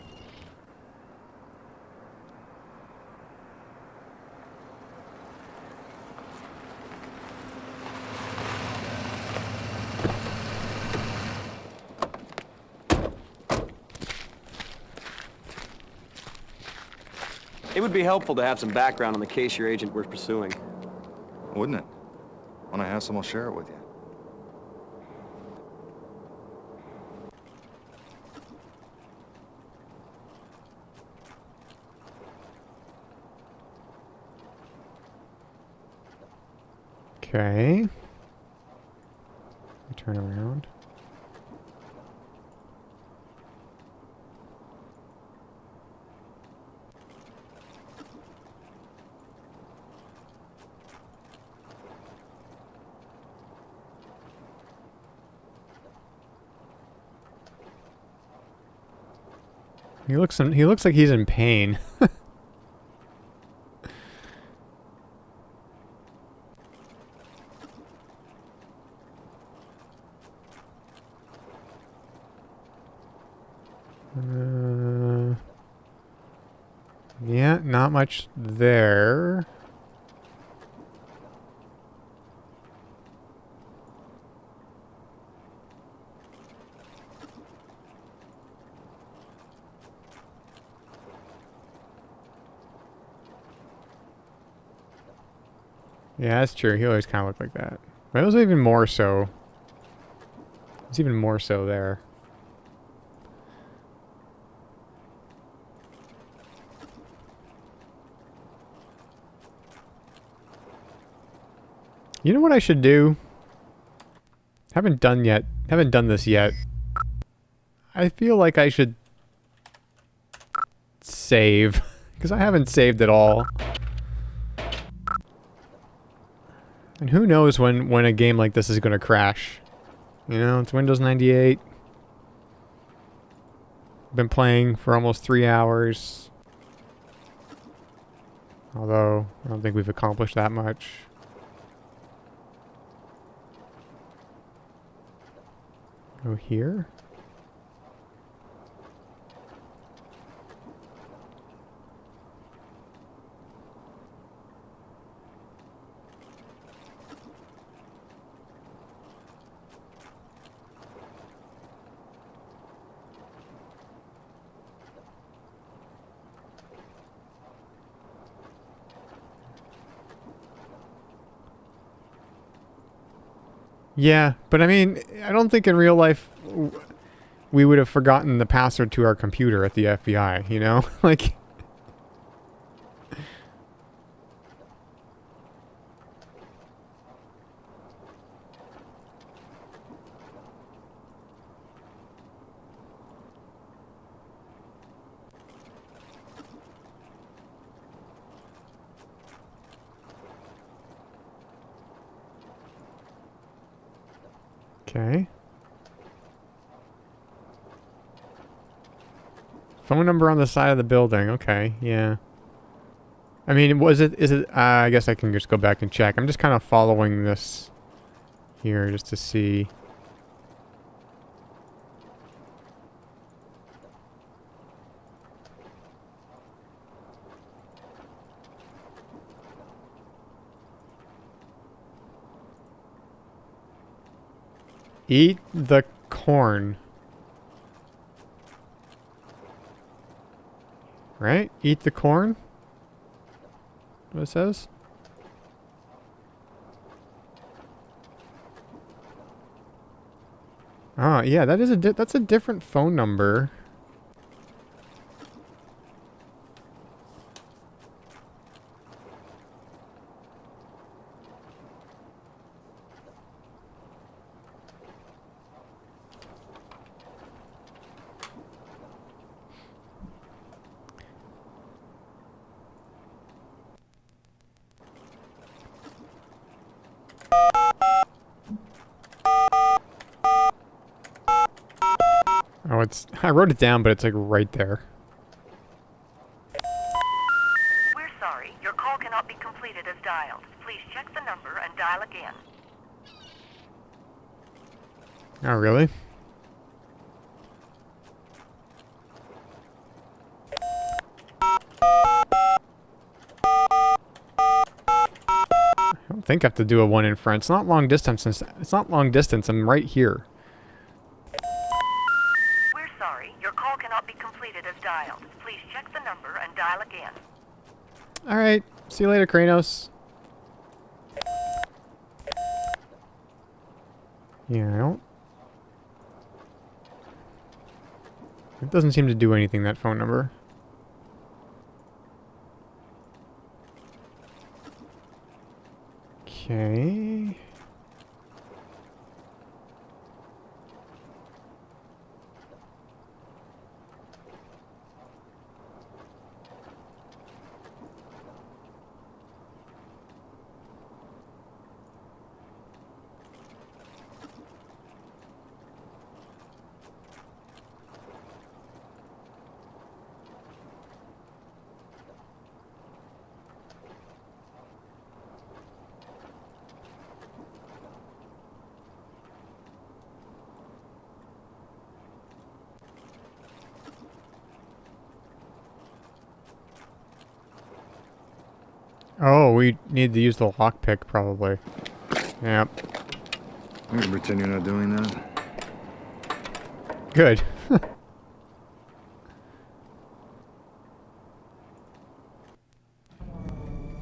It would be helpful to have some background on the case your agent was pursuing. Wouldn't it? When I have some, I'll share it with you. Okay. Turn around. He looks like he's in pain. Yeah, not much there. Yeah, that's true. He always kind of looked like that. But it was even more so. It's even more so there. You know what I should do? Haven't done this yet. I feel like I should save. Because I haven't saved at all. And who knows when a game like this is going to crash. You know, it's Windows 98. Been playing for almost 3 hours. Although, I don't think we've accomplished that much. Go here. Yeah, but I mean, I don't think in real life we would have forgotten the password to our computer at the FBI, you know? Like... Okay. Phone number on the side of the building. Okay, yeah. I mean, is it, I guess I can just go back and check. I'm just kind of following this here just to see. Eat the corn. Right? Eat the corn? What it says? Oh, yeah, that is that's a different phone number. Oh, I wrote it down, but it's like right there. We're sorry. Your call cannot be completed as dialed. Please check the number and dial again. Oh, really? I don't think I have to do a one in front. It's not long distance. It's not long distance. I'm right here. We're sorry. Your call cannot be completed as dialed. Please check the number and dial again. All right. See you later, Kranos. Yeah, I don't... It doesn't seem to do anything, that phone number. Okay. Oh, we need to use the lockpick, probably. Yep. I'm gonna pretend you're not doing that. Good.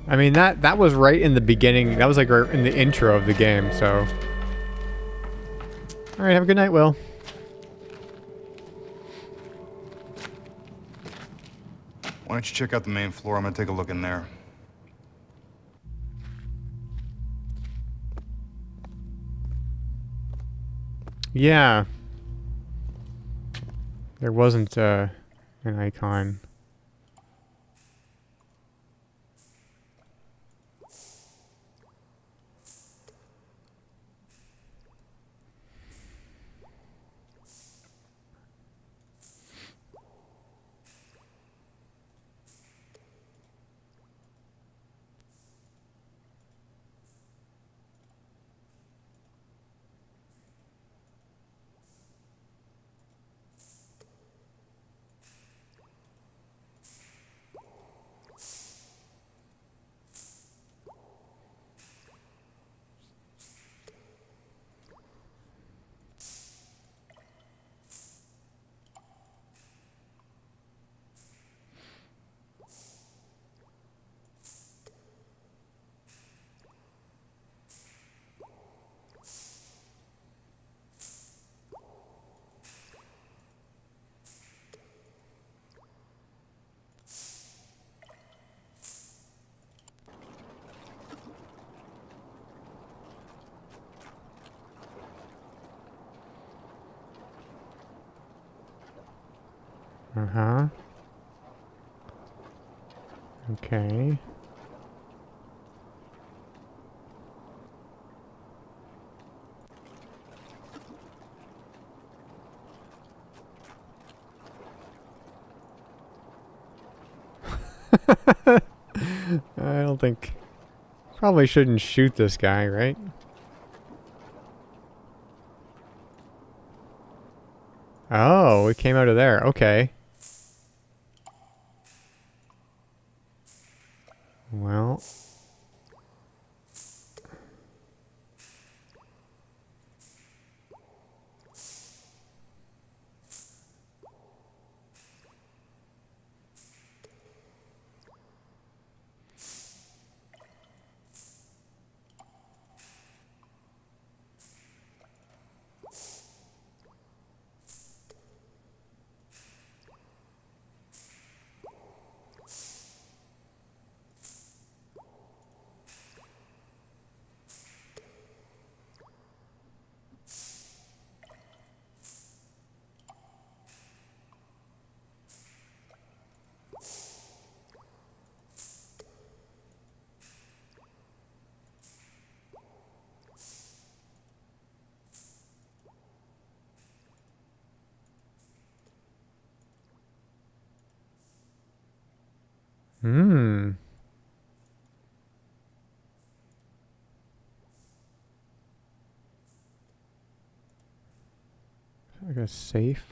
I mean, that was right in the beginning. That was like right in the intro of the game, so... Alright, have a good night, Will. Why don't you check out the main floor? I'm gonna take a look in there. Yeah. There wasn't an icon. Uh-huh. Okay. I don't think... Probably shouldn't shoot this guy, right? Oh, it came out of there. Okay. Well... Hmm. Like a safe.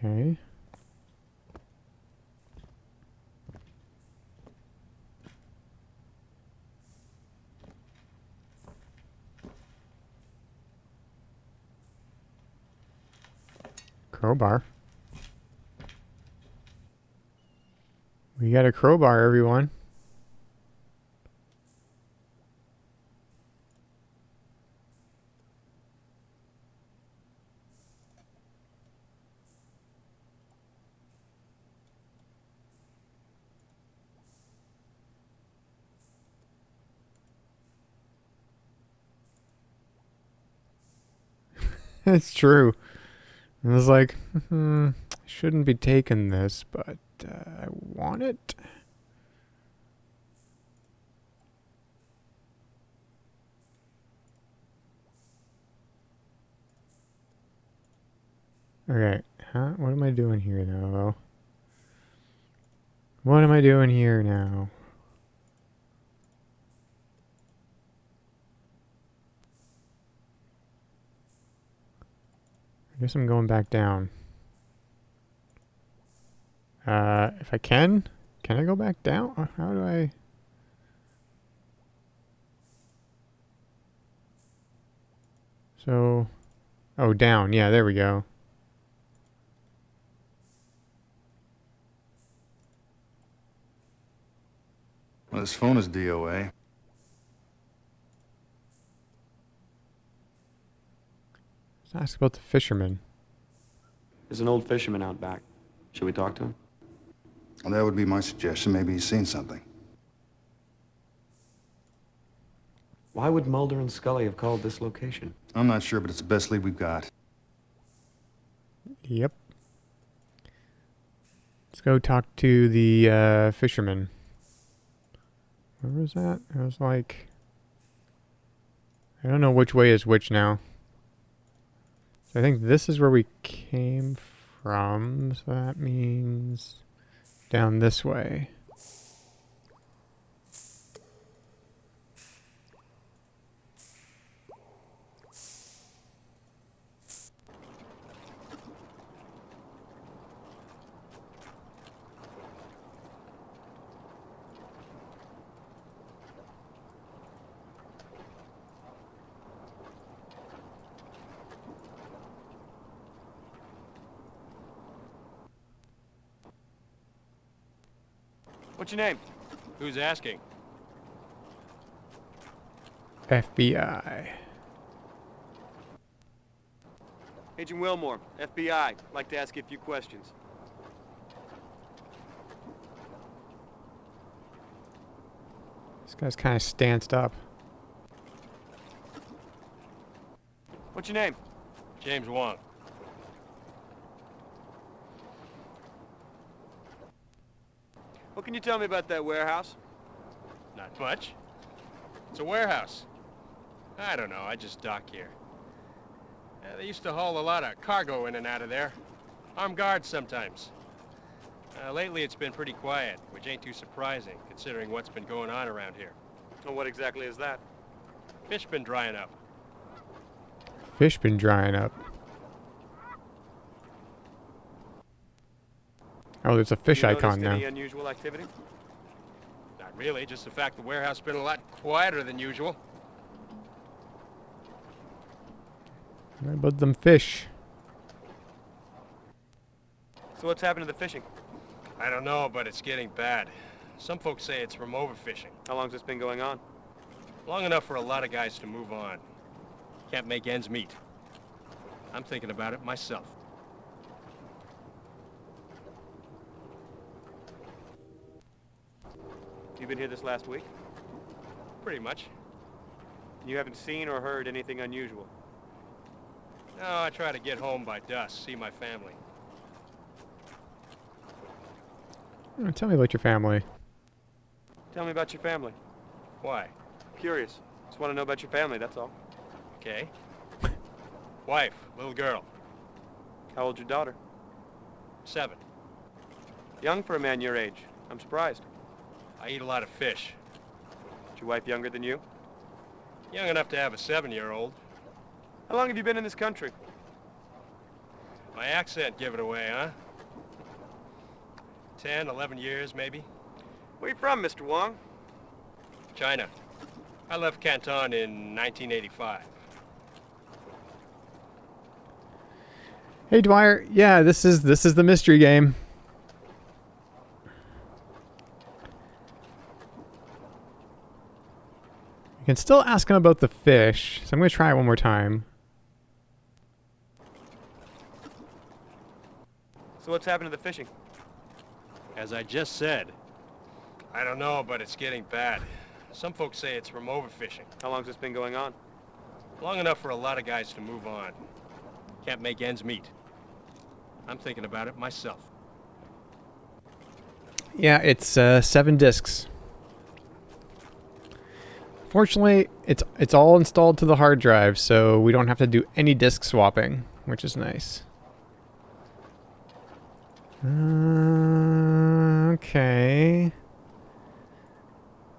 Okay. Crowbar. We got a crowbar, everyone. It's true. I was like, shouldn't be taking this, but I want it. Okay, huh? What am I doing here, though? What am I doing here now? I guess I'm going back down. If I can I go back down? Or how do I... So... Oh, down. Yeah, there we go. Well, this phone is DOA. Let's ask about the fisherman. There's an old fisherman out back. Should we talk to him? Well, that would be my suggestion. Maybe he's seen something. Why would Mulder and Scully have called this location? I'm not sure, but it's the best lead we've got. Yep. Let's go talk to the fisherman. Where was that? I was like... I don't know which way is which now. So I think this is where we came from. So that means down this way. What's your name? Who's asking? FBI. Agent Wilmore, FBI. Like to ask you a few questions. This guy's kind of stanced up. What's your name? James Wong. What can you tell me about that warehouse? Not much. It's a warehouse. I don't know, I just dock here. They used to haul a lot of cargo in and out of there. Armed guards sometimes. Lately it's been pretty quiet, which ain't too surprising, considering what's been going on around here. Well, what exactly is that? Fish been drying up. Fish been drying up. Oh, there's a fish icon now. Any unusual activity? Not really, just the fact the warehouse has been a lot quieter than usual. What about them fish? So what's happened to the fishing? I don't know, but it's getting bad. Some folks say it's from overfishing. How long's this been going on? Long enough for a lot of guys to move on. Can't make ends meet. I'm thinking about it myself. You been here this last week? Pretty much. You haven't seen or heard anything unusual? No, I try to get home by dusk, see my family. Tell me about your family. Tell me about your family. Why? Curious. Just want to know about your family, that's all. Okay. Wife, little girl. How old's your daughter? 7. Young for a man your age. I'm surprised. I eat a lot of fish. Is your wife younger than you? Young enough to have a 7-year-old. How long have you been in this country? My accent give it away, huh? 10, 11 years, maybe. Where you from, Mr. Wong? China. I left Canton in 1985. Hey Dwyer, yeah, this is the mystery game. You can still ask him about the fish, so I'm gonna try it one more time. So what's happened to the fishing? As I just said, I don't know, but it's getting bad. Some folks say it's from overfishing. How long's this been going on? Long enough for a lot of guys to move on. Can't make ends meet. I'm thinking about it myself. Yeah, it's 7 discs. Fortunately, it's all installed to the hard drive, so we don't have to do any disk swapping, which is nice. Okay.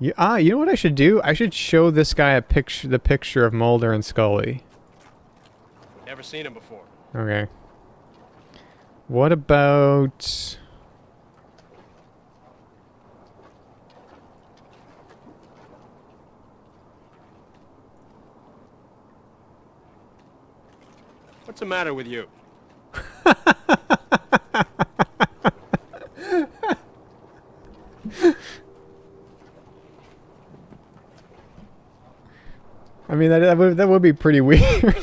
Yeah, you know what I should do? I should show this guy the picture of Mulder and Scully. Never seen him before. Okay. What about... What's the matter with you? I mean, that would be pretty weird.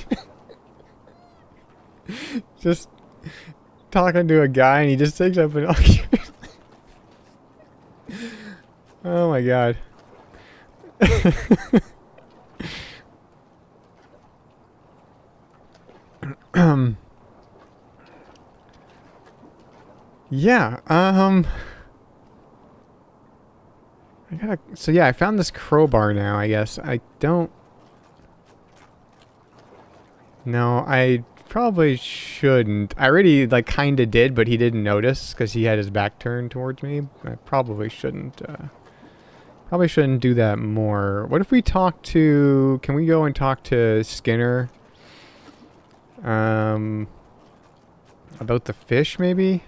Just talking to a guy and he just takes up an argument. Oh my god. Yeah, so yeah, I found this crowbar now, I guess. I don't... No, I probably shouldn't. I already, like, kinda did, but he didn't notice because he had his back turned towards me. I probably shouldn't do that more. What if we talk to... Can we go and talk to Skinner? About the fish, maybe?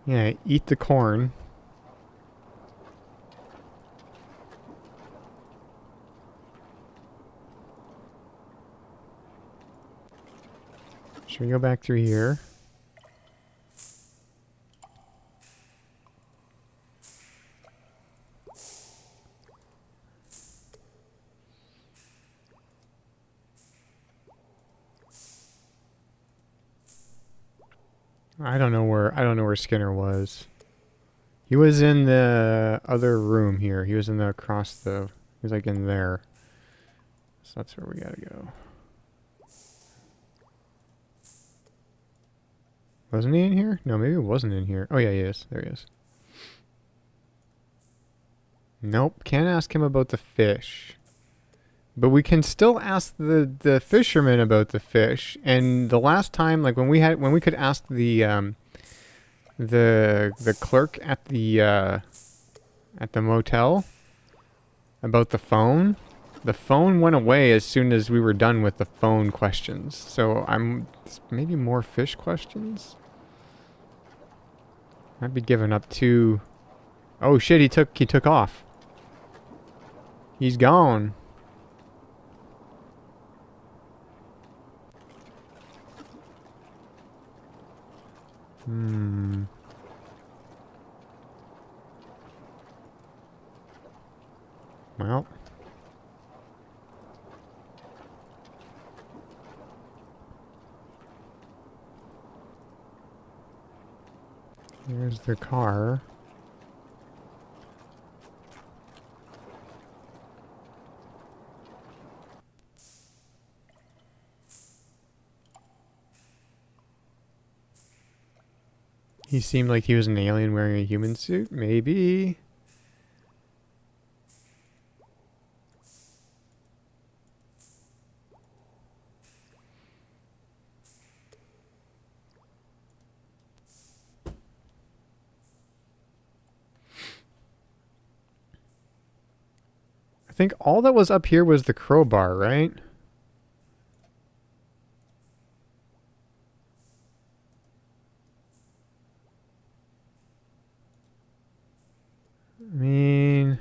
Yeah, eat the corn. Should we go back through here? I don't know where Skinner was. He was in the other room here. He was in the he was like in there. So that's where we gotta go. Wasn't he in here? No, maybe it wasn't in here. Oh yeah, he is. There he is. Nope, can't ask him about the fish. But we can still ask the fisherman about the fish. And the last time, like when we could ask the clerk at the motel about the phone went away as soon as we were done with the phone questions. So maybe more fish questions. I'd be giving up two. Oh shit! He took off. He's gone. Well. There's the car. He seemed like he was an alien wearing a human suit, maybe. I think all that was up here was the crowbar, right? I mean...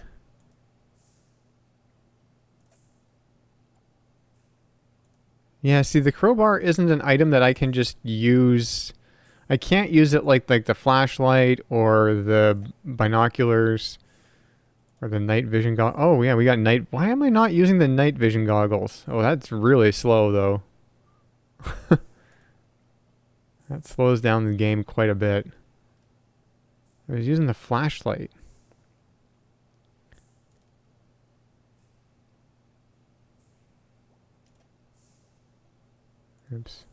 Yeah, see, the crowbar isn't an item that I can just use. I can't use it like the flashlight or the binoculars or the night vision goggles. Oh, yeah, we got night... Why am I not using the night vision goggles? Oh, that's really slow, though. That slows down the game quite a bit. I was using the flashlight. Oops.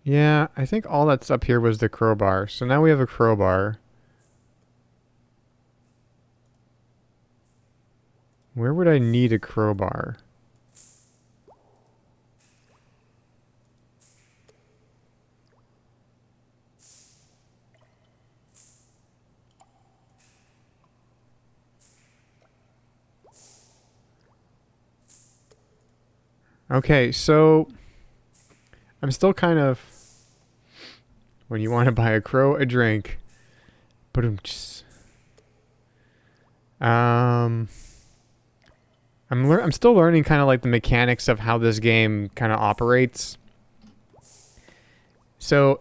Yeah, I think all that's up here was the crowbar. So now we have a crowbar. Where would I need a crowbar? Okay, so I'm still kind of, when you want to buy a crow a drink, I'm still learning kind of like the mechanics of how this game kind of operates. So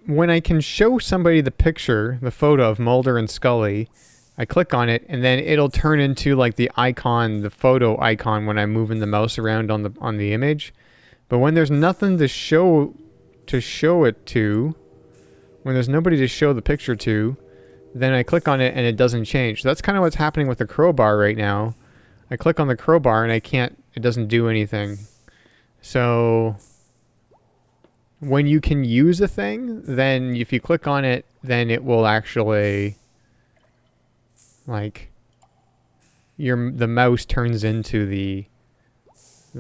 when I can show somebody the picture, the photo of Mulder and Scully, I click on it and then it'll turn into like the icon, the photo icon when I'm moving the mouse around on the image. But when there's nothing to show it to, when there's nobody to show the picture to, then I click on it and it doesn't change. So that's kind of what's happening with the crowbar right now. I click on the crowbar and it doesn't do anything. So when you can use a thing, then if you click on it, then it will actually, like, the mouse turns into the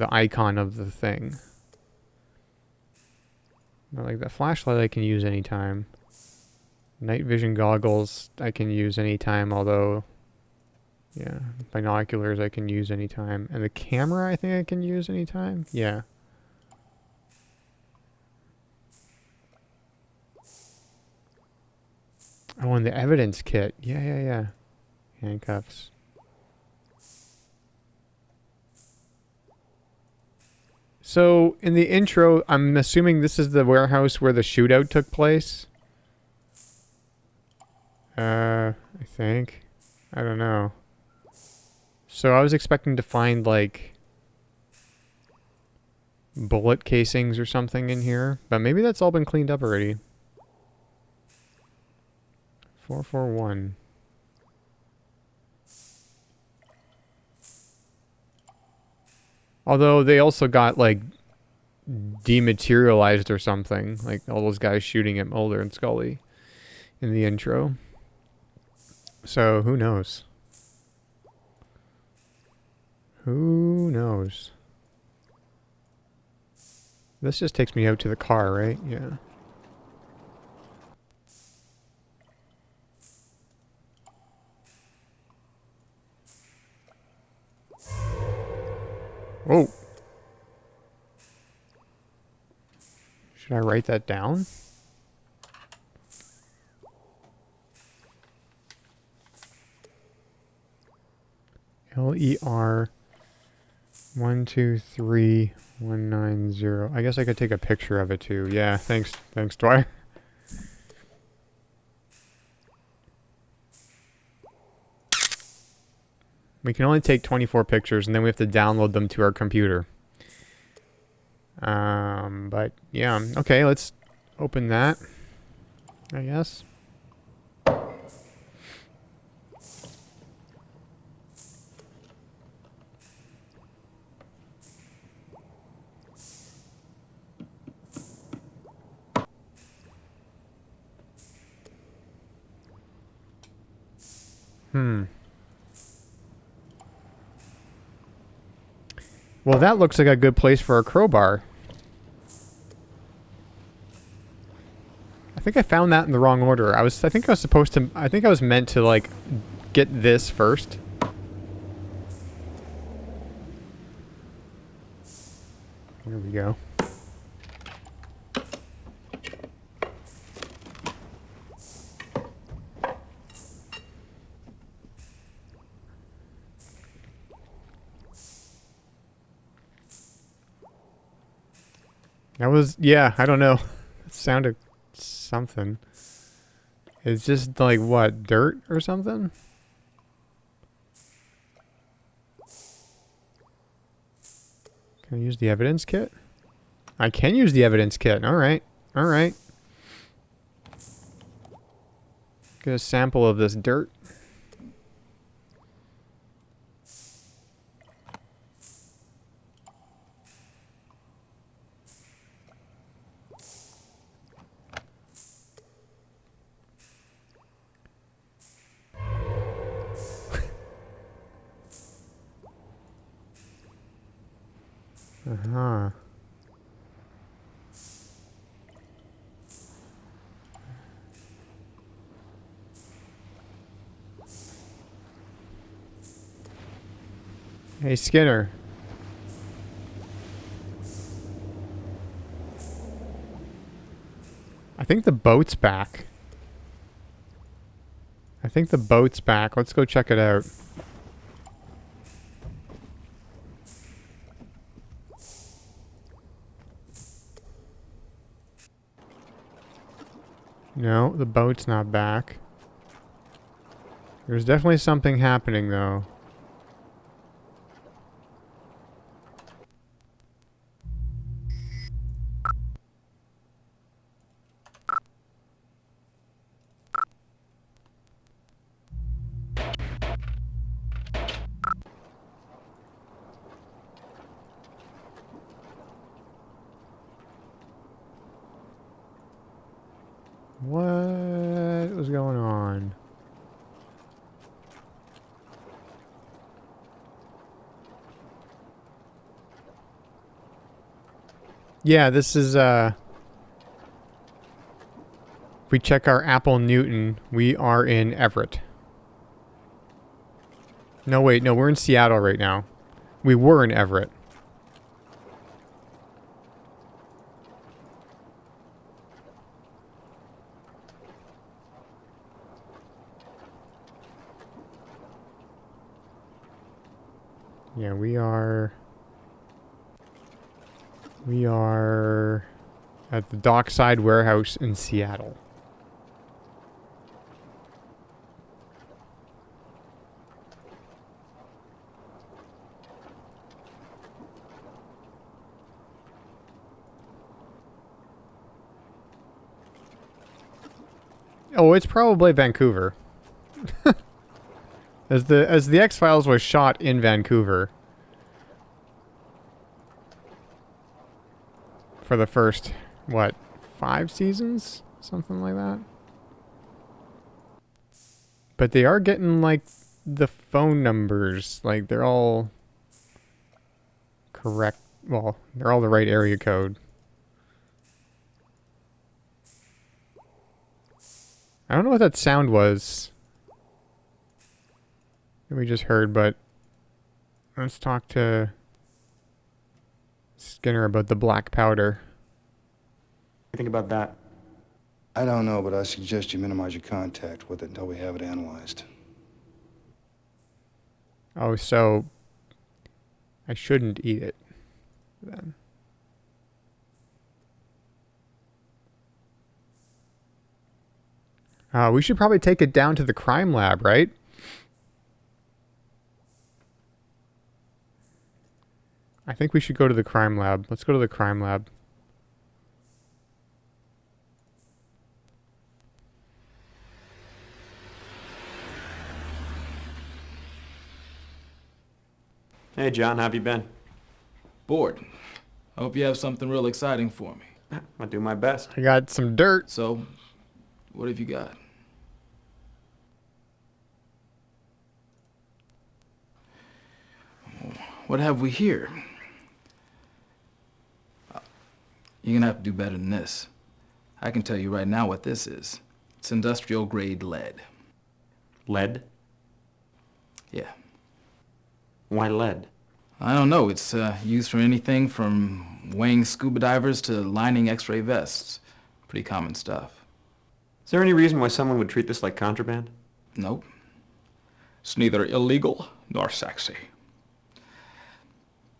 icon of the thing. But like the flashlight I can use anytime. Night vision goggles I can use anytime, although, yeah, binoculars I can use anytime. And the camera I think I can use anytime. Yeah. Oh, and the evidence kit. Yeah. Handcuffs. So, in the intro, I'm assuming this is the warehouse where the shootout took place. I think. I don't know. So I was expecting to find, like, bullet casings or something in here, but maybe that's all been cleaned up already. 441. Although they also got, like, dematerialized or something. Like, all those guys shooting at Mulder and Scully in the intro. So, who knows? Who knows? This just takes me out to the car, right? Yeah. Oh. Should I write that down? LER 123190. I guess I could take a picture of it too. Yeah, thanks, Dwyer. We can only take 24 pictures, and then we have to download them to our computer. But yeah, okay, let's open that, I guess. Well, that looks like a good place for a crowbar. I think I found that in the wrong order. I think I was meant to, like, get this first. Here we go. That was, yeah, I don't know. It sounded something. It's just like, what, dirt or something? Can I use the evidence kit? I can use the evidence kit. Alright. Alright. Get a sample of this dirt. Uh-huh. Hey, Skinner. I think the boat's back. Let's go check it out. No, the boat's not back. There's definitely something happening, though. What was going on? Yeah, this is, if we check our Apple Newton, we are in Everett. No, wait, no, we're in Seattle right now. We were in Everett. Yeah, we are at the Dockside Warehouse in Seattle. Oh, it's probably Vancouver. As the X-Files was shot in Vancouver. For the first, what, 5 seasons? Something like that. But they are getting, like, the phone numbers. Like, they're all correct. Well, they're all the right area code. I don't know what that sound was that we just heard, but let's talk to Skinner about the black powder. What do you think about that? I don't know, but I suggest you minimize your contact with it until we have it analyzed. Oh, so I shouldn't eat it then. We should probably take it down to the crime lab, right? I think we should go to the crime lab. Let's go to the crime lab. Hey, John, how have you been? Bored. I hope you have something real exciting for me. I'll do my best. I got some dirt. So, what have you got? What have we here? You're gonna have to do better than this. I can tell you right now what this is. It's industrial grade lead. Lead? Yeah. Why lead? I don't know. It's used for anything from weighing scuba divers to lining X-ray vests. Pretty common stuff. Is there any reason why someone would treat this like contraband? Nope. It's neither illegal nor sexy.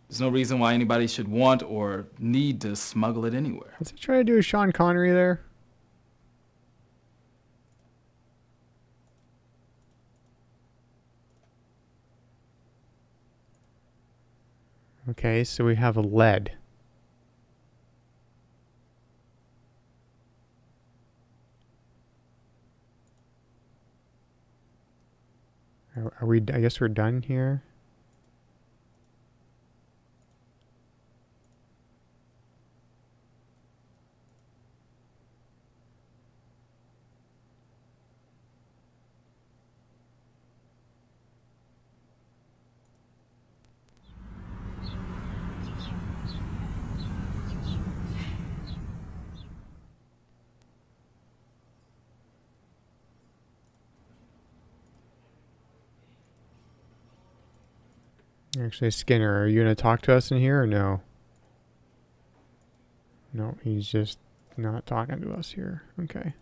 There's no reason why anybody should want or need to smuggle it anywhere. What's he trying to do with Sean Connery there? Okay, so we have a lead. Are we, I guess we're done here. Actually, Skinner, are you going to talk to us in here or no? No, he's just not talking to us here. Okay.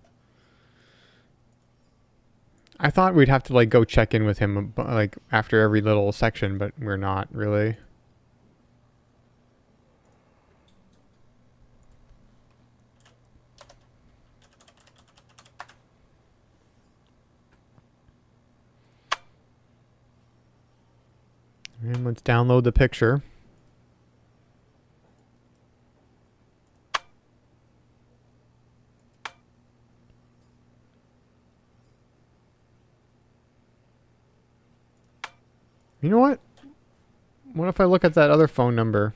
I thought we'd have to, like, go check in with him, like, after every little section, but we're not really. And let's download the picture. You know what? What if I look at that other phone number?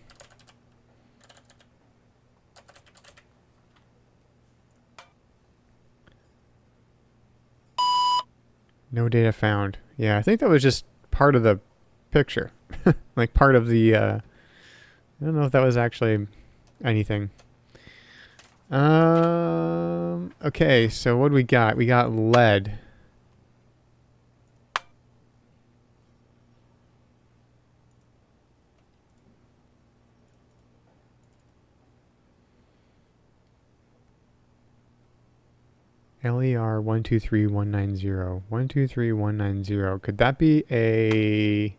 No data found. Yeah, I think that was just part of the picture. Like part of the I don't know if that was actually anything. Okay, so what do we got? We got lead. LER 123190. 123190. Could that be a...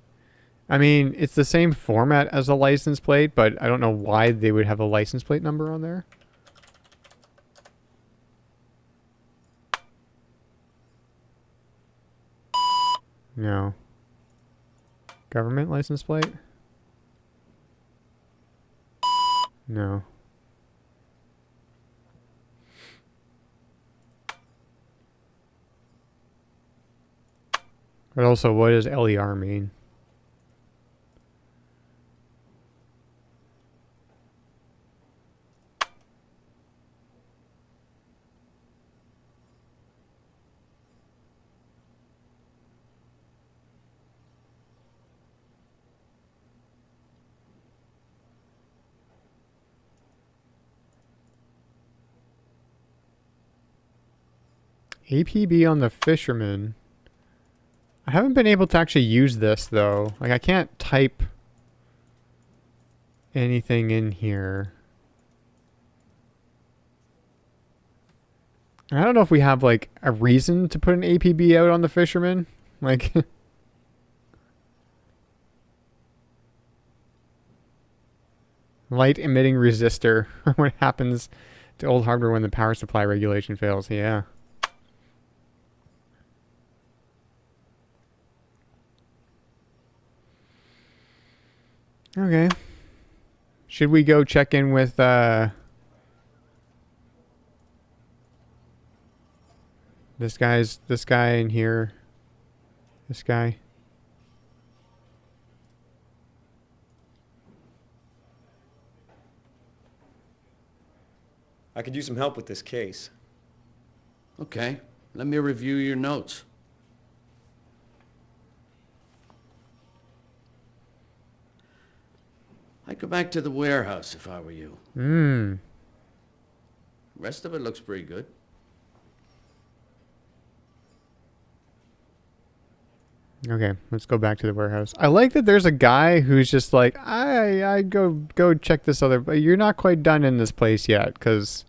I mean, it's the same format as a license plate, but I don't know why they would have a license plate number on there. No. Government license plate? No. But also, what does LER mean? APB on the fisherman. I haven't been able to actually use this though. Like I can't type anything in here. I don't know if we have like a reason to put an APB out on the fisherman. Like light emitting resistor. What happens to old hardware when the power supply regulation fails? Yeah. Okay. Should we go check in with this guy in here? This guy? I could use some help with this case. Okay, let me review your notes. I'd go back to the warehouse if I were you. Rest of it looks pretty good. Okay, let's go back to the warehouse. I like that there's a guy who's just like, I go check this other, but you're not quite done in this place yet, because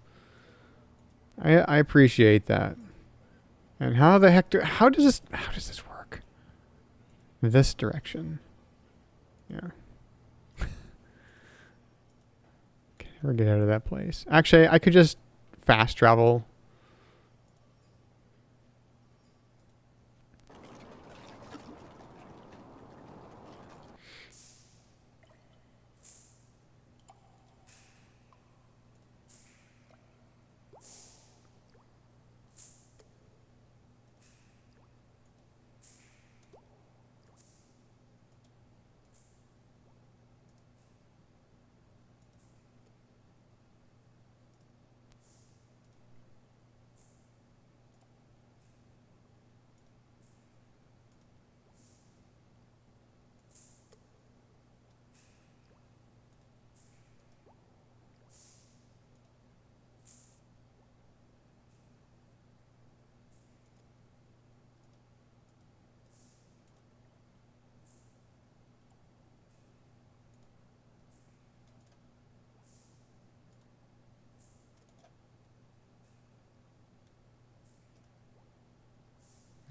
I appreciate that. And how the heck how does this work? This direction. Yeah. Can never get out of that place. Actually, I could just fast travel.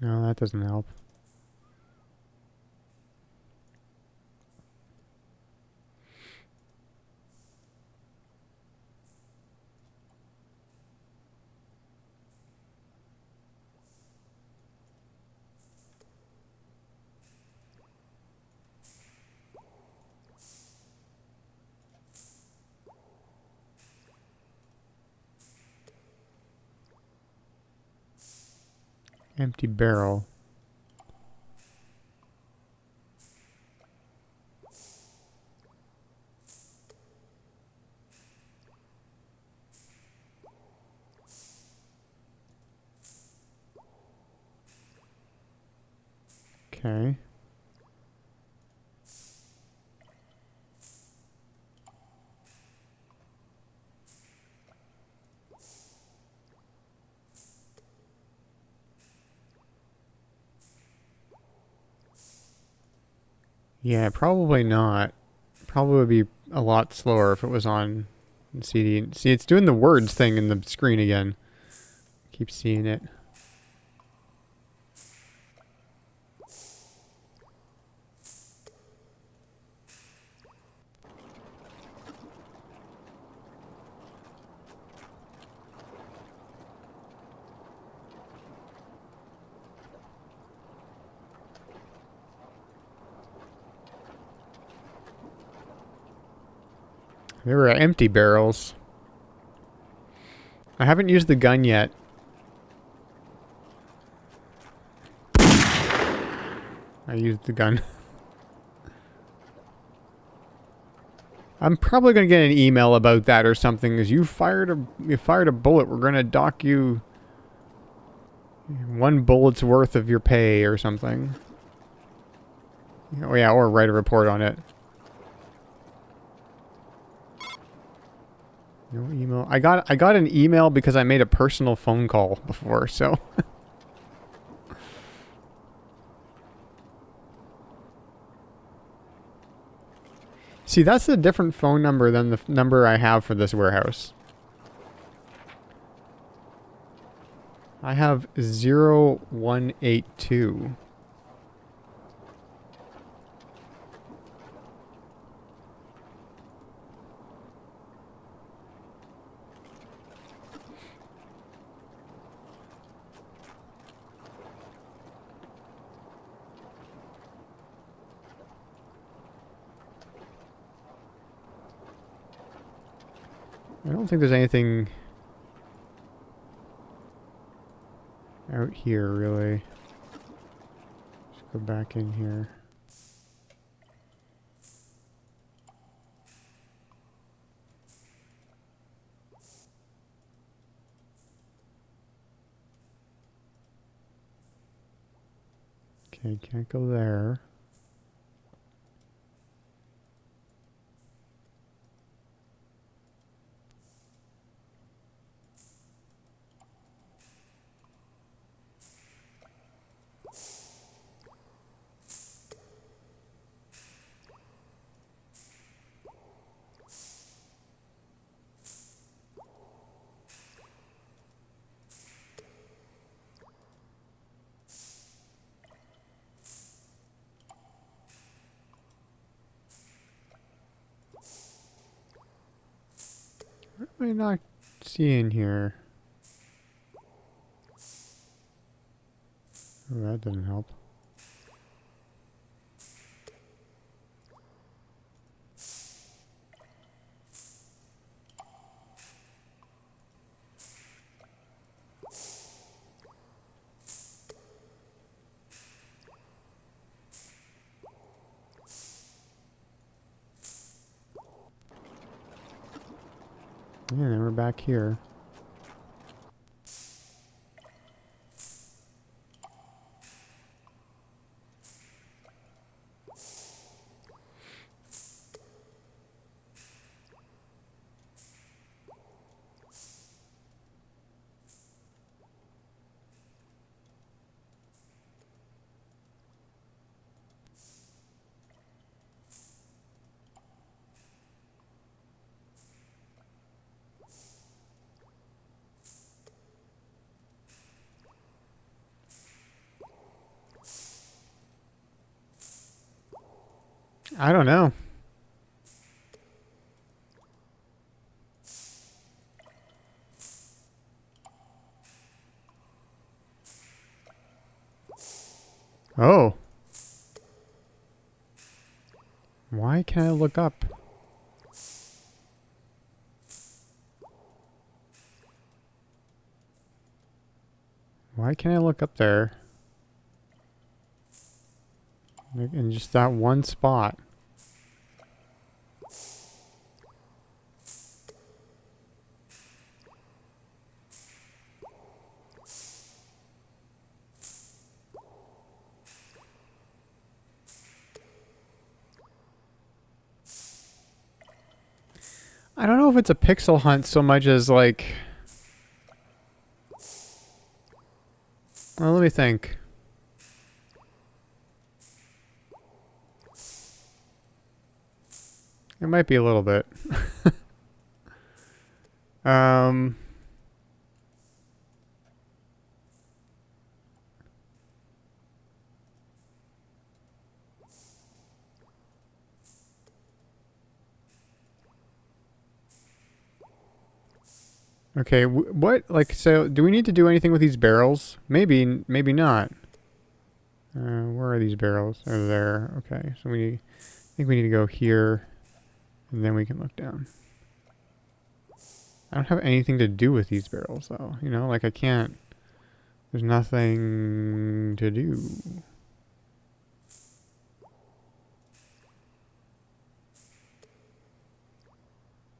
No, that doesn't help. Empty barrel. Okay. Yeah, probably not. Probably would be a lot slower if it was on CD. See, it's doing the words thing in the screen again. Keep seeing it. There were empty barrels. I haven't used the gun yet. I used the gun. I'm probably gonna get an email about that or something. Because you fired a bullet. We're gonna dock you 1 bullet's worth of your pay or something. Oh yeah, or write a report on it. No email. I got an email because I made a personal phone call before, so. See, that's a different phone number than the number I have for this warehouse. I have 0182. I don't think there's anything out here, really. Let's go back in here. Okay, can't go there. What am I not seeing here? Oh, that didn't help. Yeah, then we're back here. I don't know. Oh. Why can't I look up? Why can't I look up there? Like, in just that one spot. I don't know if it's a pixel hunt so much as like... Well, let me think. It might be a little bit. Okay, what, like, so, do we need to do anything with these barrels? Maybe, maybe not. Where are these barrels? They're there. Okay, so I think we need to go here, and then we can look down. I don't have anything to do with these barrels, though. You know, like, I can't, there's nothing to do.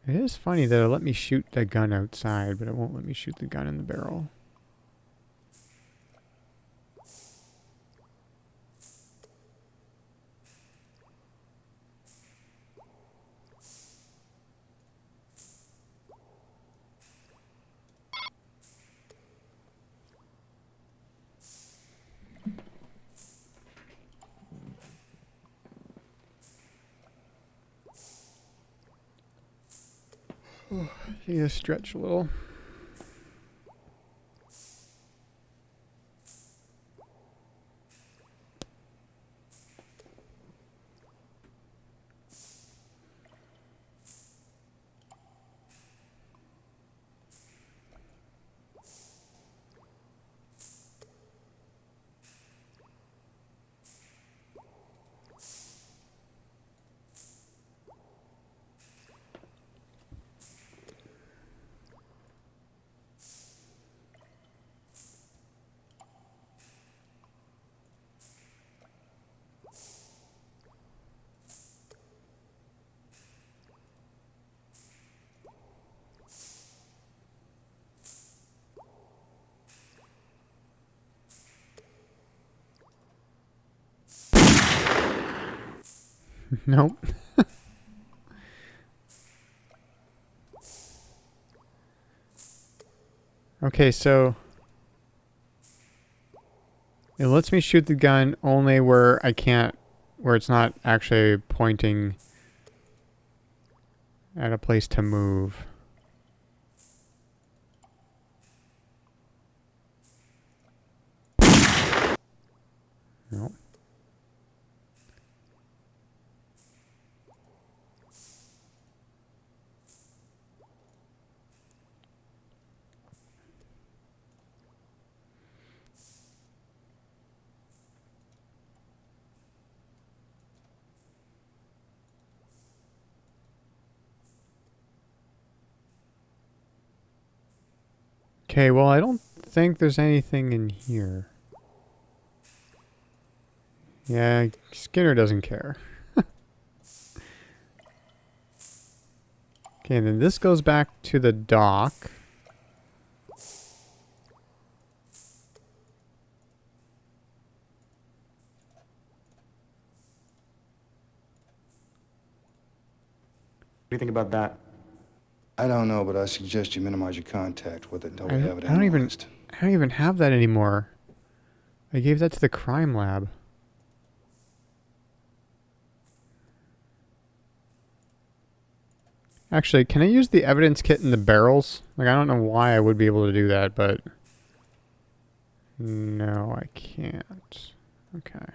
It is funny that it'll let me shoot the gun outside, but it won't let me shoot the gun in the barrel. You need to stretch a little. Nope. Okay, so it lets me shoot the gun only where I can't, where it's not actually pointing at a place to move. Nope. Okay, well, I don't think there's anything in here. Yeah, Skinner doesn't care. Okay, and then this goes back to the dock. What do you think about that? I don't know, but I suggest you minimize your contact with it until we have it I don't analyzed. even have that anymore. I gave that to the crime lab. Actually, can I use the evidence kit in the barrels? Like, I don't know why I would be able to do that, but... No, I can't. Okay.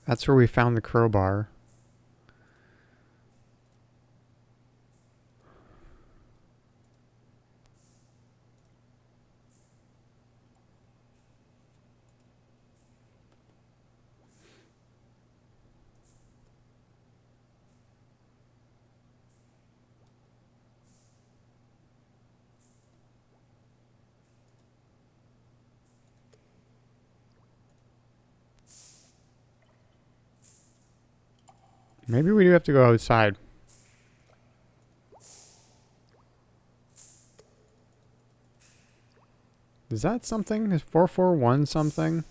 That's where we found the crowbar. Maybe we do have to go outside. Is that something? Is 441 something?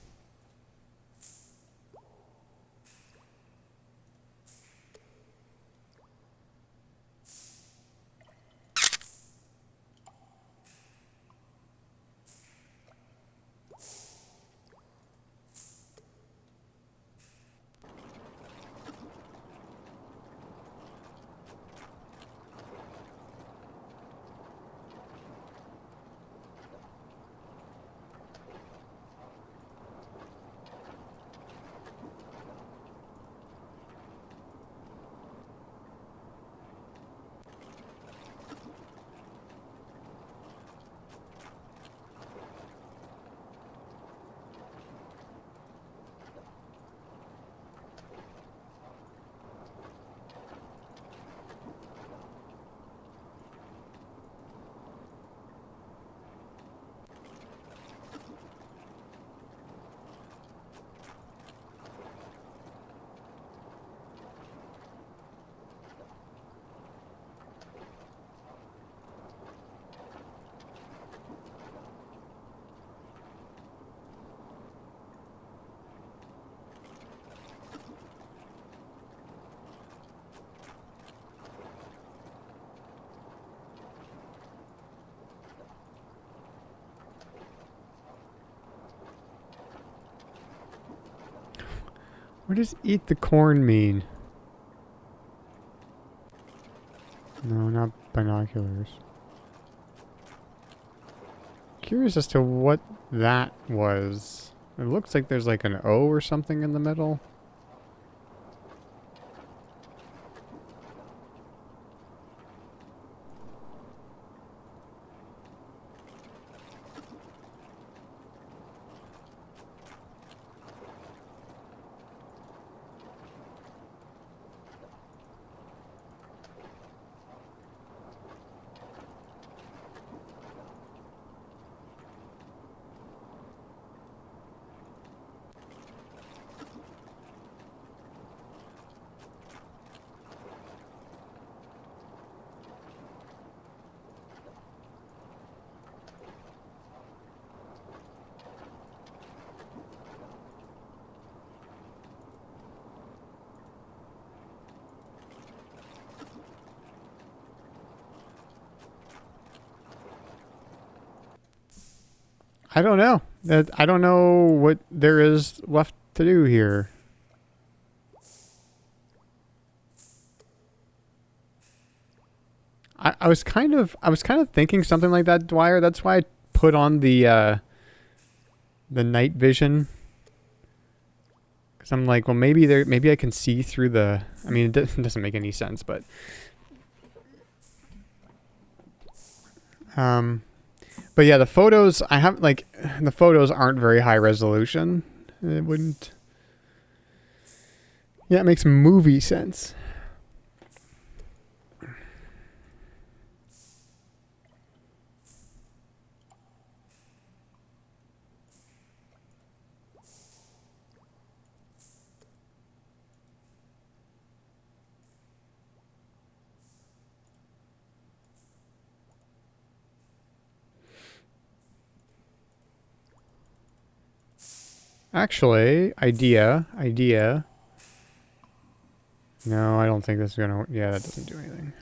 What does eat the corn mean? No, not binoculars. Curious as to what that was. It looks like there's like an O or something in the middle. I don't know. I don't know what there is left to do here. I was kind of thinking something like that, Dwyer. That's why I put on the night vision. Cuz I'm like, well, maybe I can see through the, I mean, it doesn't make any sense, but but yeah, the photos, I have, like, the photos aren't very high resolution. It wouldn't, yeah, it makes movie sense. Actually, idea. No, I don't think this is gonna, yeah, that doesn't do anything.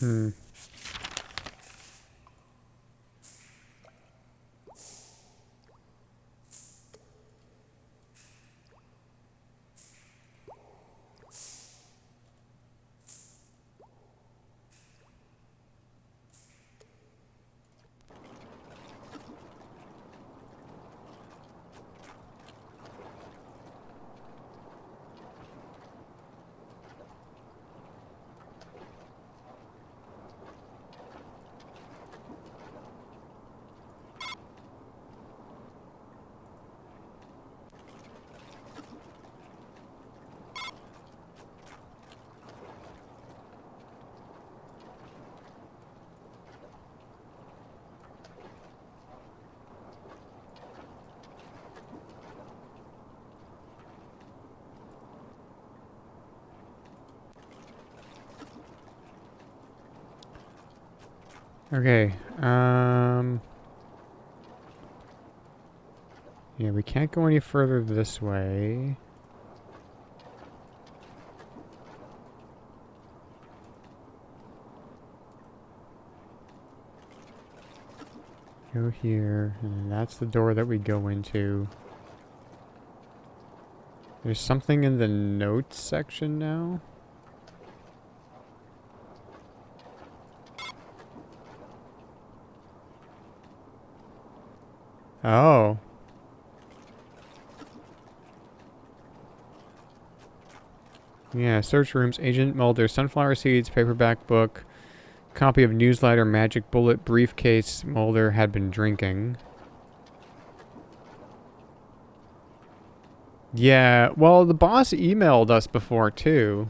Hmm. Okay, yeah, we can't go any further this way. Go here, and that's the door that we go into. There's something in the notes section now. Oh. Yeah, search rooms, Agent Mulder, sunflower seeds, paperback book, copy of newsletter, magic bullet, briefcase Mulder had been drinking. Yeah, well, the boss emailed us before too.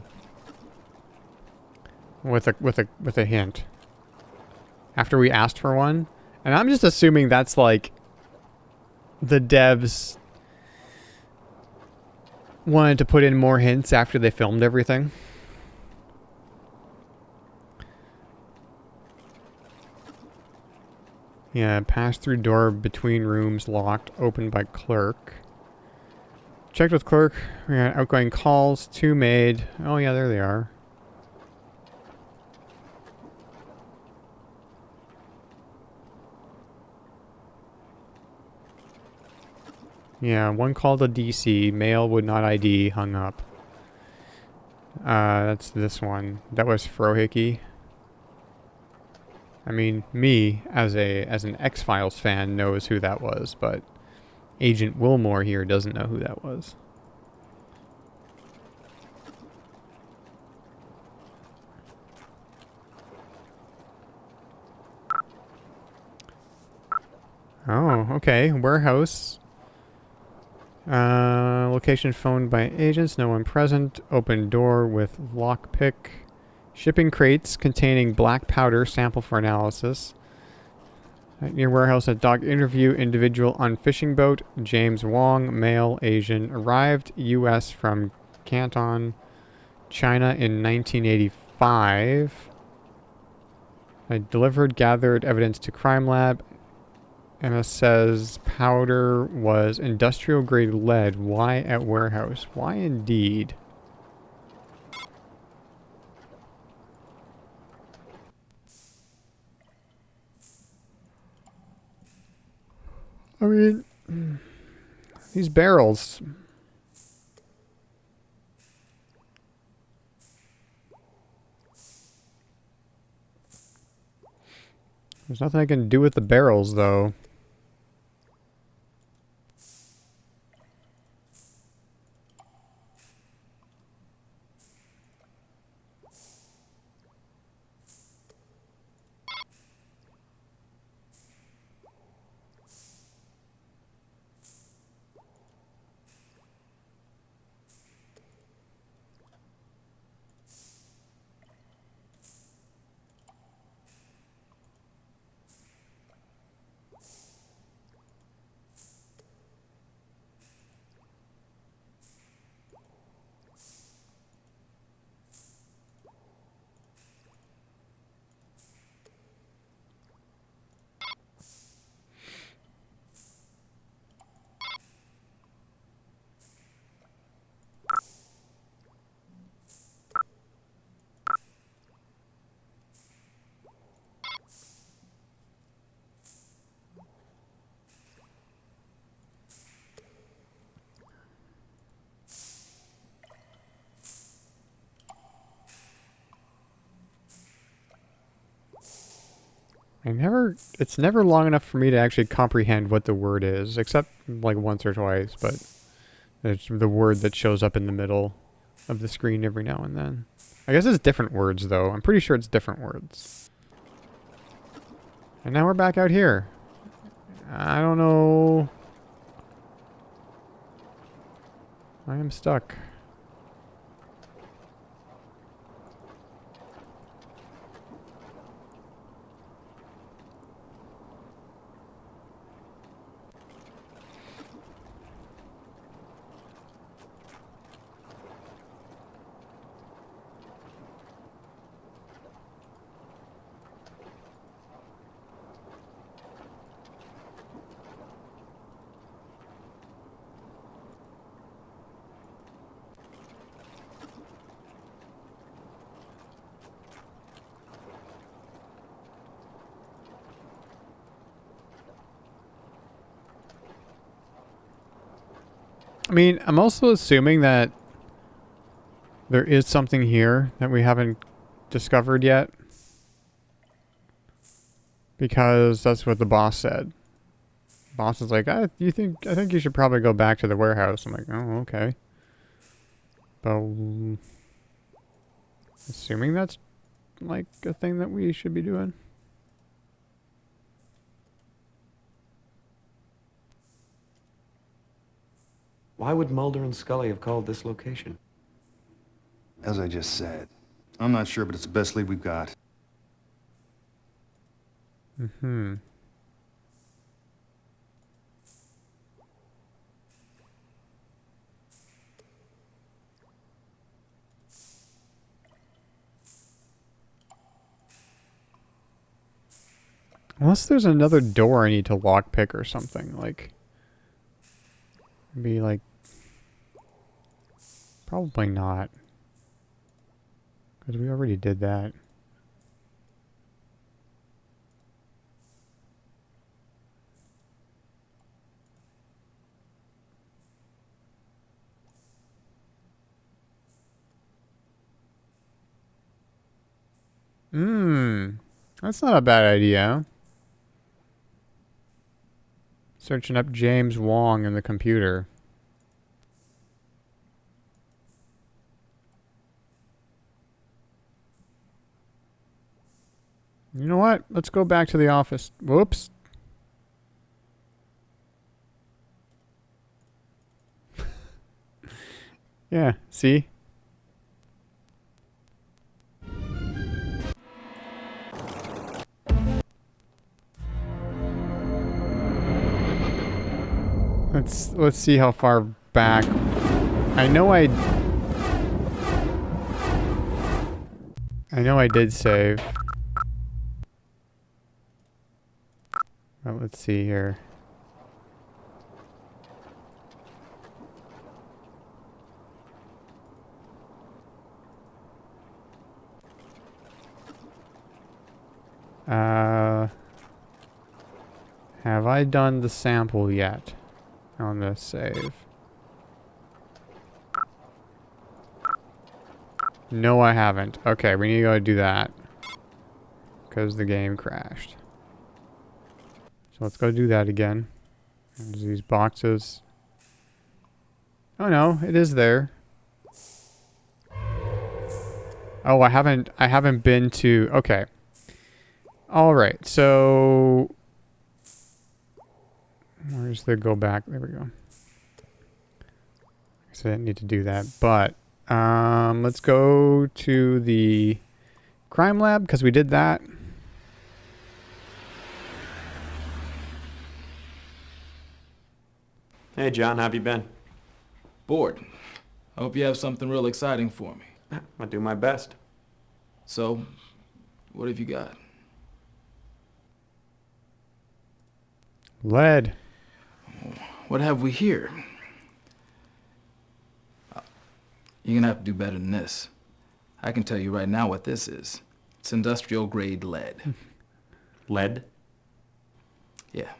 With a hint. After we asked for one. And I'm just assuming that's like the devs wanted to put in more hints after they filmed everything. Yeah, pass through door between rooms locked, opened by clerk. Checked with clerk. We got outgoing calls, 2 made. Oh yeah, there they are. Yeah, 1 call to DC. Mail would not ID. Hung up. That's this one. That was Frohickey. I mean, me as an X-Files fan knows who that was, but Agent Wilmore here doesn't know who that was. Oh, okay. Warehouse. Location phoned by agents. No one present. Open door with lockpick. Shipping crates containing black powder. Sample for analysis. Near warehouse at dock interview. Individual on fishing boat. James Wong, male, Asian. Arrived U.S. from Canton, China in 1985. I delivered gathered evidence to crime lab. Emma says powder was industrial grade lead. Why at warehouse? Why indeed? I mean, these barrels. There's nothing I can do with the barrels, though. It's never long enough for me to actually comprehend what the word is, except like once or twice, but it's the word that shows up in the middle of the screen every now and then. I guess it's different words, though. I'm pretty sure it's different words. And now we're back out here. I don't know. I am stuck. I mean, I'm also assuming that there is something here that we haven't discovered yet. Because that's what the boss said. The boss is like, I think you should probably go back to the warehouse. I'm like, oh, okay. But assuming that's like a thing that we should be doing. Why would Mulder and Scully have called this location? As I just said, I'm not sure, but it's the best lead we've got. Mm-hmm. Unless there's another door I need to lockpick or something, like... Be like... Probably not. Because we already did that. That's not a bad idea. Searching up James Wong in the computer. You know what? Let's go back to the office. Whoops. Yeah, see? Let's see how far back. I know I did save. Well, let's see here. Have I done the sample yet on this save? No, I haven't. Okay, we need to go do that because the game crashed. So let's go do that again. There's these boxes. Oh no, it is there. Oh, I haven't been to... Okay. Alright, so... Where's the go back? There we go. So I didn't need to do that, but... let's go to the crime lab, because we did that. Hey, John, how have you been? Bored. I hope you have something real exciting for me. I'll do my best. So, what have you got? Lead. What have we here? You're gonna have to do better than this. I can tell you right now what this is. It's industrial grade lead. Lead? Yeah.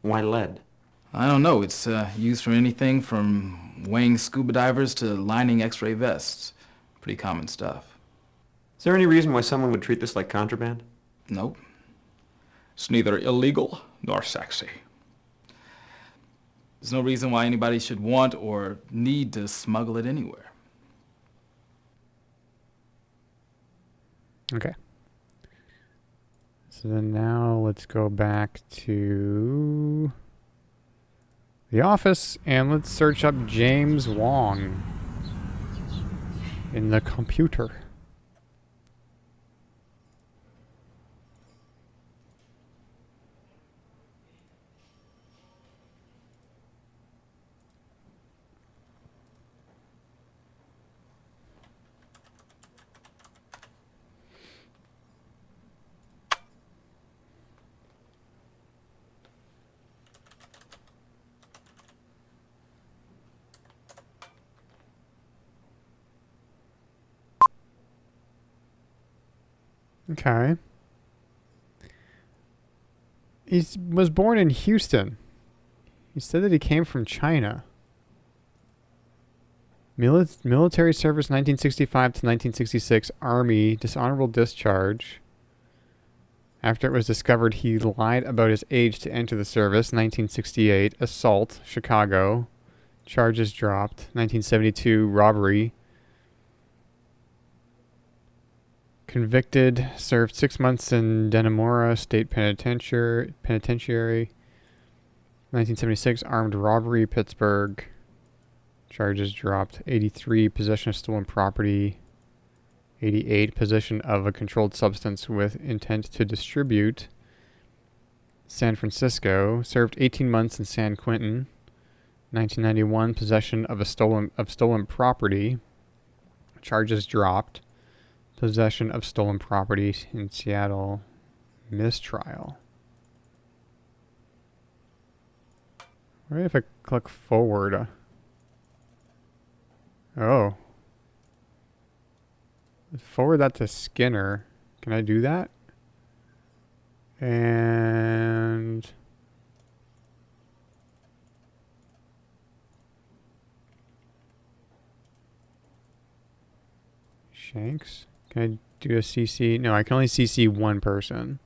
Why lead? I don't know. It's used for anything from weighing scuba divers to lining X-ray vests. Pretty common stuff. Is there any reason why someone would treat this like contraband? Nope. It's neither illegal nor sexy. There's no reason why anybody should want or need to smuggle it anywhere. Okay. So then now let's go back to the office and let's search up James Wong in the computer. Okay. He was born in Houston. He said that he came from China. Military service 1965 to 1966, Army, dishonorable discharge. After it was discovered he lied about his age to enter the service, 1968, assault, Chicago, charges dropped, 1972, robbery. Convicted, served 6 months in Dannemora State Penitentiary. 1976, armed robbery, Pittsburgh. Charges dropped. 83, possession of stolen property. 88, possession of a controlled substance with intent to distribute. San Francisco, served 18 months in San Quentin. 1991, possession of stolen property. Charges dropped. Possession of stolen property in Seattle. Mistrial. What if I click forward? Oh. Forward that to Skinner. Can I do that? And... Shanks? Can I do a CC? No, I can only CC one person.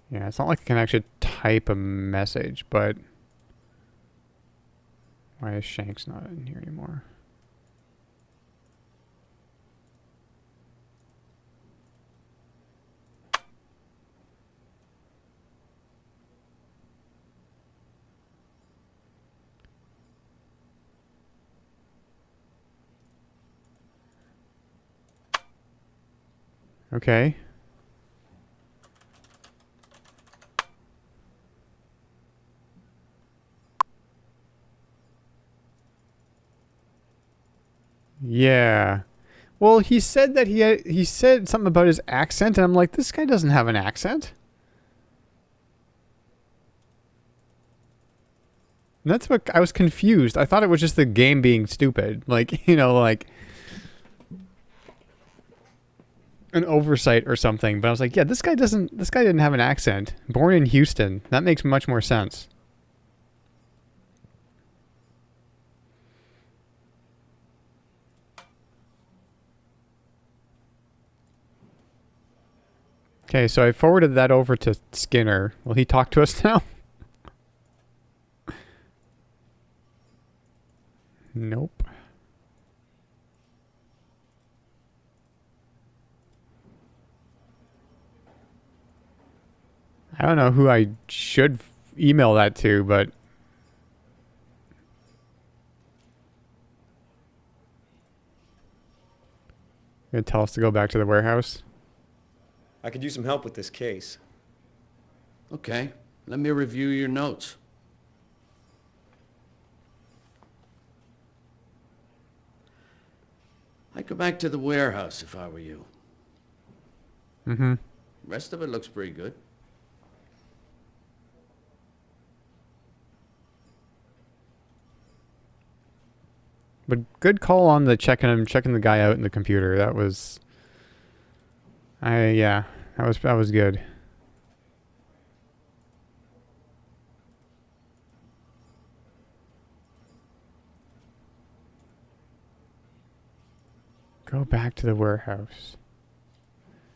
Yeah, it's not like I can actually type a message, but why is Shanks not in here anymore? Okay. Yeah. Well, he said that he said something about his accent, and I'm like, this guy doesn't have an accent. And that's what I was confused. I thought it was just the game being stupid. Like, you know, like an oversight or something. But I was like, yeah, this guy didn't have an accent. Born in Houston. That makes much more sense. Okay, so I forwarded that over to Skinner. Will he talk to us now? Nope. I don't know who I should email that to, but... You're gonna tell us to go back to the warehouse? I could use some help with this case. Okay, let me review your notes. I'd go back to the warehouse if I were you. Mm-hmm. Rest of it looks pretty good. But good call on the checking the guy out in the computer. That was... yeah, that was good. Go back to the warehouse.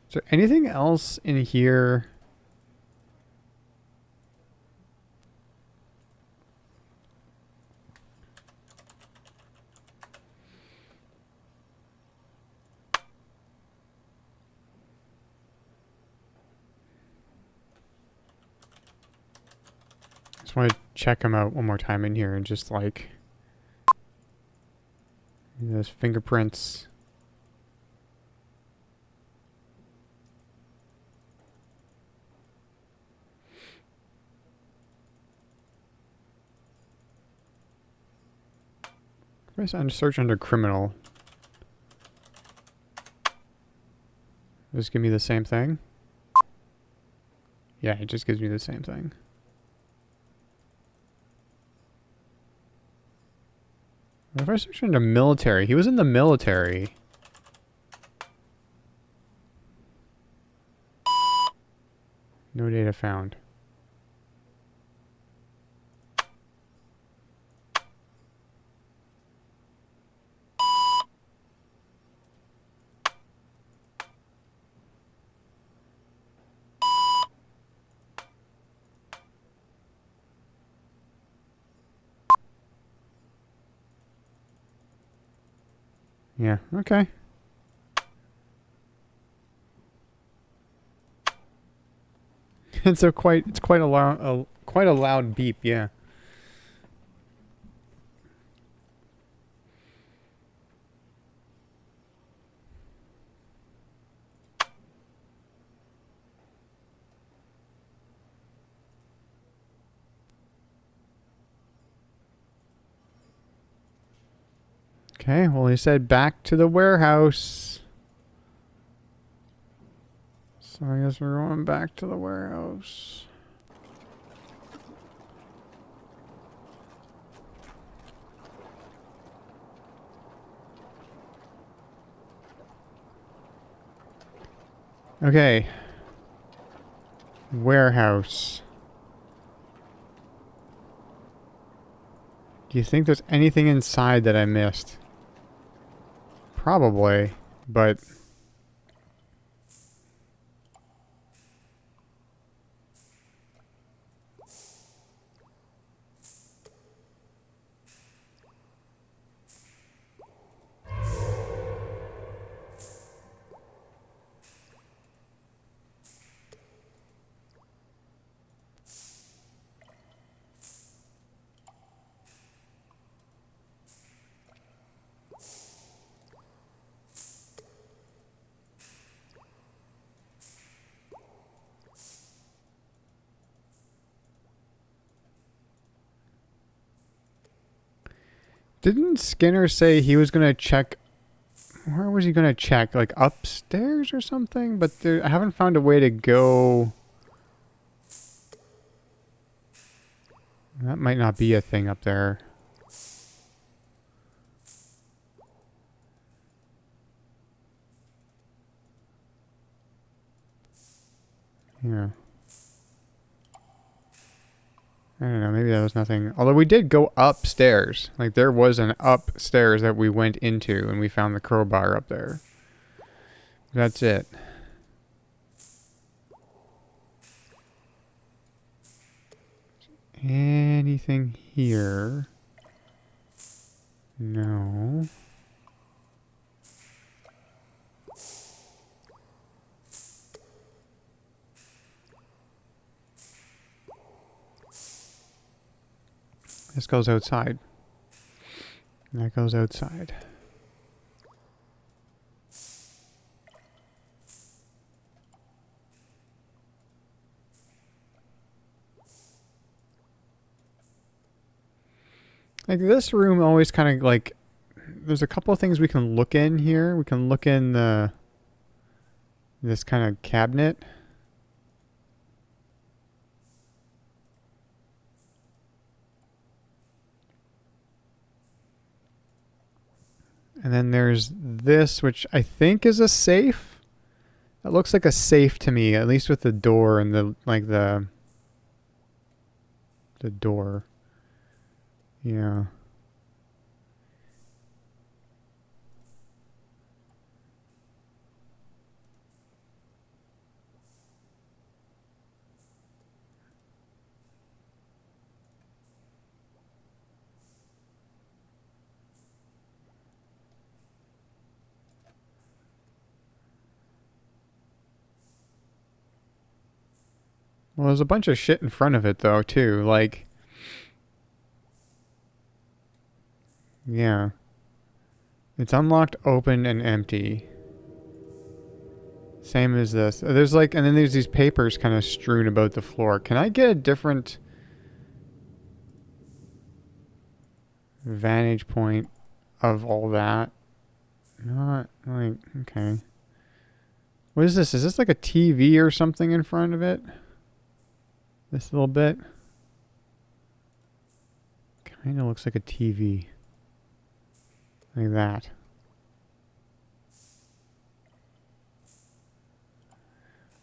Is there anything else in here? Just want to check him out one more time in here and just like those fingerprints. Press on search under criminal. Does it give me the same thing? Yeah, it just gives me the same thing. What if I search under military? He was in the military. No data found. Yeah, okay. It's quite a loud beep, yeah. Okay, well, he said back to the warehouse. So I guess we're going back to the warehouse. Okay. Warehouse. Do you think there's anything inside that I missed? Probably, but didn't Skinner say he was going to check? Where was he going to check? Like upstairs or something? But I haven't found a way to go. That might not be a thing up there. Yeah. I don't know, maybe that was nothing. Although we did go upstairs. Like there was an upstairs that we went into and we found the crowbar up there. That's it. Anything here? No. This goes outside. That goes outside. Like this room always kind of like, there's a couple of things we can look in here. We can look in this kind of cabinet. And then there's this, which I think is a safe. It looks like a safe to me, at least with the door and the door. Yeah. Well, there's a bunch of shit in front of it, though, too. Like, yeah. It's unlocked, open, and empty. Same as this. There's like, and then there's these papers kind of strewn about the floor. Can I get a different vantage point of all that? Not like, okay. What is this? Is this like a TV or something in front of it? This little bit? Kind of looks like a TV. Like that.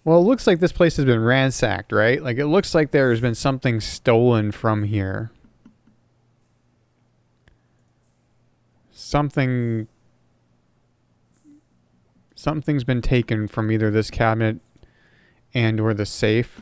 Well, it looks like this place has been ransacked, right? Like, it looks like there's been something stolen from here. Something's been taken from either this cabinet and or the safe.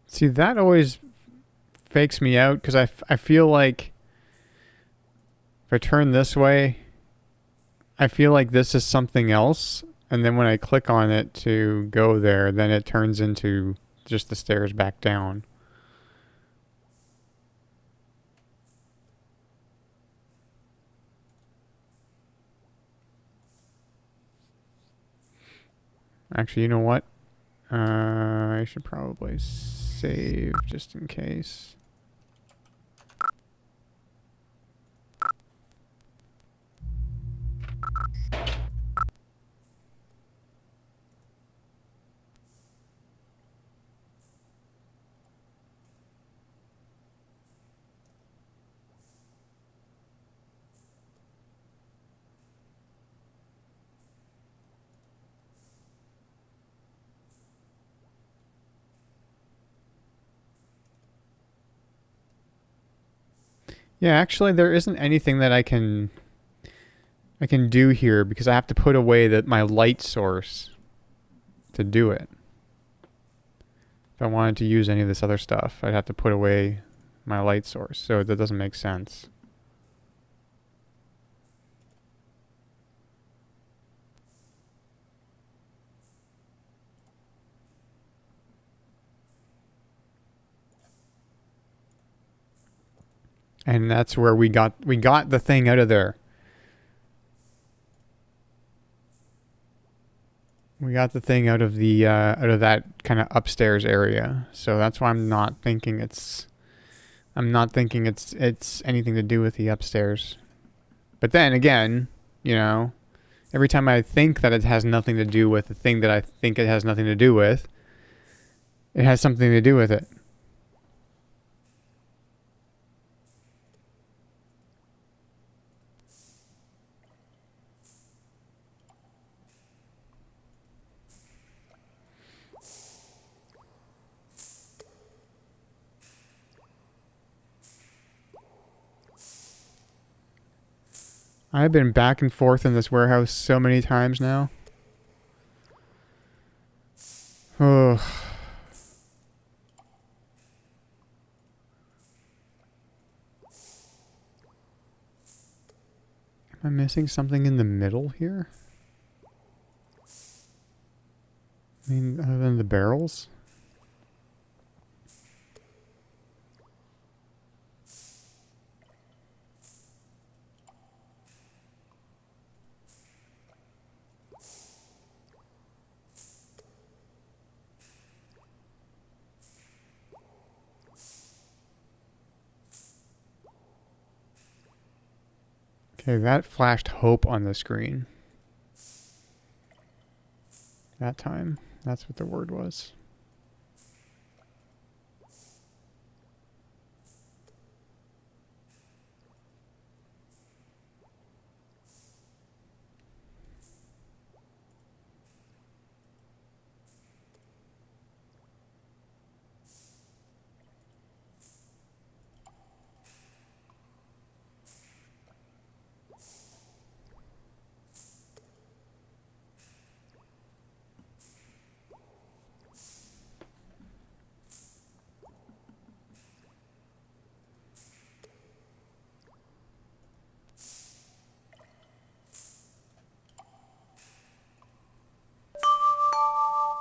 See, that always fakes me out because I feel like if I turn this way, I feel like this is something else. And then when I click on it to go there, then it turns into just the stairs back down. Actually, you know what? I should probably save just in case. Yeah, actually there isn't anything that I can do here because I have to put away my light source to do it. If I wanted to use any of this other stuff, I'd have to put away my light source. So that doesn't make sense. And that's where we got the thing out of there. We got the thing out of the out of that kind of upstairs area. So that's why I'm not thinking it's anything to do with the upstairs. But then again, you know, every time I think that it has nothing to do with the thing that I think it has nothing to do with, it has something to do with it. I've been back and forth in this warehouse so many times now. Oh. Am I missing something in the middle here? I mean, other than the barrels? Okay, that flashed hope on the screen. That time. That's what the word was.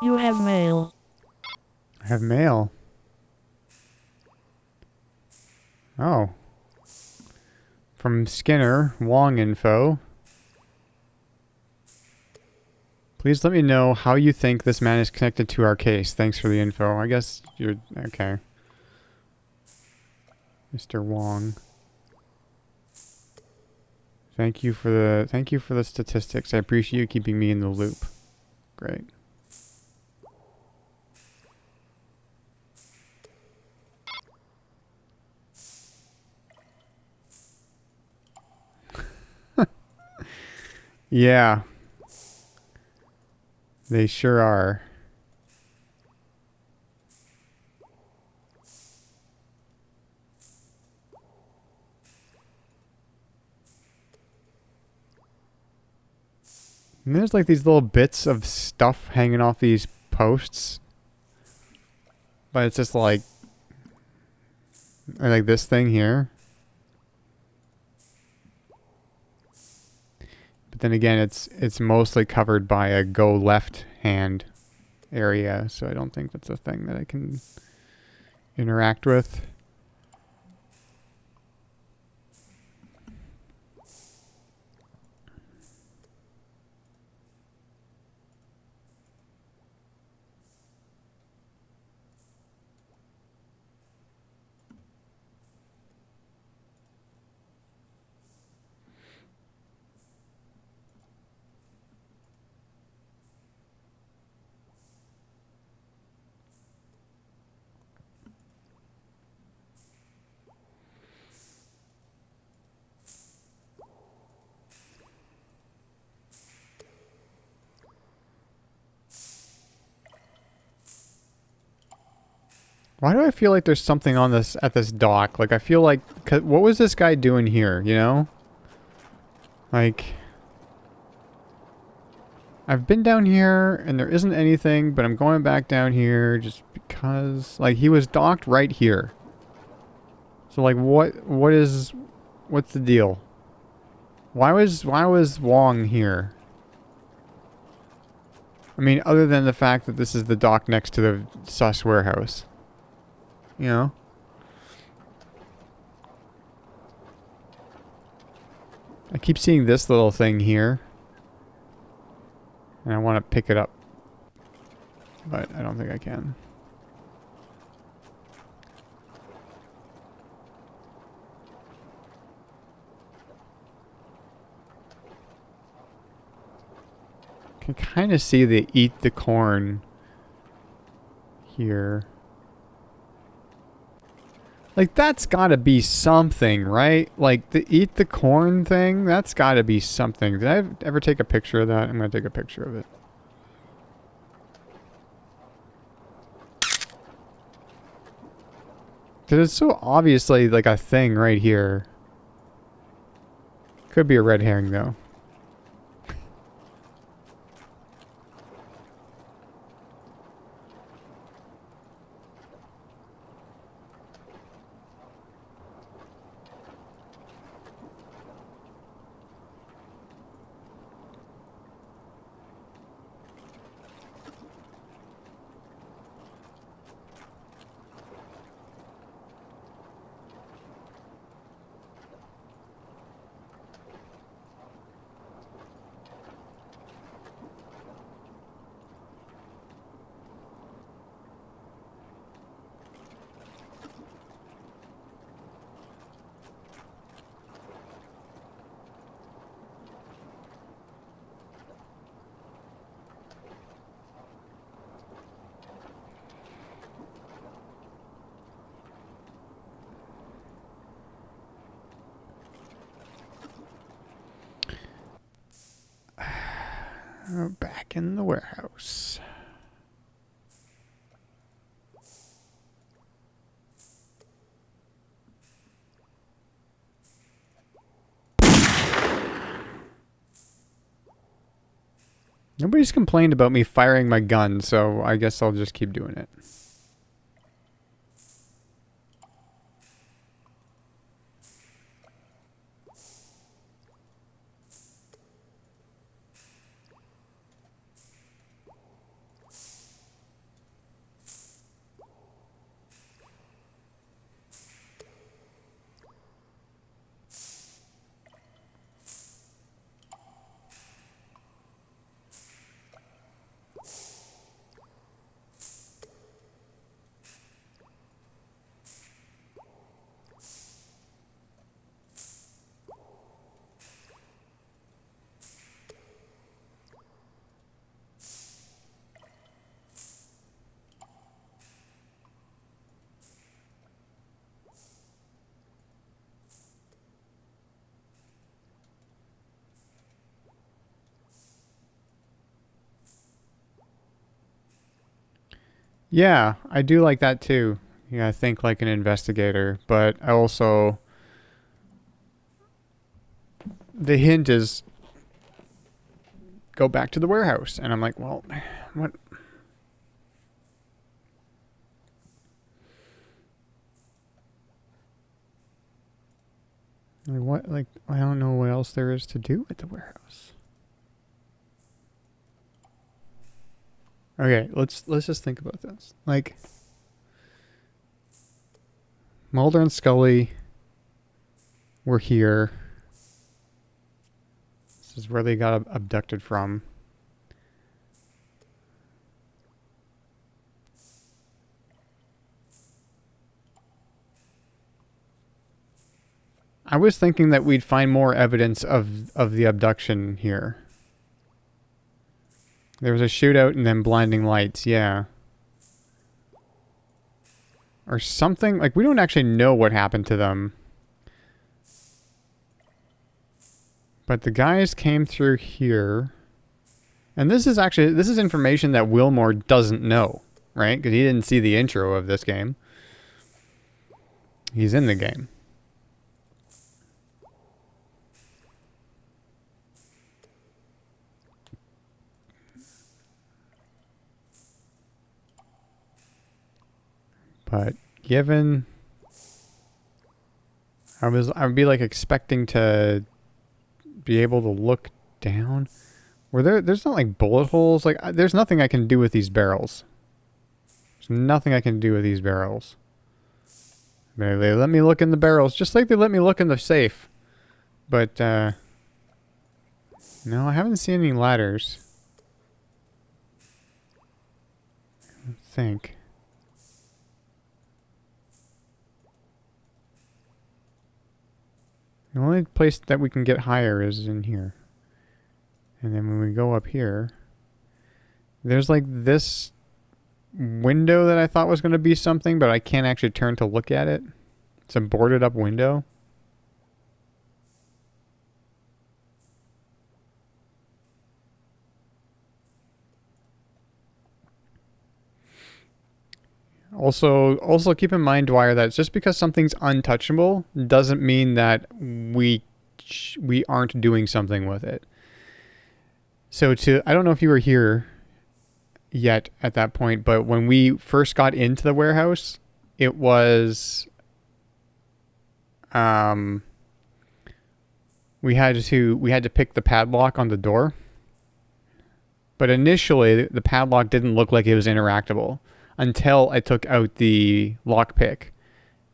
You have mail. I have mail. Oh. From Skinner, Wong info. Please let me know how you think this man is connected to our case. Thanks for the info. I guess you're okay. Mr. Wong. Thank you for the statistics. I appreciate you keeping me in the loop. Great. Yeah. They sure are. And there's like these little bits of stuff hanging off these posts. But it's just like this thing here. But then again, it's mostly covered by a go left hand area, so I don't think that's a thing that I can interact with. Why do I feel like there's something on this at this dock? Like I feel like, what was this guy doing here, you know? Like I've been down here and there isn't anything, but I'm going back down here just because like he was docked right here. So like what's the deal? Why was Wong here? I mean, other than the fact that this is the dock next to the sus warehouse. You know? I keep seeing this little thing here. And I want to pick it up. But I don't think I can. I can kind of see the eat the corn here. Like, that's gotta be something, right? Like, the eat the corn thing, that's gotta be something. Did I ever take a picture of that? I'm gonna take a picture of it. Because it's so obviously, like, a thing right here. Could be a red herring, though. Back in the warehouse. Nobody's complained about me firing my gun, so I guess I'll just keep doing it. Yeah, I do like that too. Yeah, I think like an investigator, but I also... The hint is go back to the warehouse. And I'm like, well, what? Like, what? Like, I don't know what else there is to do at the warehouse. Okay, let's just think about this. Like, Mulder and Scully were here. This is where they got abducted from. I was thinking that we'd find more evidence of the abduction here. There was a shootout and then blinding lights, yeah. Or something. Like, we don't actually know what happened to them. But the guys came through here. And this is information that Wilmore doesn't know, right? Because he didn't see the intro of this game. He's in the game. But given I'd be like expecting to be able to look down. There's not like bullet holes. Like there's nothing I can do with these barrels. There's nothing I can do with these barrels. They let me look in the barrels just like they let me look in the safe. But no, I haven't seen any ladders. I don't think. The only place that we can get higher is in here. And then when we go up here, there's like this window that I thought was going to be something, but I can't actually turn to look at it. It's a boarded up window. Also keep in mind, Dwyer, that just because something's untouchable doesn't mean that we aren't doing something with it. So I don't know if you were here yet at that point, but when we first got into the warehouse, it was we had to pick the padlock on the door. But initially the padlock didn't look like it was interactable until I took out the lockpick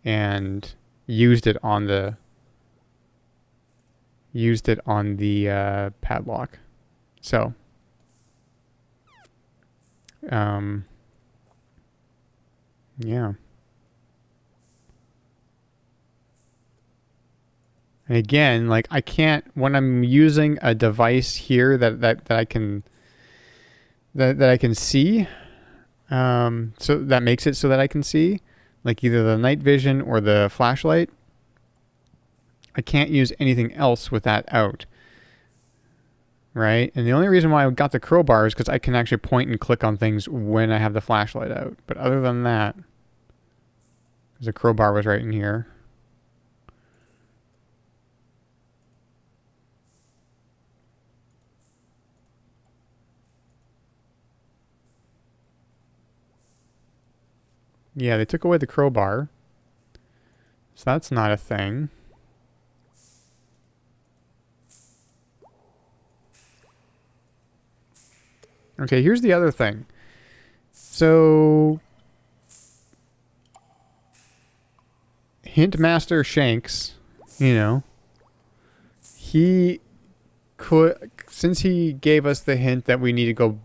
and used it on the padlock. So, yeah. And again, like I can't, when I'm using a device here that I can see, so that makes it so that I can see, like either the night vision or the flashlight. I can't use anything else with that out. right? And the only reason why I got the crowbar is because I can actually point and click on things when I have the flashlight out. But other than that, because the crowbar was right in here. Yeah, they took away the crowbar. So that's not a thing. Okay, here's the other thing. So, Hint Master Shanks, you know, he could, since he gave us the hint that we need to go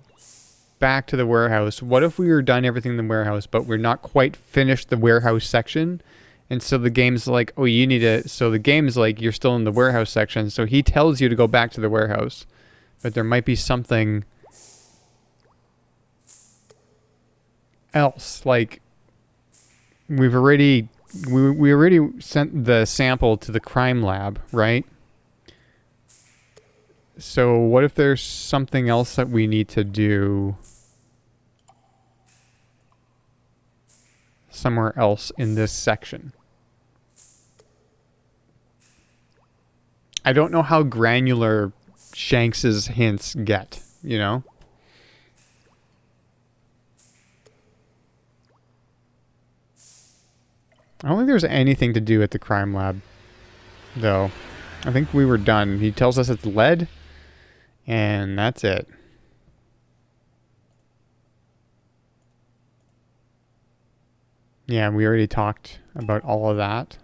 back to the warehouse, what if we were done everything in the warehouse, but we're not quite finished the warehouse section? And so the game's like, oh, you need to, so the game's like, you're still in the warehouse section. So he tells you to go back to the warehouse, but there might be something else. Like, we already sent the sample to the crime lab, right? So what if there's something else that we need to do somewhere else in this section? I don't know how granular Shanks's hints get, you know? I don't think there's anything to do at the crime lab, though. I think we were done. He tells us it's lead, and that's it. Yeah, we already talked about all of that.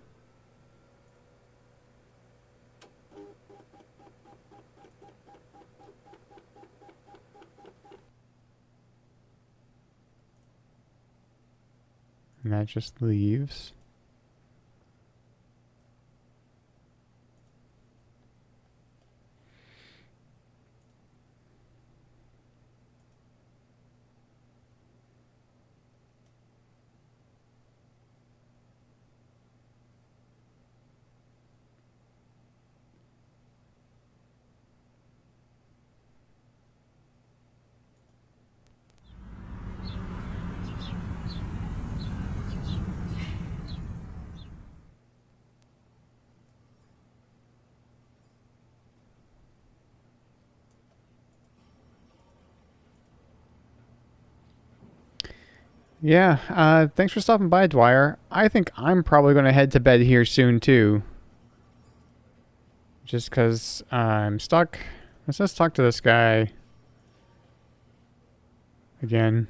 And that just leaves. Yeah, thanks for stopping by, Dwyer. I think I'm probably going to head to bed here soon, too. Just because I'm stuck. Let's just talk to this guy again.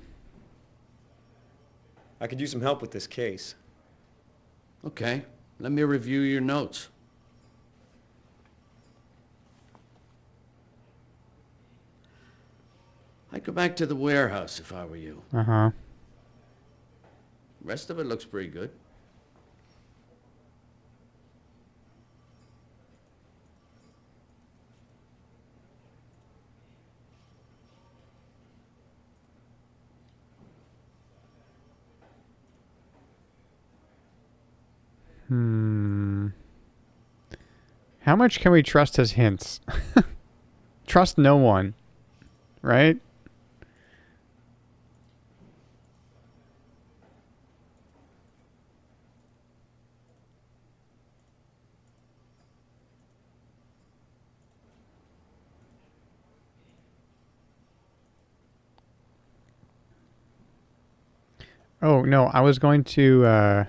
I could use some help with this case. Okay, let me review your notes. I'd go back to the warehouse if I were you. Uh-huh. Rest of it looks pretty good. How much can we trust his hints? Trust no one, right? Oh, no, I was going to, hang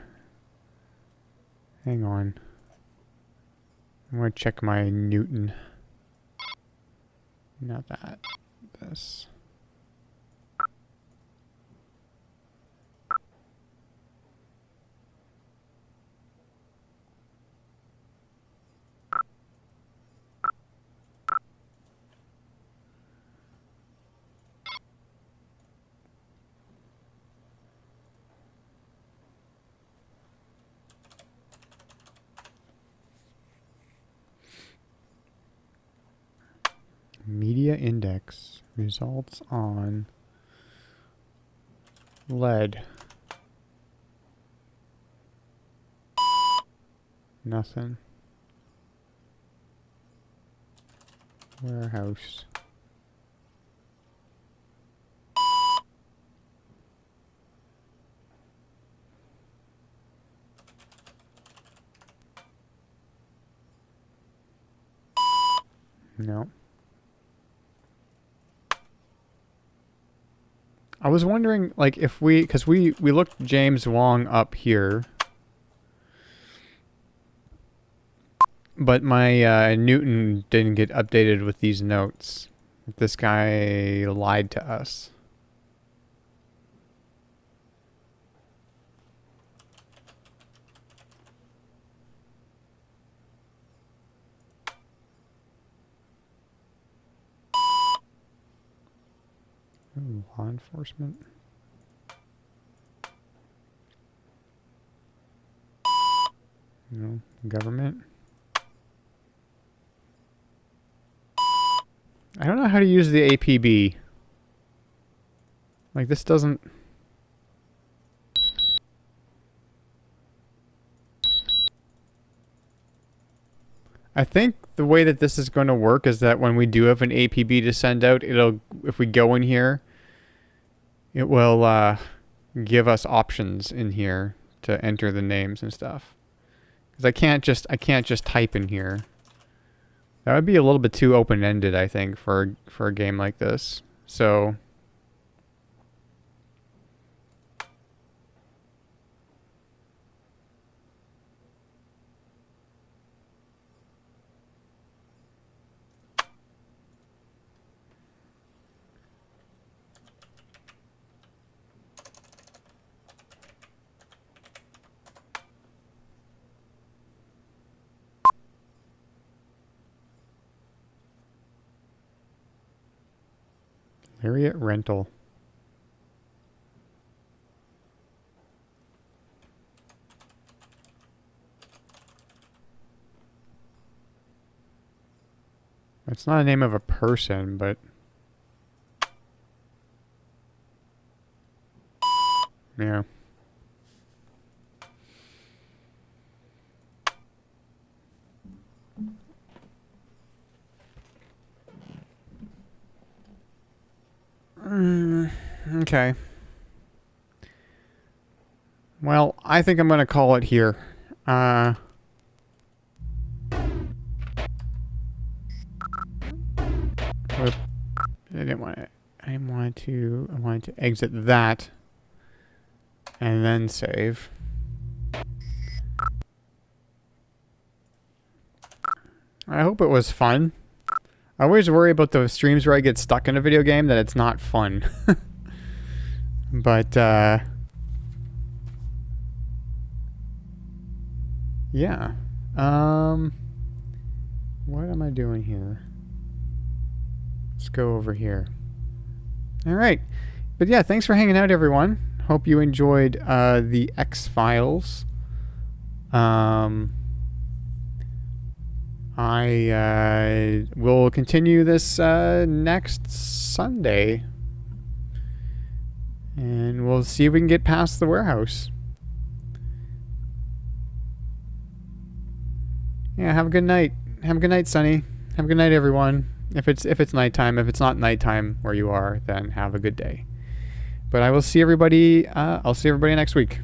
on. I'm going to check my Newton. Not that. This. Media index results on lead. Nothing. Warehouse. No. I was wondering, like, if because we looked James Wong up here, but my Newton didn't get updated with these notes. This guy lied to us. Ooh, law enforcement. No, government. I don't know how to use the APB. Like, this doesn't... I think the way that this is going to work is that when we do have an APB to send out, it'll, if we go in here, it will give us options in here to enter the names and stuff. Because I can't just type in here. That would be a little bit too open-ended, I think, for a game like this. So Lariat rental. It's not a name of a person, but yeah. Okay. Well, I think I'm gonna call it here. I wanted to exit that and then save. I hope it was fun. I always worry about the streams where I get stuck in a video game that it's not fun. But, yeah. What am I doing here? Let's go over here. All right. But yeah, thanks for hanging out, everyone. Hope you enjoyed the X-Files. I will continue this next Sunday. And we'll see if we can get past the warehouse. Yeah, have a good night. Have a good night, Sonny. Have a good night, everyone. If it's nighttime, if it's not nighttime where you are, then have a good day. But I will see everybody. I'll see everybody next week.